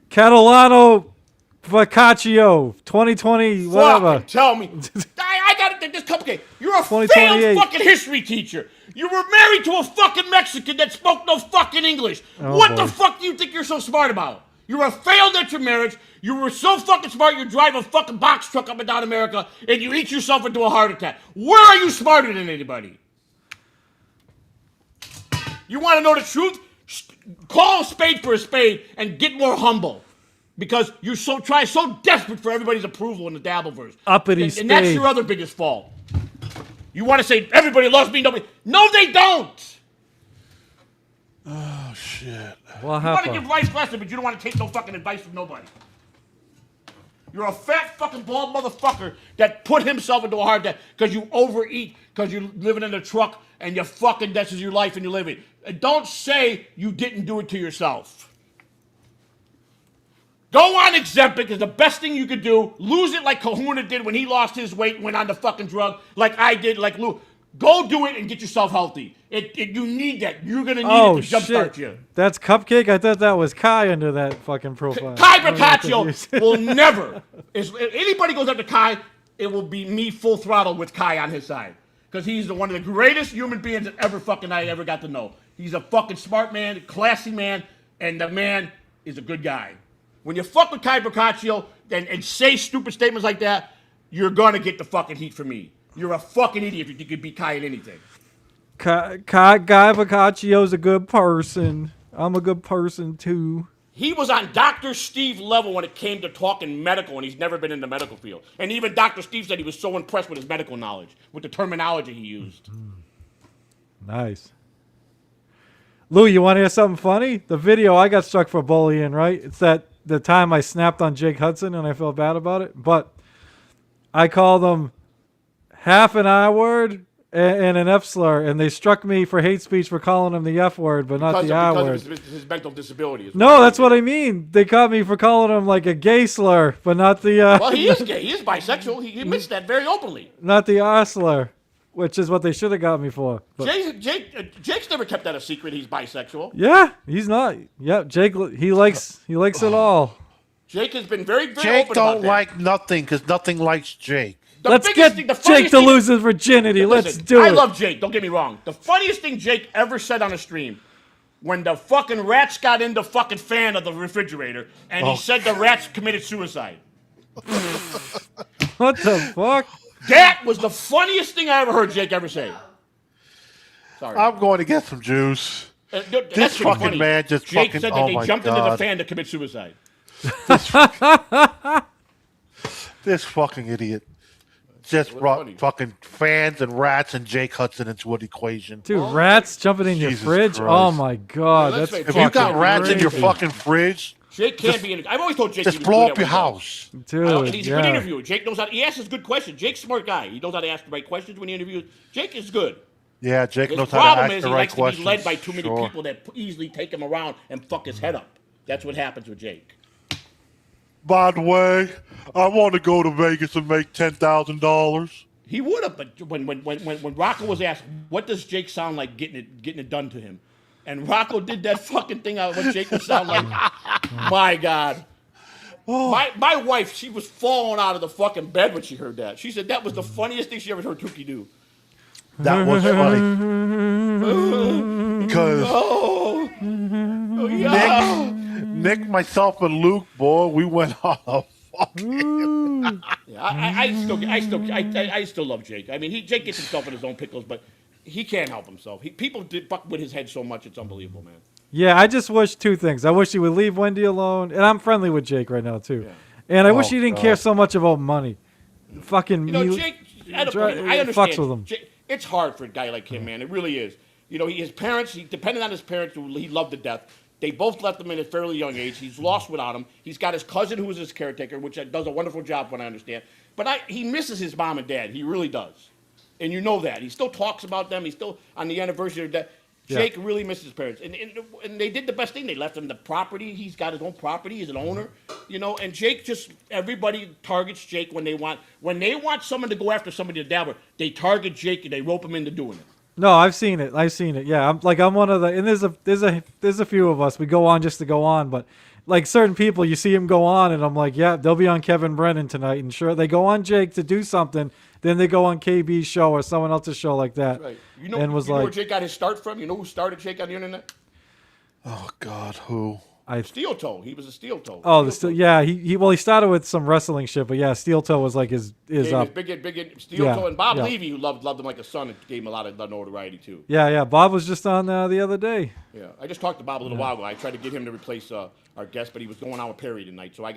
Catalano Boccaccio, 2020, whatever. Fucking tell me. I got it. This cupcake. You're a failed 2028. fucking history teacher. You were married to a fucking Mexican that spoke no fucking English. Oh, What boy. the fuck do you think you're so smart about? You're a failed at your marriage. You were so fucking smart you drive a fucking box truck up and down America and you eat yourself into a heart attack. Where are you smarter than anybody? You want to know the truth? Call a spade for a spade and get more humble. Because you're so desperate for everybody's approval in the Dabbleverse. Uppity and that's spade. your other biggest fault. You want to say everybody loves me, nobody. No, they don't. Oh shit. What You want to happened? give advice lesson, but you don't want to take no fucking advice from nobody. You're a fat fucking bald motherfucker that put himself into a heart attack because you overeat, because you're living in a truck and you fucking, this is your life and you're living. And don't say you didn't do it to yourself. Go on Ozempic is the best thing you could do. Lose it like Kahuna did when he lost his weight and went on the fucking drug, like I did, like Lou. Go do it and get yourself healthy. You need that. You're going to need it to jumpstart you. That's Cupcake? I thought that was Kai under that fucking profile. Kai I'm Boccaccio confused. will never, if anybody goes up to Kai, it will be me full throttle with Kai on his side. Because he's one of the greatest human beings that I ever got to know. He's a fucking smart man, classy man, and the man is a good guy. When you fuck with Kai Boccaccio and say stupid statements like that, you're going to get the fucking heat from me. You're a fucking idiot if you think you can beat Kai in anything. Guy Boccaccio's a good person. I'm a good person too. He was on Dr. Steve level when it came to talking medical, and he's never been in the medical field. And even Dr. Steve said he was so impressed with his medical knowledge, with the terminology he used. Nice. Lou, you want to hear something funny? The video I got struck for bullying, right? It's the time I snapped on Jake Hudson and I felt bad about it. But I called him half an I word and an F slur, and they struck me for hate speech for calling him the F word, but not the I word. Because of his mental disability. No, that's what I mean. They caught me for calling him like a gay slur, but not the Well, he is gay. He is bisexual. He admits that very openly. not the R slur, which is what they should have got me for. But Jake's never kept that a secret. He's bisexual. yeah, he's not. Yep, Jake. He likes it all. Jake has been very, very Jake open about don't that. like nothing because nothing likes Jake. The Let's biggest get thing- the Jake funniest to thing- lose his virginity. Let's Listen, do it. I love Jake. Don't get me wrong. The funniest thing Jake ever said on a stream, when the fucking rats got in the fucking fan of the refrigerator, and he said the rats committed suicide. What the fuck? That was the funniest thing I ever heard Jake ever say. Sorry. I'm going to get some juice. That's This pretty fucking funny. man just Jake fucking. said that Oh they my jumped into the God. fan to commit suicide. This fucking idiot just brought funny. fucking fans and rats and Jake Hudson into an equation. Dude, rats jumping in your Jesus fridge? Christ. Oh my god, Well, let's that's face If it, you got fucking rats in your crazy. fucking fridge, Jake can't be in. I've always told Jake just he was blow good up at your what he does. house. Dude, And he's a good yeah. interviewer. Jake knows how. He asks good questions. Jake's a smart guy. He knows how to ask the right questions when he interviews. Jake is good. Yeah, Jake His knows how to problem ask is the he right likes to questions. be led by too many Sure. people that easily take him around and fuck his head up. That's what happens with Jake. By the way, I want to go to Vegas and make $10,000. He would have, but when Rocco was asked, "What does Jake sound like getting it done to him?" and Rocco did that fucking thing out what Jake would sound like. My God. My wife, she was falling out of the fucking bed when she heard that. She said that was the funniest thing she ever heard Tookie do. That was funny. Because Oh yeah. Nick, myself, and Luke, boy, we went on a fucking. Yeah, I still love Jake. I mean, Jake gets himself in his own pickles, but he can't help himself. People did fuck with his head so much, it's unbelievable, man. Yeah, I just wish two things. I wish he would leave Wendy alone, and I'm friendly with Jake right now too. And I wish he didn't care so much about money. Fucking You know, me. I understand. Fucks with him. It's hard for a guy like him, man. It really is. You know, his parents, he depended on his parents who he loved to death. They both left him at a fairly young age. He's lost without him. He's got his cousin who is his caretaker, which does a wonderful job, from what I understand. But he misses his mom and dad. He really does. And you know that. He still talks about them. He's still on the anniversary of their death. Jake really misses his parents. And they did the best thing. They left him the property. He's got his own property. He's an owner. You know, and Jake everybody targets Jake when they want someone to go after somebody to dabble. They target Jake and they rope him into doing it. No, I've seen it. Yeah, I'm one of the, and there's a few of us. We go on just to go on, but like certain people, you see him go on, and I'm like, yeah, they'll be on Kevin Brennan tonight, and sure, they go on Jake to do something, then they go on KB's show or someone else's show like that. Right. You know where Jake got his start from? You know who started Jake on the internet? Oh God, who? Steel Toe. He was a Steel Toe. Oh, he started with some wrestling shit, but yeah, Steel Toe was like his big Steel Toe, and Bob Levy, who loved him like a son, and gave him a lot of notoriety too. Yeah. Bob was just on the other day. Yeah, I just talked to Bob a little while ago. I tried to get him to replace our guest, but he was going on with Perry tonight, so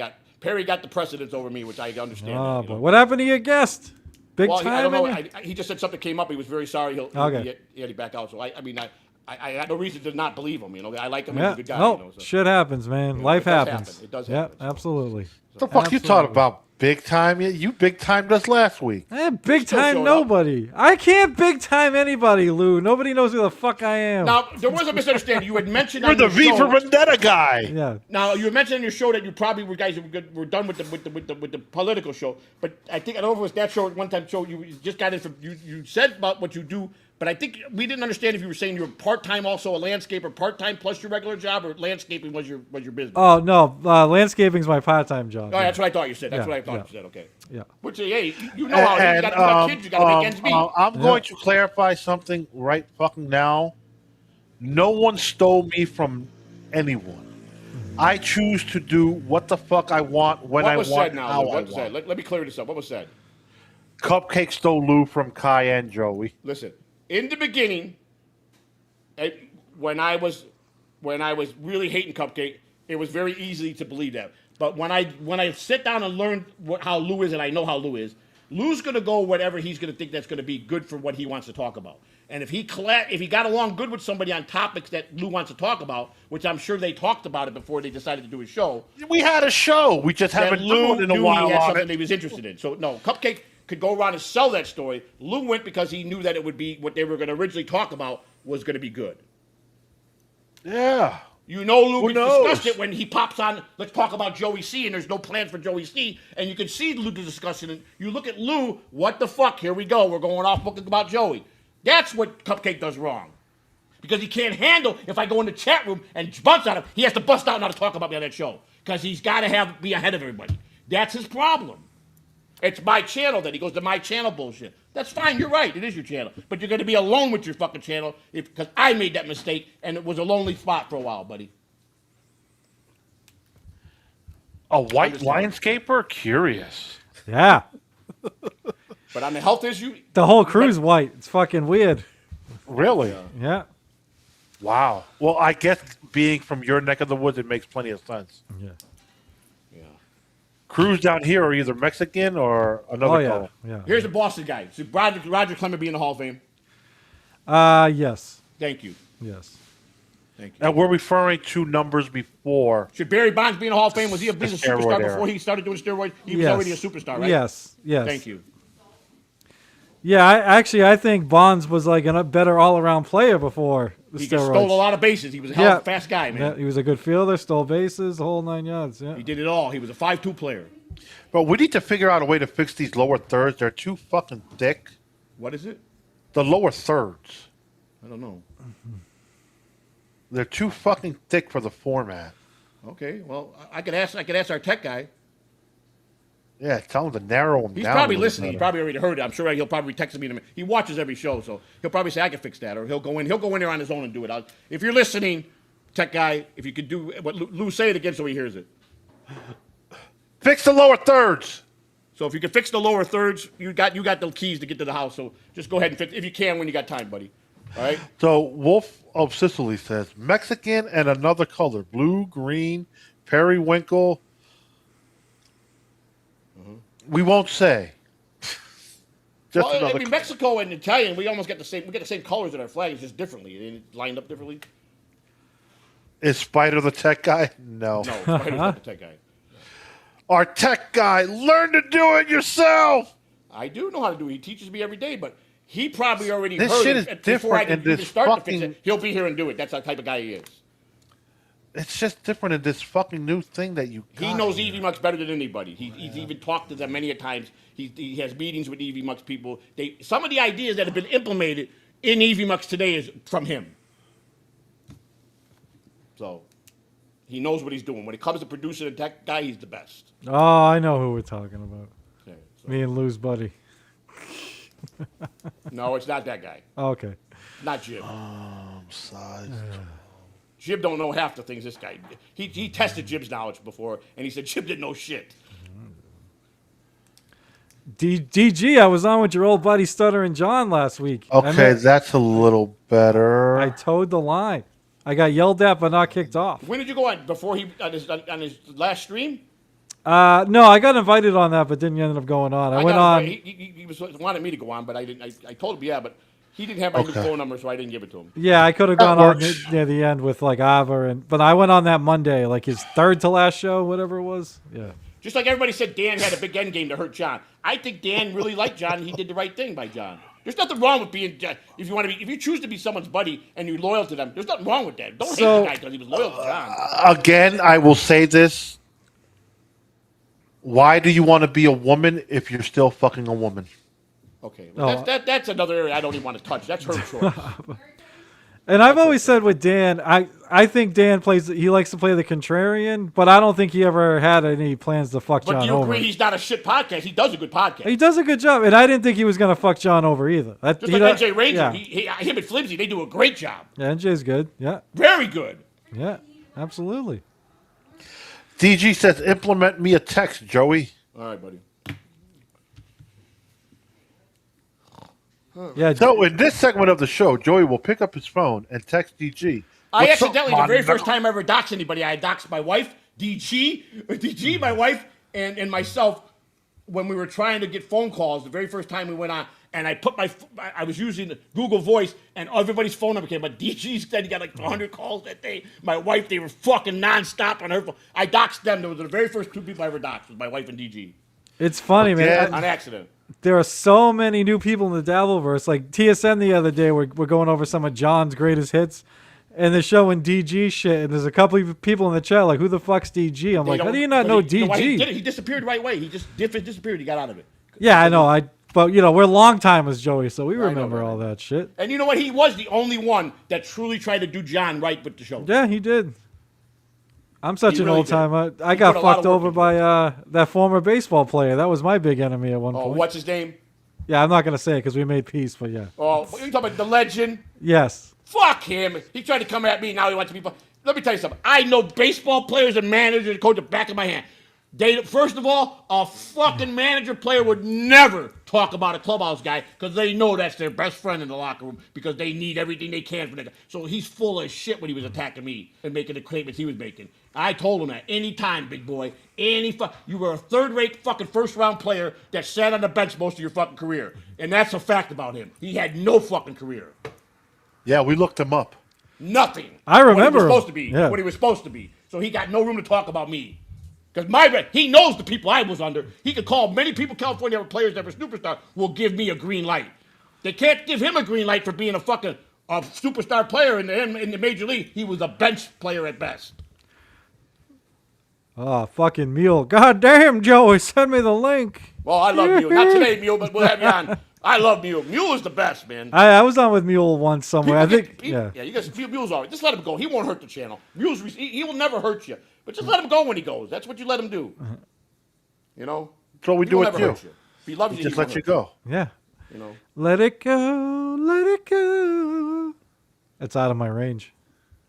Perry got the precedence over me, which I understand. Oh, boy. What happened to your guest? Big time. I don't know. He just said something came up. He was very sorry. He'll get back out. So I had no reason to not believe him. You know, I like him. He's a good guy. No, you know, so. Shit happens, man. Life happens. It does happen. Yeah, absolutely. What the fuck you talking about? Big time? You big timed us last week. Big time nobody. I can't big time anybody, Lou. Nobody knows who the fuck I am. Now, there was a misunderstanding. You had mentioned You're the V for Vendetta guy. Yeah. Now, you had mentioned on your show that you probably were done with the political show. But I don't know if it was that show or one time show. You just got in from you said about what you do. But I think we didn't understand if you were saying you were part-time also a landscaper, part-time plus your regular job, or landscaping was your business? Oh, no. Landscaping's my part-time job. Oh, that's what I thought you said. That's what I thought you said. Okay. Yeah. Which, hey, you know how it is. You got kids, you got to make ends meet. I'm going to clarify something right fucking now. No one stole me from anyone. I choose to do what the fuck I want when I want. What was said now? What was said? Let me clear this up. What was said? Cupcake stole Lou from Kai and Joey. Listen. In the beginning, when I was really hating Cupcake, it was very easy to believe that. But when I sit down and learn how Lou is, and I know how Lou is, Lou's going to go whatever he's going to think that's going to be good for what he wants to talk about. And if he got along good with somebody on topics that Lou wants to talk about, which I'm sure they talked about it before they decided to do a show. We had a show. We just haven't done it in a while. He had something he was interested in. So no, Cupcake could go around and sell that story. Lou went because he knew that it would be what they were going to originally talk about was going to be good. Yeah. You know, Lou discussed it when he pops on, let's talk about Joey C, and there's no plans for Joey C, and you can see Lou discussing it. You look at Lou, what the fuck, here we go, we're going off booking about Joey. That's what Cupcake does wrong. Because he can't handle, if I go in the chat room and bust on him, he has to bust out now to talk about me on that show. Because he's got to be ahead of everybody. That's his problem. It's my channel that he goes to my channel bullshit. That's fine, you're right, it is your channel. But you're going to be alone with your fucking channel because I made that mistake and it was a lonely spot for a while, buddy. A white landscaper? Curious. Yeah. But on the health issue... The whole crew's white. It's fucking weird. Really? Yeah. Wow. Well, I guess being from your neck of the woods, it makes plenty of sense. Yeah. Crews down here are either Mexican or another color. Yeah. Here's a Boston guy. Should Roger Clemens be in the Hall of Fame? Yes. Thank you. Yes. Thank you. And we're referring to numbers before. Should Barry Bonds be in the Hall of Fame? Was he a business superstar before he started doing steroids? He was already a superstar, right? Yes. Thank you. Yeah, I think Bonds was like a better all-around player before the steroids. He stole a lot of bases. He was a hell of a fast guy, man. Yeah, he was a good fielder, stole bases, the whole 9 yards. Yeah. He did it all. He was a 5'2" player. But we need to figure out a way to fix these lower thirds. They're too fucking thick. What is it? The lower thirds. I don't know. They're too fucking thick for the format. Okay, well, I could ask our tech guy. Yeah, tell him to narrow them down. He's probably listening. He probably already heard it. I'm sure he'll probably text me. He watches every show, so he'll probably say I can fix that, or he'll go in there on his own and do it. If you're listening, tech guy, if you could do what Lou, say it again so he hears it. Fix the lower thirds. So if you can fix the lower thirds, you got the keys to get to the house. So just go ahead and fix if you can when you got time, buddy. All right. So Wolf of Sicily says Mexican and another color: blue, green, periwinkle. We won't say. just Well, I another. mean, Mexico and Italian, we almost get the same. We get the same colors in our flag, it's just differently. It's lined up differently. Is Spider the tech guy? No. No, Spider's not the tech guy. Our tech guy, learn to do it yourself. I do know how to do it. He teaches me every day, but he probably already This heard shit it is before I different can in even this start to fucking- fix it. He'll be here and do it. That's the type of guy he is. It's just different in this fucking new thing that you got. He knows Evie much better than anybody. He's even talked to them many a times. He has meetings with Evie Mux people. Some of the ideas that have been implemented in Evie Mux today is from him. So he knows what he's doing. When it comes to producing a tech guy, he's the best. Oh, I know who we're talking about. Okay, so- Me and Lou's buddy. No, it's not that guy. Okay. Not Jim. Size. Jim don't know half the things this guy. He tested Jim's knowledge before, and he said Jim didn't know shit. DG, I was on with your old buddy Stuttering John last week. Okay, that's a little better. I towed the line. I got yelled at but not kicked off. When did you go on? Before he on his last stream? No, I got invited on that, but didn't end up going on. I went got on. He was wanted me to go on, but I didn't. I told him yeah, but he didn't have my new phone number, so I didn't give it to him. Yeah, I could have That gone on works. near the end with like Ava, but I went on that Monday, like his third to last show, whatever it was. Yeah. Just like everybody said, Dan had a big end game to hurt John. I think Dan really liked John, and he did the right thing by John. There's nothing wrong with being if you choose to be someone's buddy and you're loyal to them. There's nothing wrong with that. Don't hate the guy because he was loyal to John. Again, I will say this. Why do you want to be a woman if you're still fucking a woman? Okay, well, Oh. that's another area I don't even want to touch. That's her choice. And I've always said with Dan, I think Dan he likes to play the contrarian, but I don't think he ever had any plans to fuck But John do you over. agree he's not a shit podcast? He does a good podcast. He does a good job, and I didn't think he was gonna fuck John over either. Just like NJ Ranger, Yeah, him and Flimsy, they do a great job. yeah, NJ's good. Yeah, Very good. yeah, absolutely. DG says, implement me a text, Joey. All right, buddy. Yeah, So in this segment of the show, Joey will pick up his phone and text DG. I "What's up, accidentally, the very man?" first time I ever doxed anybody, I doxed my wife, DG, my wife, and myself when we were trying to get phone calls. The very first time we went on, and I was using Google Voice, and everybody's phone number came. But DG said he got like 100 calls that day. My wife, they were fucking nonstop on her phone. I doxed them. Those were the very first two people I ever doxed, was my wife and DG, it's funny, man. Yeah. on accident. There are so many new people in the Dabbleverse. Like TSN the other day, we're going over some of John's greatest hits, and they're showing DG shit. And there's a couple of people in the chat like, "Who the fuck's DG?" I'm like, "How do you not know You know why he did it? DG?" He disappeared right away. He just disappeared. He got out of it. Yeah, I know. But we're long timers, Joey, so we I know, remember right. all that shit. And you know what? He was the only one that truly tried to do John right with the show. Yeah, he did. I'm such He an really old timer. I He got put a lot fucked of work over into by that former baseball player. That was my big enemy at one Oh, point. what's his name? Yeah, I'm not gonna say it because we made peace, but yeah. Oh, you're talking about the legend? Yes. Fuck him. He tried to come at me. Now he wants to be. Let me tell you something. I know baseball players and managers and coaches back of my hand. First of all, a fucking manager player would never talk about a clubhouse guy because they know that's their best friend in the locker room because they need everything they can for that guy. So he's full of shit when he was attacking me and making the statements he was making. I told him that anytime, big boy. You were a third-rate fucking first-round player that sat on the bench most of your fucking career. And that's a fact about him. He had no fucking career. Yeah, we looked him up. Nothing. I remember what he was him. supposed to be. Yeah. What he was supposed to be. So he got no room to talk about me. Because he knows the people I was under. He could call many people, California players that were superstar, will give me a green light. They can't give him a green light for being a fucking superstar player in the major league. He was a bench player at best. Oh, fucking Mule. God damn, Joey, send me the link. Well, I love Mule. Not today, Mule, but we'll have you on. I love Mule. Mule is the best, man. I was on with Mule once somewhere. Yeah. You guys, Mule's all right. Just let him go. He won't hurt the channel. He will never hurt you. But just let him go when he goes. That's what you let him do. You know? That's what we He do will with never you. hurt you. If he loves He you, just he won't lets you hurt go. Yeah. You know? Let it go. Let it go. It's out of my range.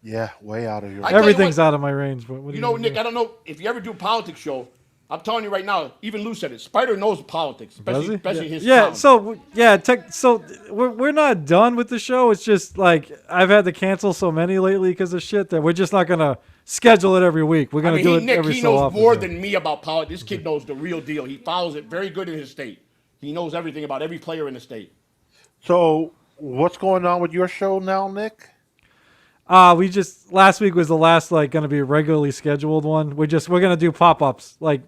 Yeah, way out of your. I tell you Everything's what, out of my range. But what do You know, do? Nick, I don't know if you ever do a politics show. I'm telling you right now, even Lou said it. Spider knows politics, Does he? especially Yeah. his Yeah. town. So we're not done with the show. It's just like I've had to cancel so many lately because of shit that we're just not gonna schedule it every week. We're gonna do it Nick, every he so knows often. more yeah. than me about politics. This kid knows the real deal. He follows it very good in his state. He knows everything about every player in the state. So, what's going on with your show now, Nick? We just last week was the last like going to be a regularly scheduled one. We're going to do pop-ups like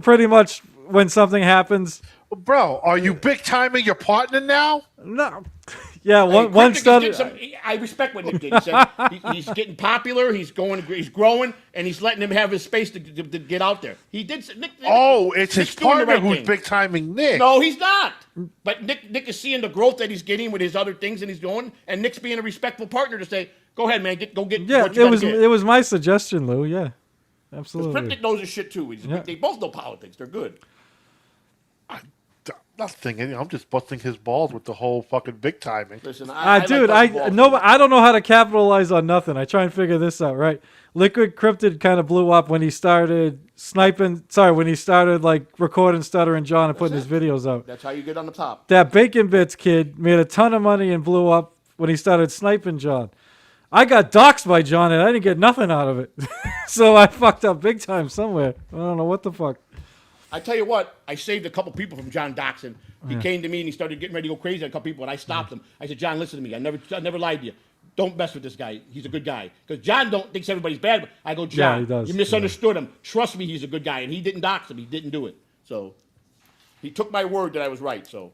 pretty much when something happens. Bro, are you big timing your partner now? No. Yeah, Hey, one Cryptic study. I respect what Nick did. He said he's getting popular. He's growing, and he's letting him have his space to get out there. He did. Nick, Oh, it's Nick's his doing the partner right who's thing. big timing Nick. No, he's not. But Nick is seeing the growth that he's getting with his other things, and he's doing. And Nick's being a respectful partner to say, "Go ahead, man. Go get." Yeah, what you gotta get." it was my suggestion, Lou. Yeah, 'Cause absolutely. Cryptic knows his shit too. They both know politics. They're good. Nothing. I'm just busting his balls with the whole fucking big timing. Listen, Dude, like I don't know how to capitalize on nothing. I try and figure this out, right? Liquid Cryptid kind of blew up when he started when he started like recording Stutter and John and putting his videos out. That's how you get on the top. That Bacon Bits kid made a ton of money and blew up when he started sniping John. I got doxxed by John and I didn't get nothing out of it. So I fucked up big time somewhere. I don't know what the fuck. I tell you what, I saved a couple people from John Doxson. He came to me and he started getting ready to go crazy on a couple people, and I stopped him. I said, John, listen to me. I never lied to you. Don't mess with this guy. He's a good guy. Because John thinks everybody's bad. But I go, John, he does. You misunderstood him. Trust me, he's a good guy. And he didn't dox him. He didn't do it. So he took my word that I was right. So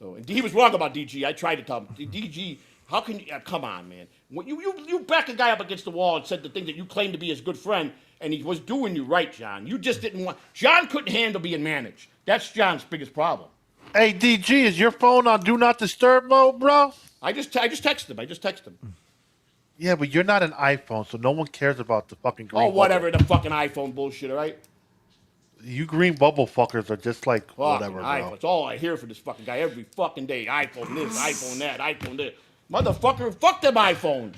and he was wrong about DG. I tried to tell him, DG, how can you, come on, man. When you back a guy up against the wall and said the thing that you claimed to be his good friend, and he was doing you right, John. You just didn't want. John couldn't handle being managed. That's John's biggest problem. Hey, DG, is your phone on Do Not Disturb mode, bro? I just texted him. Yeah, but you're not an iPhone, so no one cares about the fucking green Whatever, bubble. the fucking iPhone bullshit, all right? You green bubble fuckers are just like Fucking whatever, iPhone. bro. It's all I hear from this fucking guy every fucking day. iPhone this, iPhone that, iPhone this. Motherfucker, fuck them iPhones.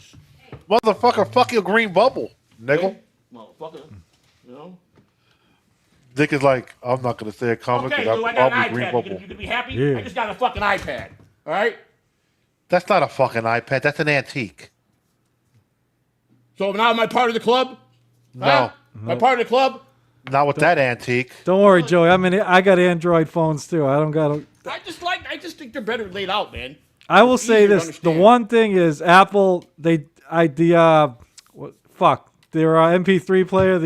Motherfucker, fuck your green bubble, nigga. Hey, motherfucker, you know? Dick is like, I'm not going to say a comment Okay, because so I I'm got probably an green iPad. bubble. You gonna be happy? Yeah. I just got a fucking iPad, all right? That's not a fucking iPad. That's an antique. So now am I part of the club? No. Huh? Am I part of the club? Not with that antique. Don't worry, Joey. I got Android phones too. I don't got. I just think they're better laid out, man. I will It's say easier to this: the understand. one thing is Apple. Their MP3 player.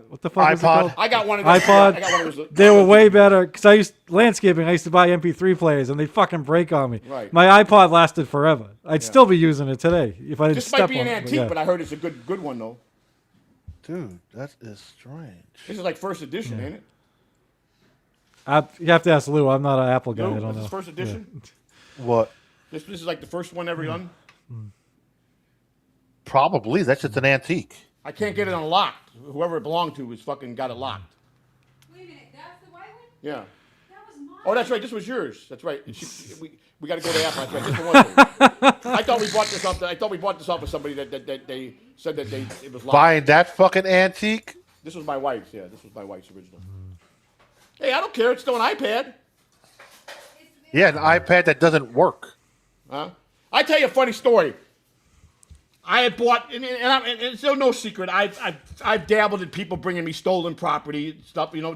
What the fuck is it iPod? called? I got one of those. iPod. I got one of those. They were way better because I used landscaping. I used to buy MP3 players, and they fucking break on me. Right. My iPod lasted forever. I'd still be using it today if I didn't This step might be an on it. antique, but I heard it's a good one though. Dude, that is strange. This is like first edition, ain't it? You have to ask Lou. I'm not an Apple guy. I No, don't this know. is first edition. What? This is like the first one ever done. Probably. That's just an antique. I can't get it unlocked. Whoever it belonged to was fucking got it locked. Wait a minute, that's the white one? Yeah. That was mine. Oh, that's right. This was yours. That's right. We got to go to Apple. That's right. This one was. I thought we bought this off. I thought we bought this off of somebody that they said that it was locked. Buying that fucking antique? This was my wife's. Yeah, this was my wife's original. Hey, I don't care. It's still an iPad. Yeah, an iPad that doesn't work. Huh? I tell you a funny story. I had bought, and it's no secret. I've dabbled in people bringing me stolen property stuff. You know,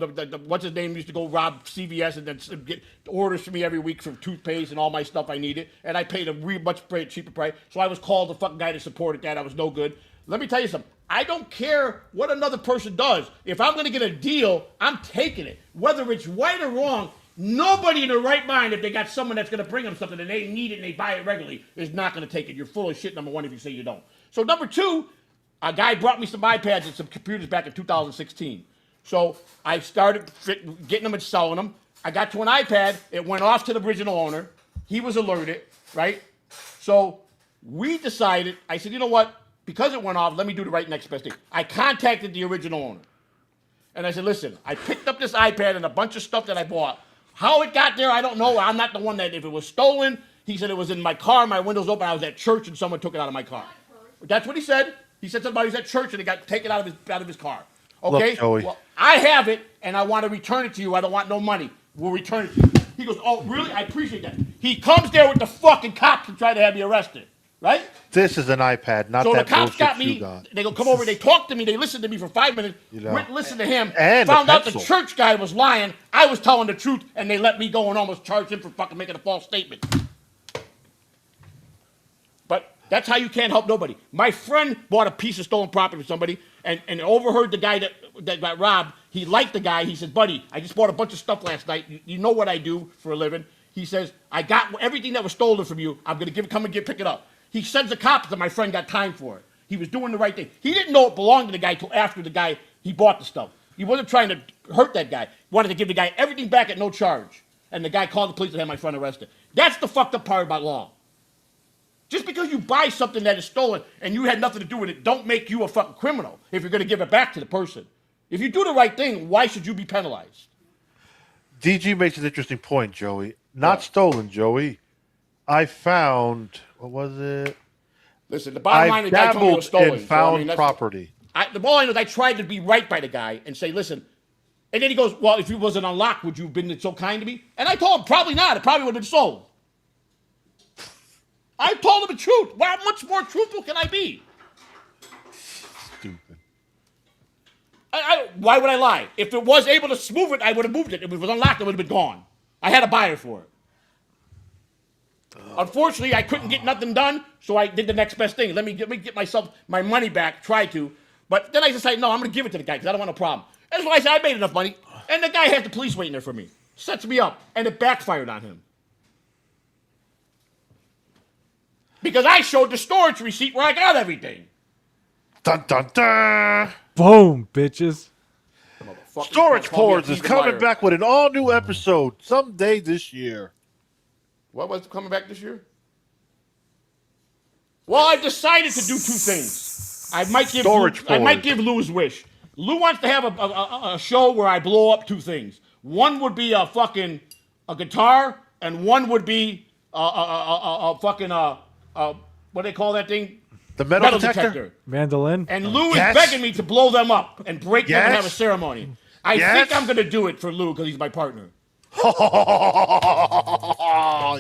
what's his name used to go rob CVS and then get orders for me every week for toothpaste and all my stuff I needed, and I paid a much cheaper price. So I was called the fucking guy that supported that. I was no good. Let me tell you something. I don't care what another person does. If I'm going to get a deal, I'm taking it, whether it's right or wrong. Nobody in their right mind, if they got someone that's going to bring them something and they need it and they buy it regularly, is not going to take it. You're full of shit, number one, if you say you don't. So number two, a guy brought me some iPads and some computers back in 2016. So I started getting them and selling them. I got to an iPad. It went off to the original owner. He was alerted, right? So we decided, I said, you know what? Because it went off, let me do the right next best thing. I contacted the original owner. And I said, listen, I picked up this iPad and a bunch of stuff that I bought. How it got there, I don't know. I'm not the one that, if it was stolen, he said it was in my car, my windows open, I was at church and someone took it out of my car. That's what he said. He said somebody was at church and it got taken out of his car. Okay? Look, Joey. Well, I have it and I want to return it to you. I don't want no money. We'll return it to you. He goes, oh, really? I appreciate that. He comes there with the fucking cops and try to have me arrested. right? This is an iPad, not So the that cops bullshit got you me. got. They go come over. They talk to me. They listen to me for 5 minutes. You know. Went and listened to him. And the found out the pencil. church guy was lying. I was telling the truth, and they let me go and almost charged him for fucking making a false statement. But that's how you can't help nobody. My friend bought a piece of stolen property from somebody and overheard the guy that got robbed. He liked the guy. He said, buddy, I just bought a bunch of stuff last night. You know what I do for a living. He says, I got everything that was stolen from you. I'm going to come and pick it up. He sends the cops and my friend got time for it. He was doing the right thing. He didn't know it belonged to the guy till after he bought the stuff. He wasn't trying to hurt that guy. He wanted to give the guy everything back at no charge. And the guy called the police and had my friend arrested. That's the fucked up part about law. Just because you buy something that is stolen and you had nothing to do with it, don't make you a fucking criminal if you're going to give it back to the person. If you do the right thing, why should you be penalized? DG makes an interesting point, Joey. Not stolen, Joey. I found, what was it? Listen, the bottom line, the guy told me it was stolen. In found property. The bottom line is I tried to be right by the guy and say, listen, and then he goes, well, if he wasn't unlocked, would you have been so kind to me? And I told him, probably not. It probably would have been sold. I told him the truth. How much more truthful can I be? Stupid. Why would I lie? If it was able to move it, I would have moved it. If it was unlocked, it would have been gone. I had a buyer for it. Unfortunately, I couldn't get nothing done, so I did the next best thing. Let me get myself my money back, try to. But then I decided, no, I'm going to give it to the guy because I don't want a problem. That's why I said I made enough money. And the guy has the police waiting there for me. Sets me up. And it backfired on him. Because I showed the storage receipt where I got everything. Dun, dun, dun. Boom, bitches. Storage Pores is coming back with an all-new episode someday this year. What was coming back this year? Well, I've decided to do two things. I might give Lou his wish. Lou wants to have a show where I blow up two things. One would be a guitar, and one would be what do they call that thing? The metal detector? Mandolin. And Lou is begging me to blow them up and break them and have a ceremony. I think I'm going to do it for Lou because he's my partner. Oh,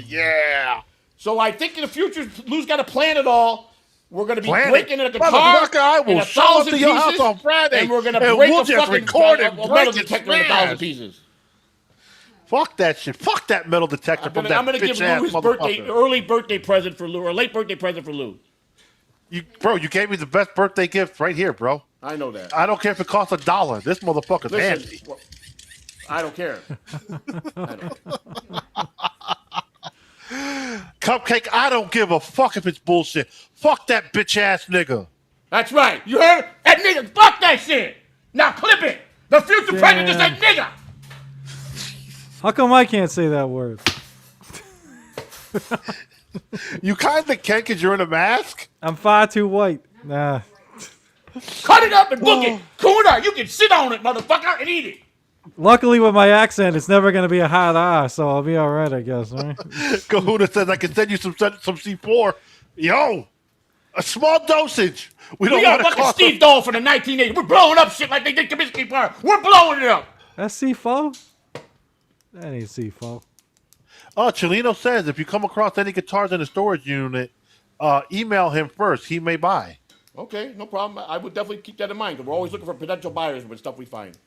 yeah. So I think in the future, Lou's got to plan it all. We're going to be breaking in a guitar. I will show up to your house on Friday. And we're going to break we'll a just fucking record it, metal detector in 1,000 pieces. Fuck that shit. Fuck that metal detector from that I'm going to give Lou his early birthday present for Lou, or late birthday present for Lou. You gave me the best birthday gift right here, bro. I know that. I don't care if it costs $1. This motherfucker's handy. Well, I don't care. Cupcake, I don't give a fuck if it's bullshit. Fuck that bitch ass nigga. That's right. You heard? That nigga, fuck that shit. Now clip it. The future president just said nigga. How come I can't say that word? You kind of can because you're in a mask? I'm far too white. Nah. Cut it up and book it. Kuna, you can sit on it, motherfucker, and eat it. Luckily, with my accent, it's never going to be a hard R, so I'll be all right, I guess. Right? Kahuna says I can send you some C4. Yo, a small dosage. We don't got want to fucking Steve Dole from the 1980s. We're blowing up shit like they did Comiskey Park. We're blowing it up. That's C4? That ain't C4. Oh, Chelino says if you come across any guitars in the storage unit, email him first. He may buy. Okay, no problem. I would definitely keep that in mind. We're always looking for potential buyers with stuff we find.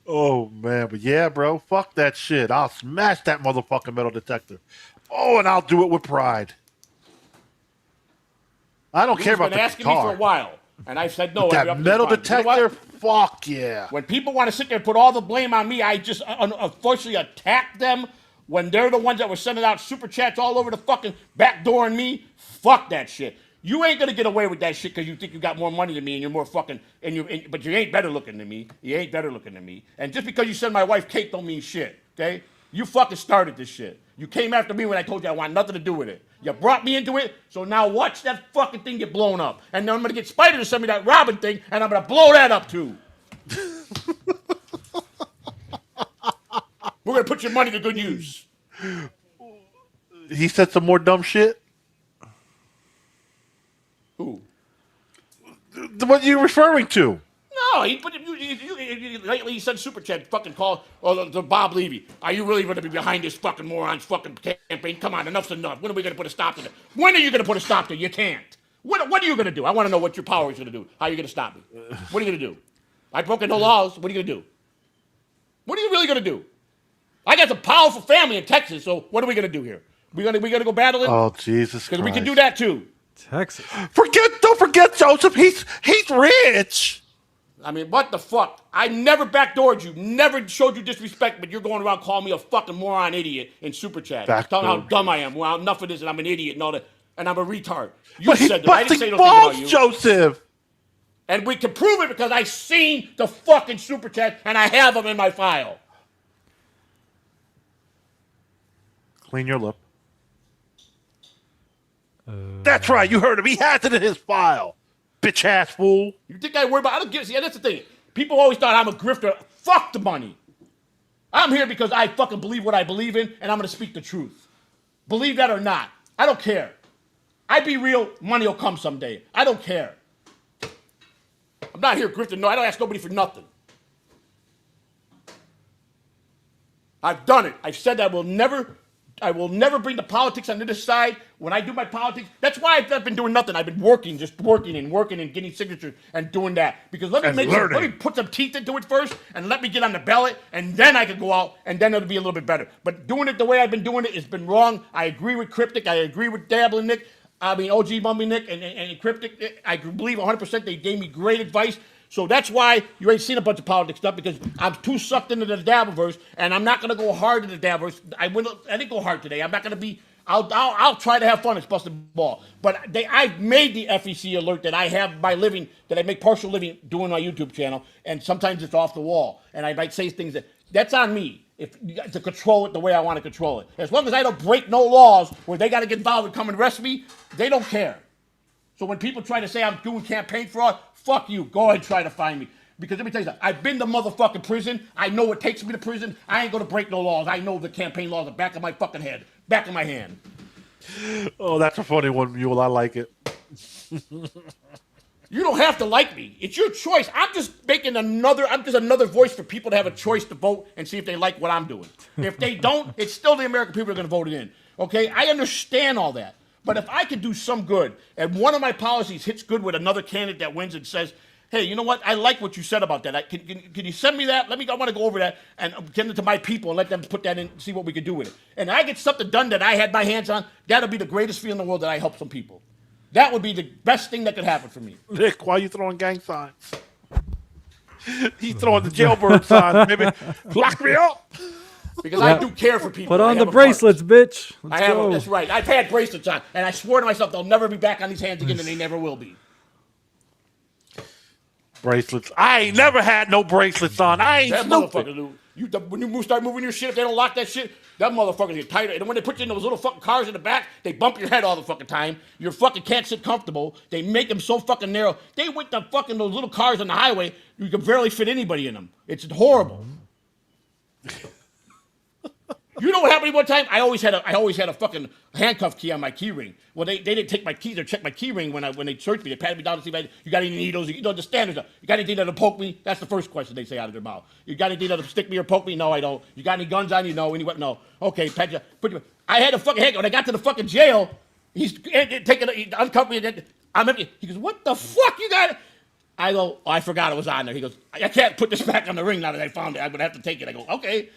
Oh, man. But yeah, bro, fuck that shit. I'll smash that motherfucking metal detector. Oh, and I'll do it with pride. I don't care about the guitar. He's been asking me for a while, and I've said no. That metal detector, fuck yeah. When people want to sit there and put all the blame on me, I just unfortunately attack them when they're the ones that were sending out super chats all over the fucking back door and me. Fuck that shit. You ain't gonna get away with that shit because you think you got more money than me and you're more fucking but you ain't better looking than me. You ain't better looking than me. And just because you send my wife cake don't mean shit. Okay? You fucking started this shit. You came after me when I told you I want nothing to do with it. You brought me into it, so now watch that fucking thing get blown up. And then I'm gonna get Spider to send me that Robin thing, and I'm gonna blow that up too. We're gonna put your money to good use. He said some more dumb shit. Who? What are you referring to? No, he put lately you sent super chat, fucking call the Bob Levy. Are you really going to be behind this fucking moron's fucking campaign? Come on, enough's enough. When are we going to put a stop to it? When are you going to put a stop to it? You can't. What are you going to do? I want to know what your power is going to do. How are you going to stop me? What are you going to do? I broken no laws. What are you going to do? What are you really going to do? I got some powerful family in Texas, so what are we going to do here? We gonna go battling? Oh, Jesus Christ. Because we can do that too. Texas. Don't forget, Joseph. He's rich. I mean, what the fuck? I never backdoored you, never showed you disrespect, but you're going around calling me a fucking moron idiot in Super Chat. Telling how dumb I am. Well, enough of this, and I'm an idiot and all that, and I'm a retard. You said that. I didn't say those things about you. Joseph. And we can prove it because I seen the fucking Super Chat, and I have them in my file. Clean your lip. That's right. You heard him. He has it in his file. Bitch ass fool. You think I worry about? I don't give. See, that's the thing. People always thought I'm a grifter. Fuck the money. I'm here because I fucking believe what I believe in, and I'm gonna speak the truth. Believe that or not, I don't care. I be real. Money will come someday. I don't care. I'm not here grifting. No, I don't ask nobody for nothing. I've done it. I've said that I will never bring the politics on this side. When I do my politics, that's why I've been doing nothing. I've been working and getting signatures and doing that. Because let me put some teeth into it first and let me get on the ballot, and then I can go out, and then it'll be a little bit better. But doing it the way I've been doing it has been wrong. I agree with Cryptic. I agree with Dabbling Nick. OG Mummy Nick and Cryptic. I believe 100% they gave me great advice. So that's why you ain't seen a bunch of politics stuff, because I'm too sucked into the Dabbleverse, and I'm not gonna go hard in the Dabbleverse. I didn't go hard today. I'm not gonna be. I'll try to have fun and bust the ball. But I've made the FEC alert that I have my living, that I make partial living doing my YouTube channel, and sometimes it's off the wall, and I might say things that's on me. To control it the way I want to control it. As long as I don't break no laws where they got to get involved and come and arrest me, they don't care. So when people try to say I'm doing campaign fraud, fuck you. Go ahead and try to find me. Because let me tell you something. I've been to motherfucking prison. I know what takes me to prison. I ain't going to break no laws. I know the campaign laws are back of my fucking head. Back of my hand. Oh, that's a funny one, Mule. I like it. You don't have to like me. It's your choice. I'm just another voice for people to have a choice to vote and see if they like what I'm doing. If they don't, it's still the American people are going to vote it in. Okay? I understand all that. But if I can do some good, and one of my policies hits good with another candidate that wins and says, hey, you know what? I like what you said about that. Can you send me that? I want to go over that and send it to my people and let them put that in, see what we can do with it. And I get something done that I had my hands on, that'll be the greatest feeling in the world that I help some people. That would be the best thing that could happen for me. Nick, why are you throwing gang signs? He's throwing the jailbird sign, baby. Lock me up. Because I do care for people. Put on the bracelets, bitch. That's right. I've had bracelets on, and I swore to myself they'll never be back on these hands again, and they never will be. Bracelets. I ain't never had no bracelets on. I ain't that stupid. Motherfucker, when you start moving your shit, if they don't lock that shit, that motherfucker get tighter. And when they put you in those little fucking cars in the back, they bump your head all the fucking time. You fucking can't sit comfortable. They make them so fucking narrow. They went to fucking those little cars on the highway. You can barely fit anybody in them. It's horrible. You know what happened one time? I always had a fucking handcuff key on my key ring. Well, they didn't take my keys or check my key ring when they searched me. They patted me down to see if you got any needles. You know the standards. You got anything that'll poke me? That's the first question they say out of their mouth. You got anything that'll stick me or poke me? No, I don't. You got any guns on you? No. Any what? No. Okay, pat you. I had a fucking handcuff. When I got to the fucking jail, he's uncuffed me. I'm empty. He goes, "What the fuck you got?" I go, "Oh, I forgot it was on there." He goes, "I can't put this back on the ring now that I found it. I'm gonna have to take it." I go, "Okay."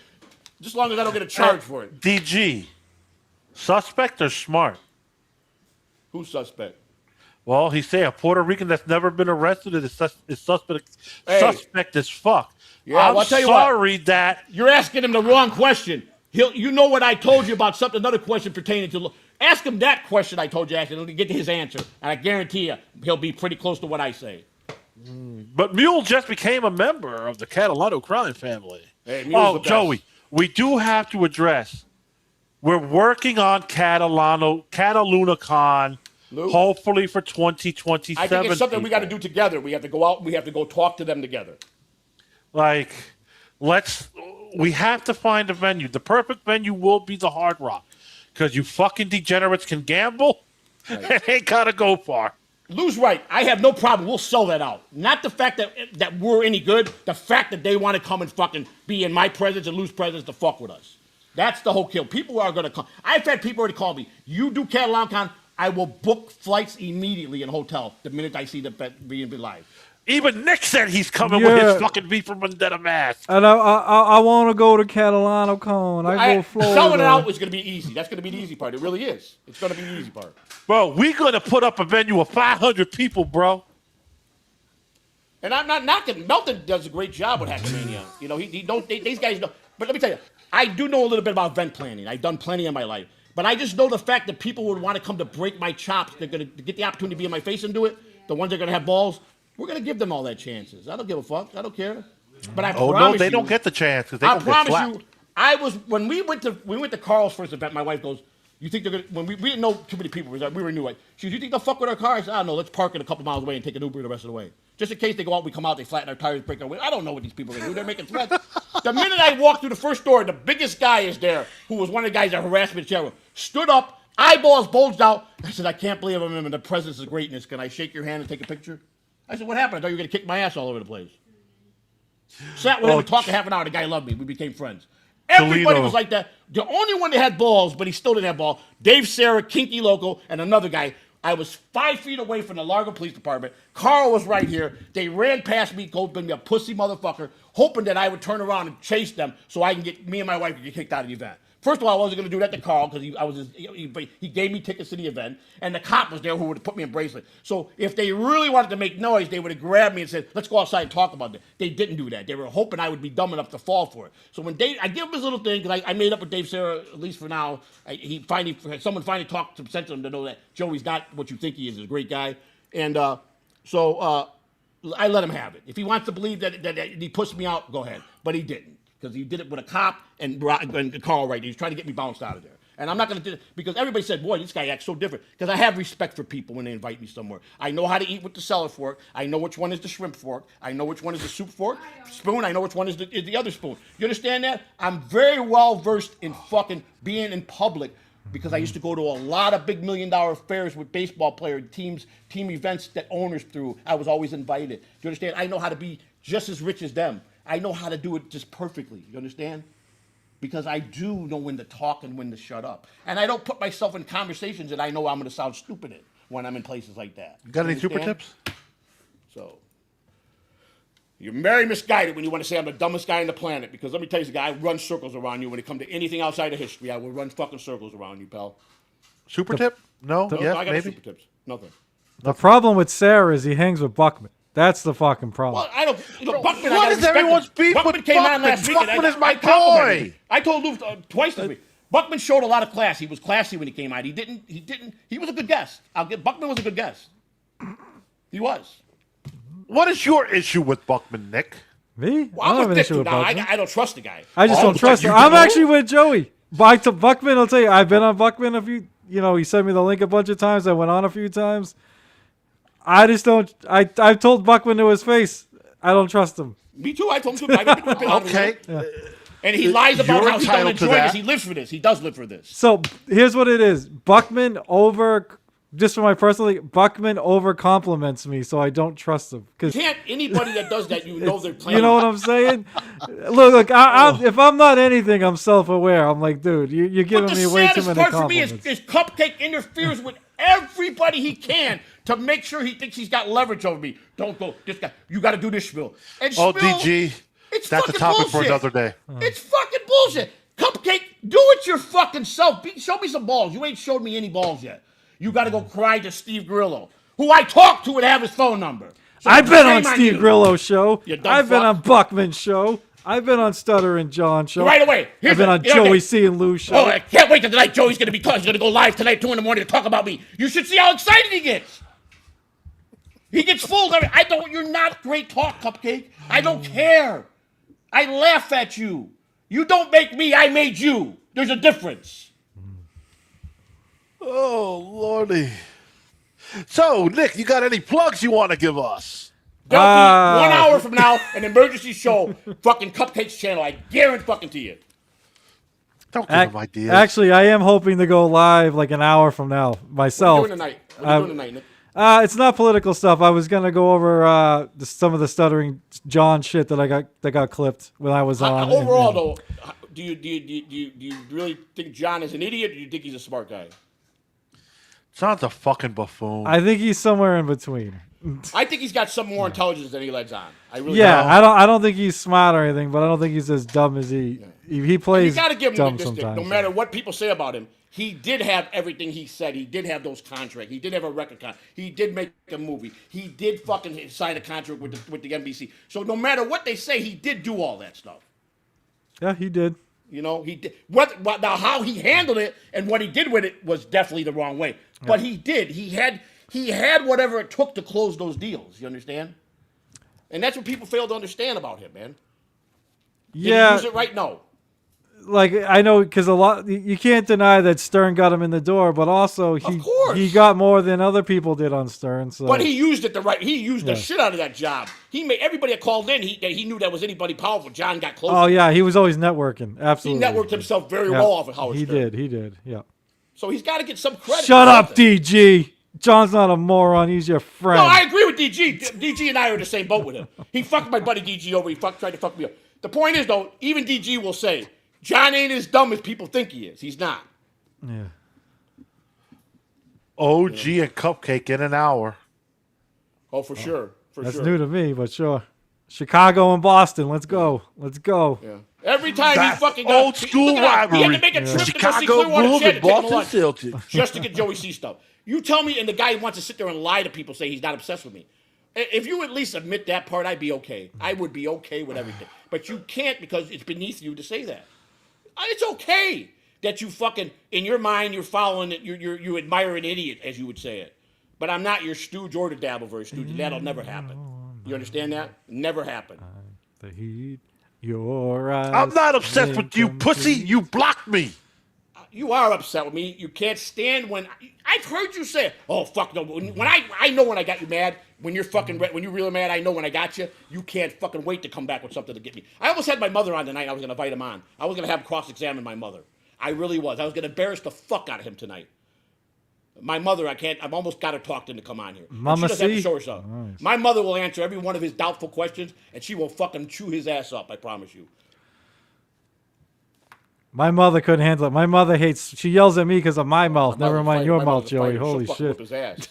Just as long as I don't get a charge for it. DG, suspect or smart? Who's suspect? Well, he say a Puerto Rican that's never been arrested is suspect as fuck. Yeah, I'm well, I'll tell you sorry that you're asking him the wrong question. You know what I told you about something, another question pertaining to. Ask him that question I told you, and get his answer, and I guarantee you he'll be pretty close to what I say. But Mule just became a member of the Catalano crime family. Hey, Mule's the Joey. We do have to address. We're working on CatalunaCon, hopefully for 2027. I think it's something we got to do together. We have to go out and we have to go talk to them together. We have to find a venue. The perfect venue will be the Hard Rock, because you fucking degenerates can gamble and ain't got to go far. Lou's right. I have no problem. We'll sell that out. Not the fact that we're any good. The fact that they want to come and fucking be in my presence and Lou's presence to fuck with us. That's the whole kill. People are going to come. I've had people already call me. You do Catalan, I will book flights immediately in a hotel the minute I see the B&B live. Even Nick said he's coming with his fucking V for Vendetta mask. And I want to go to Catalano Con. I go Florida. Selling it out is going to be easy. That's going to be the easy part. It really is. It's going to be the easy part. Bro, we're going to put up a venue of 500 people, bro. And I'm not knocking. Melton does a great job with Hackmania. You know, these guys know. But let me tell you, I do know a little bit about event planning. I've done plenty in my life. But I just know the fact that people would want to come to break my chops. They're going to get the opportunity to be in my face and do it. The ones that are going to have balls. We're going to give them all that chances. I don't give a fuck. I don't care. But I promise no, they don't get the chance. I promise you, when we went to Carl's first event, my wife goes, you think they're going to, when we didn't know too many people, we were new. She goes, you think they'll fuck with our cars? I don't know. Let's park it a couple miles away and take an Uber the rest of the way. Just in case they go out, we come out, they flatten our tires, break our windows. I don't know what these people are going to do. They're making threats. The minute I walked through the first door, the biggest guy is there, who was one of the guys that harassed me at the shower, stood up, eyeballs bulged out. I said, I can't believe I'm in the presence of greatness. Can I shake your hand and take a picture? I said, what happened? I thought you were going to kick my ass all over the place. Sat with him and talked for half an hour. The guy loved me. We became friends. Everybody was like that. The only one that had balls, but he still didn't have ball, Dave Sarah, Kinky Loco, and another guy. I was 5 feet away from the Largo Police Department. Carl was right here. They ran past me, called me a pussy motherfucker, hoping that I would turn around and chase them so I can get me and my wife could get kicked out of the event. First of all, I wasn't going to do that to Carl because he gave me tickets to the event, and the cop was there who would have put me in bracelet. So if they really wanted to make noise, they would have grabbed me and said, let's go outside and talk about it. They didn't do that. They were hoping I would be dumb enough to fall for it. So when I give him his little thing, because I made up with Dave Sarah, at least for now, someone finally talked some sense to him to know that Joey's not what you think he is. He's a great guy. And so I let him have it. If he wants to believe that he pushed me out, go ahead. But he didn't. Because he did it with a cop and Carl right. He was trying to get me bounced out of there. And I'm not going to do it because everybody said, boy, this guy acts so different. Because I have respect for people when they invite me somewhere. I know how to eat with the cellar fork. I know which one is the shrimp fork. I know which one is the soup fork, spoon. I know which one is the other spoon. You understand that? I'm very well versed in fucking being in public because I used to go to a lot of big $1 million affairs with baseball player team events that owners threw. I was always invited. Do you understand? I know how to be just as rich as them. I know how to do it just perfectly. You understand? Because I do know when to talk and when to shut up. And I don't put myself in conversations that I know I'm going to sound stupid in when I'm in places like that. Got any super tips? So, you're very misguided when you want to say I'm the dumbest guy on the planet. Because let me tell you, I run circles around you when it comes to anything outside of history. I will run fucking circles around you, pal. Super tip? No? Yes, I got maybe? super tips. Nothing. The problem with Sarah is he hangs with Buckman. That's the fucking problem. Well, I don't. Buckman, what is everyone's beef with Buckman came on last week. Buckman is my boy. boy. I told Lou twice this week. Buckman showed a lot of class. He was classy when he came out. He was a good guest. Buckman was a good guest. He was. What is your issue with Buckman, Nick? Me? Well, I don't have I'm an with issue Dick with now. Buckman. I don't trust the guy. I just don't trust him. I'm actually with Joey. But to Buckman, I'll tell you, I've been on Buckman a few. You know, he sent me the link a bunch of times. I went on a few times. I just don't. I've told Buckman to his face, I don't trust him. Me too. I told him to. Okay. Yeah. And he lies about You're how he don't entitled to enjoy that. this. He lives for this. He does live for this. So here's what it is. Buckman just for my personal, Buckman over compliments me, so I don't trust him. Anybody that does that, you know they're playing. You know what I'm saying? Look, if I'm not anything, I'm self-aware. I'm like, dude, you're giving me way too many compliments. But the saddest part for me is Cupcake interferes with everybody he can to make sure he thinks he's got leverage over me. Don't go, this guy. You got to do this, Spill. And Spill, DG. It's That's a topic bullshit. for another day. It's fucking bullshit. Cupcake, do it your fucking self. Show me some balls. You ain't showed me any balls yet. You got to go cry to Steve Grillo, who I talked to and have his phone number. So I've been on Steve Grillo's show. I've been fuck. on Buckman's show. I've been on Stutter and John show. Right away. I've been on Joey.C and Lou's show. Oh, I can't wait till tonight. Joey's going to be talking. He's going to go live tonight, 2 in the morning, to talk about me. You should see how excited he gets. He gets fooled. You're not great talk, Cupcake. I don't care. I laugh at you. You don't make me. I made you. There's a difference. Oh, Lordy. So, Nick, you got any plugs you want to give us? There'll be 1 hour from now an emergency show, fucking Cupcake's channel. I guarantee fucking to you. Don't give him ideas. Actually, I am hoping to go live like an hour from now myself. What are you doing tonight? What are you doing tonight, Nick? It's not political stuff. I was gonna go over some of the stuttering John shit that got clipped when I was on. Overall, though, do you really think John is an idiot, or do you think he's a smart guy? John's a fucking buffoon. I think he's somewhere in between. I think he's got some more intelligence than he lets on. I really Yeah, do. I don't think he's smart or anything, but I don't think he's as dumb as he plays. You got to give him dumb this. sometimes. No matter what people say about him, he did have everything he said. He did have those contracts. He did have a record contract. He did make a movie. He did fucking sign a contract with the NBC. So no matter what they say, he did do all that stuff. Yeah, he did. You know, he did. Now how he handled it and what he did with it was definitely the wrong way. But he did. He had whatever it took to close those deals. You understand? And that's what people fail to understand about him, man. Did he use it right? No. Like, I know, because you can't deny that Stern got him in the door, but also he got more than other people did on Stern. So. But he used it he used the shit out of that job. He made everybody that called in. He knew that was anybody powerful. John got close. Oh yeah, he was always networking. Absolutely, he networked himself very well off of Howard Stern. He did. Yeah. So he's got to get some credit. Shut up, DG. John's not a moron. He's your friend. No, I agree with DG. DG and I are in the same boat with him. He fucked my buddy DG over. He tried to fuck me up. The point is, though, even DG will say, John ain't as dumb as people think he is. He's not. Yeah. OG and Cupcake in an hour. Oh, for sure. That's new to me, but sure. Chicago and Boston. Let's go. Yeah. Every time he fucking got old school rivalry. He had to make a trip to go see Chicago Clearwater Bulls Shed and to take him to Boston lunch Celtics. just to get Joey C stuff. You tell me, and the guy wants to sit there and lie to people, say he's not obsessed with me. If you at least admit that part, I'd be okay. I would be okay with everything. But you can't because it's beneath you to say that. It's okay that you fucking, in your mind, you're following it, you admire an idiot, as you would say it. But I'm not your stooge or the Dabbleverse stooge. That'll never happen. You understand that? Never happen. The heat, your eyes. I'm not obsessed with you, pussy. You blocked me. You are upset with me. You can't stand when I've heard you say, "Oh fuck no." When I know when I got you mad. When you're fucking when you're really mad, I know when I got you. You can't fucking wait to come back with something to get me. I almost had my mother on tonight. I was gonna invite him on. I was gonna have him cross-examine my mother. I really was. I was gonna embarrass the fuck out of him tonight. My mother, I've almost got her talked into come on here. Mama she doesn't have to C? show herself. Nice. My mother will answer every one of his doubtful questions, and she will fucking chew his ass up. I promise you. My mother couldn't handle it. My mother hates. She yells at me because of my mouth. Never mind your mouth, Joey. Holy She'll shit. Whip his ass.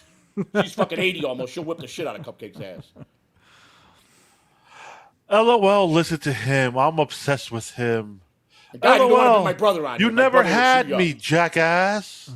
She's fucking 80 almost. She'll whip the shit out of Cupcake's ass. LOL, listen to him. I'm obsessed with him. God, you don't want to put my brother on. You My never brother was had too young. me, jackass.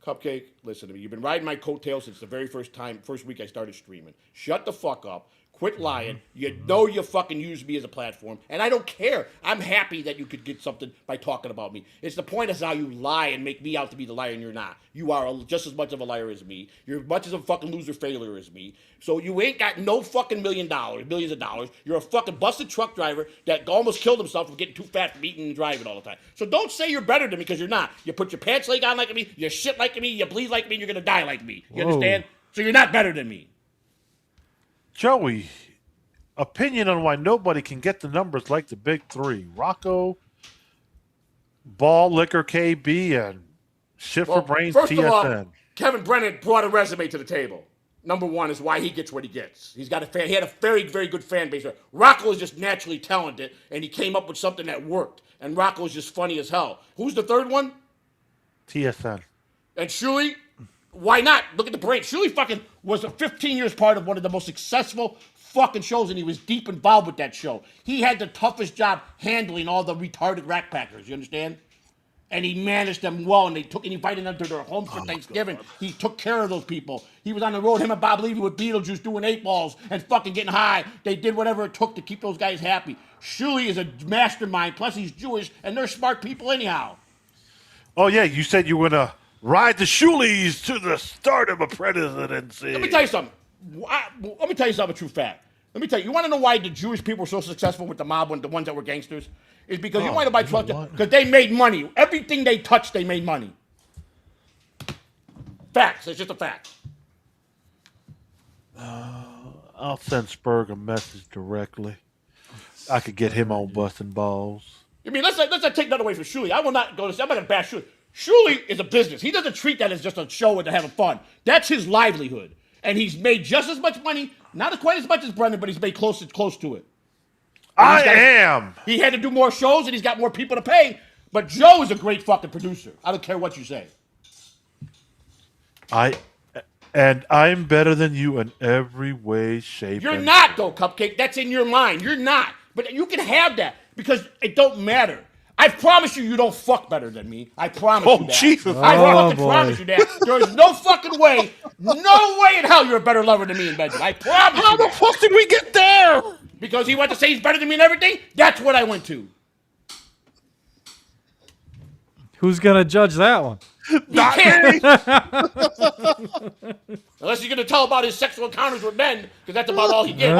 Cupcake, listen to me. You've been riding my coattails since the first week I started streaming. Shut the fuck up. Quit lying. You know you fucking use me as a platform, and I don't care. I'm happy that you could get something by talking about me. It's the point is how you lie and make me out to be the liar, and you're not. You are just as much of a liar as me. You're as much as a fucking loser failure as me. So you ain't got no fucking millions of dollars. You're a fucking busted truck driver that almost killed himself from getting too fat from eating and driving all the time. So don't say you're better than me because you're not. You put your pants leg on like me, you shit like me, you bleed like me, and you're gonna die like me. You understand? So you're not better than me. Joey, opinion on why nobody can get the numbers like the big three. Rocco, Ball, Liquor, KB, and Shit for Brains, first TSN. of all, Kevin Brennan brought a resume to the table. Number one is why he gets what he gets. He had a very, very good fan base. Rocco is just naturally talented, and he came up with something that worked. And Rocco is just funny as hell. Who's the third one? TSN. And Shuli, why not? Look at the brain. Shuli fucking was a 15 years part of one of the most successful fucking shows, and he was deep involved with that show. He had the toughest job handling all the retarded rack packers. You understand? And he managed them well, and he invited them to their home for Thanksgiving. He took care of those people. He was on the road, him and Bob Levy with Beetlejuice doing 8 balls and fucking getting high. They did whatever it took to keep those guys happy. Shuli is a mastermind, plus he's Jewish, and they're smart people anyhow. Oh, yeah, you said you were going to ride the Shuleys to the start of a presidency. Let me tell you something. Let me tell you something, a true fact. Let me tell you, you want to know why the Jewish people were so successful with the mob, the ones that were gangsters? Is because you want to buy trucks because they made money. Everything they touched, they made money. Facts. It's just a fact. I'll send Spurg a message directly. I could get him on busting balls. I mean, let's not take that away from Shuli. I will not go to. I'm not going to bash Shuli. Shuli is a business. He doesn't treat that as just a show and to having fun. That's his livelihood. And he's made just as much money, not quite as much as Brendan, but he's made close to it. He had to do more shows and he's got more people to pay. But Joe is a great fucking producer. I don't care what you say. I'm better than you in every way, shape. You're not, though, Cupcake. That's in your mind. You're not. But you can have that because it don't matter. I promise you don't fuck better than me. I promise you that. Jesus. I fucking promise you that. There is no fucking way, no way in hell you're a better lover than me in bedroom. I promise How you the that. fuck did we get there? Because he went to say he's better than me and everything? That's what I went to. Who's gonna judge that one? Not me. Unless he's going to tell about his sexual encounters with men, because that's about all he did.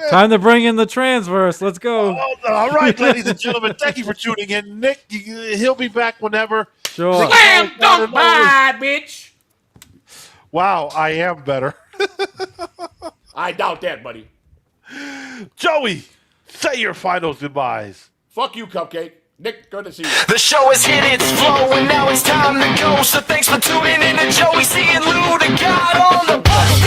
Time to bring in the transverse. Let's go. All right, ladies and gentlemen, thank you for tuning in. Nick, he'll be back whenever. Sure. Slam dunk, bye, bitch. Wow, I am better. I doubt that, buddy. Joey, say your final goodbyes. Fuck you, Cupcake. Nick, good to see you. The show has hit its flow and now it's time to go. So thanks for tuning in to Joey C and Lou the God on the bus.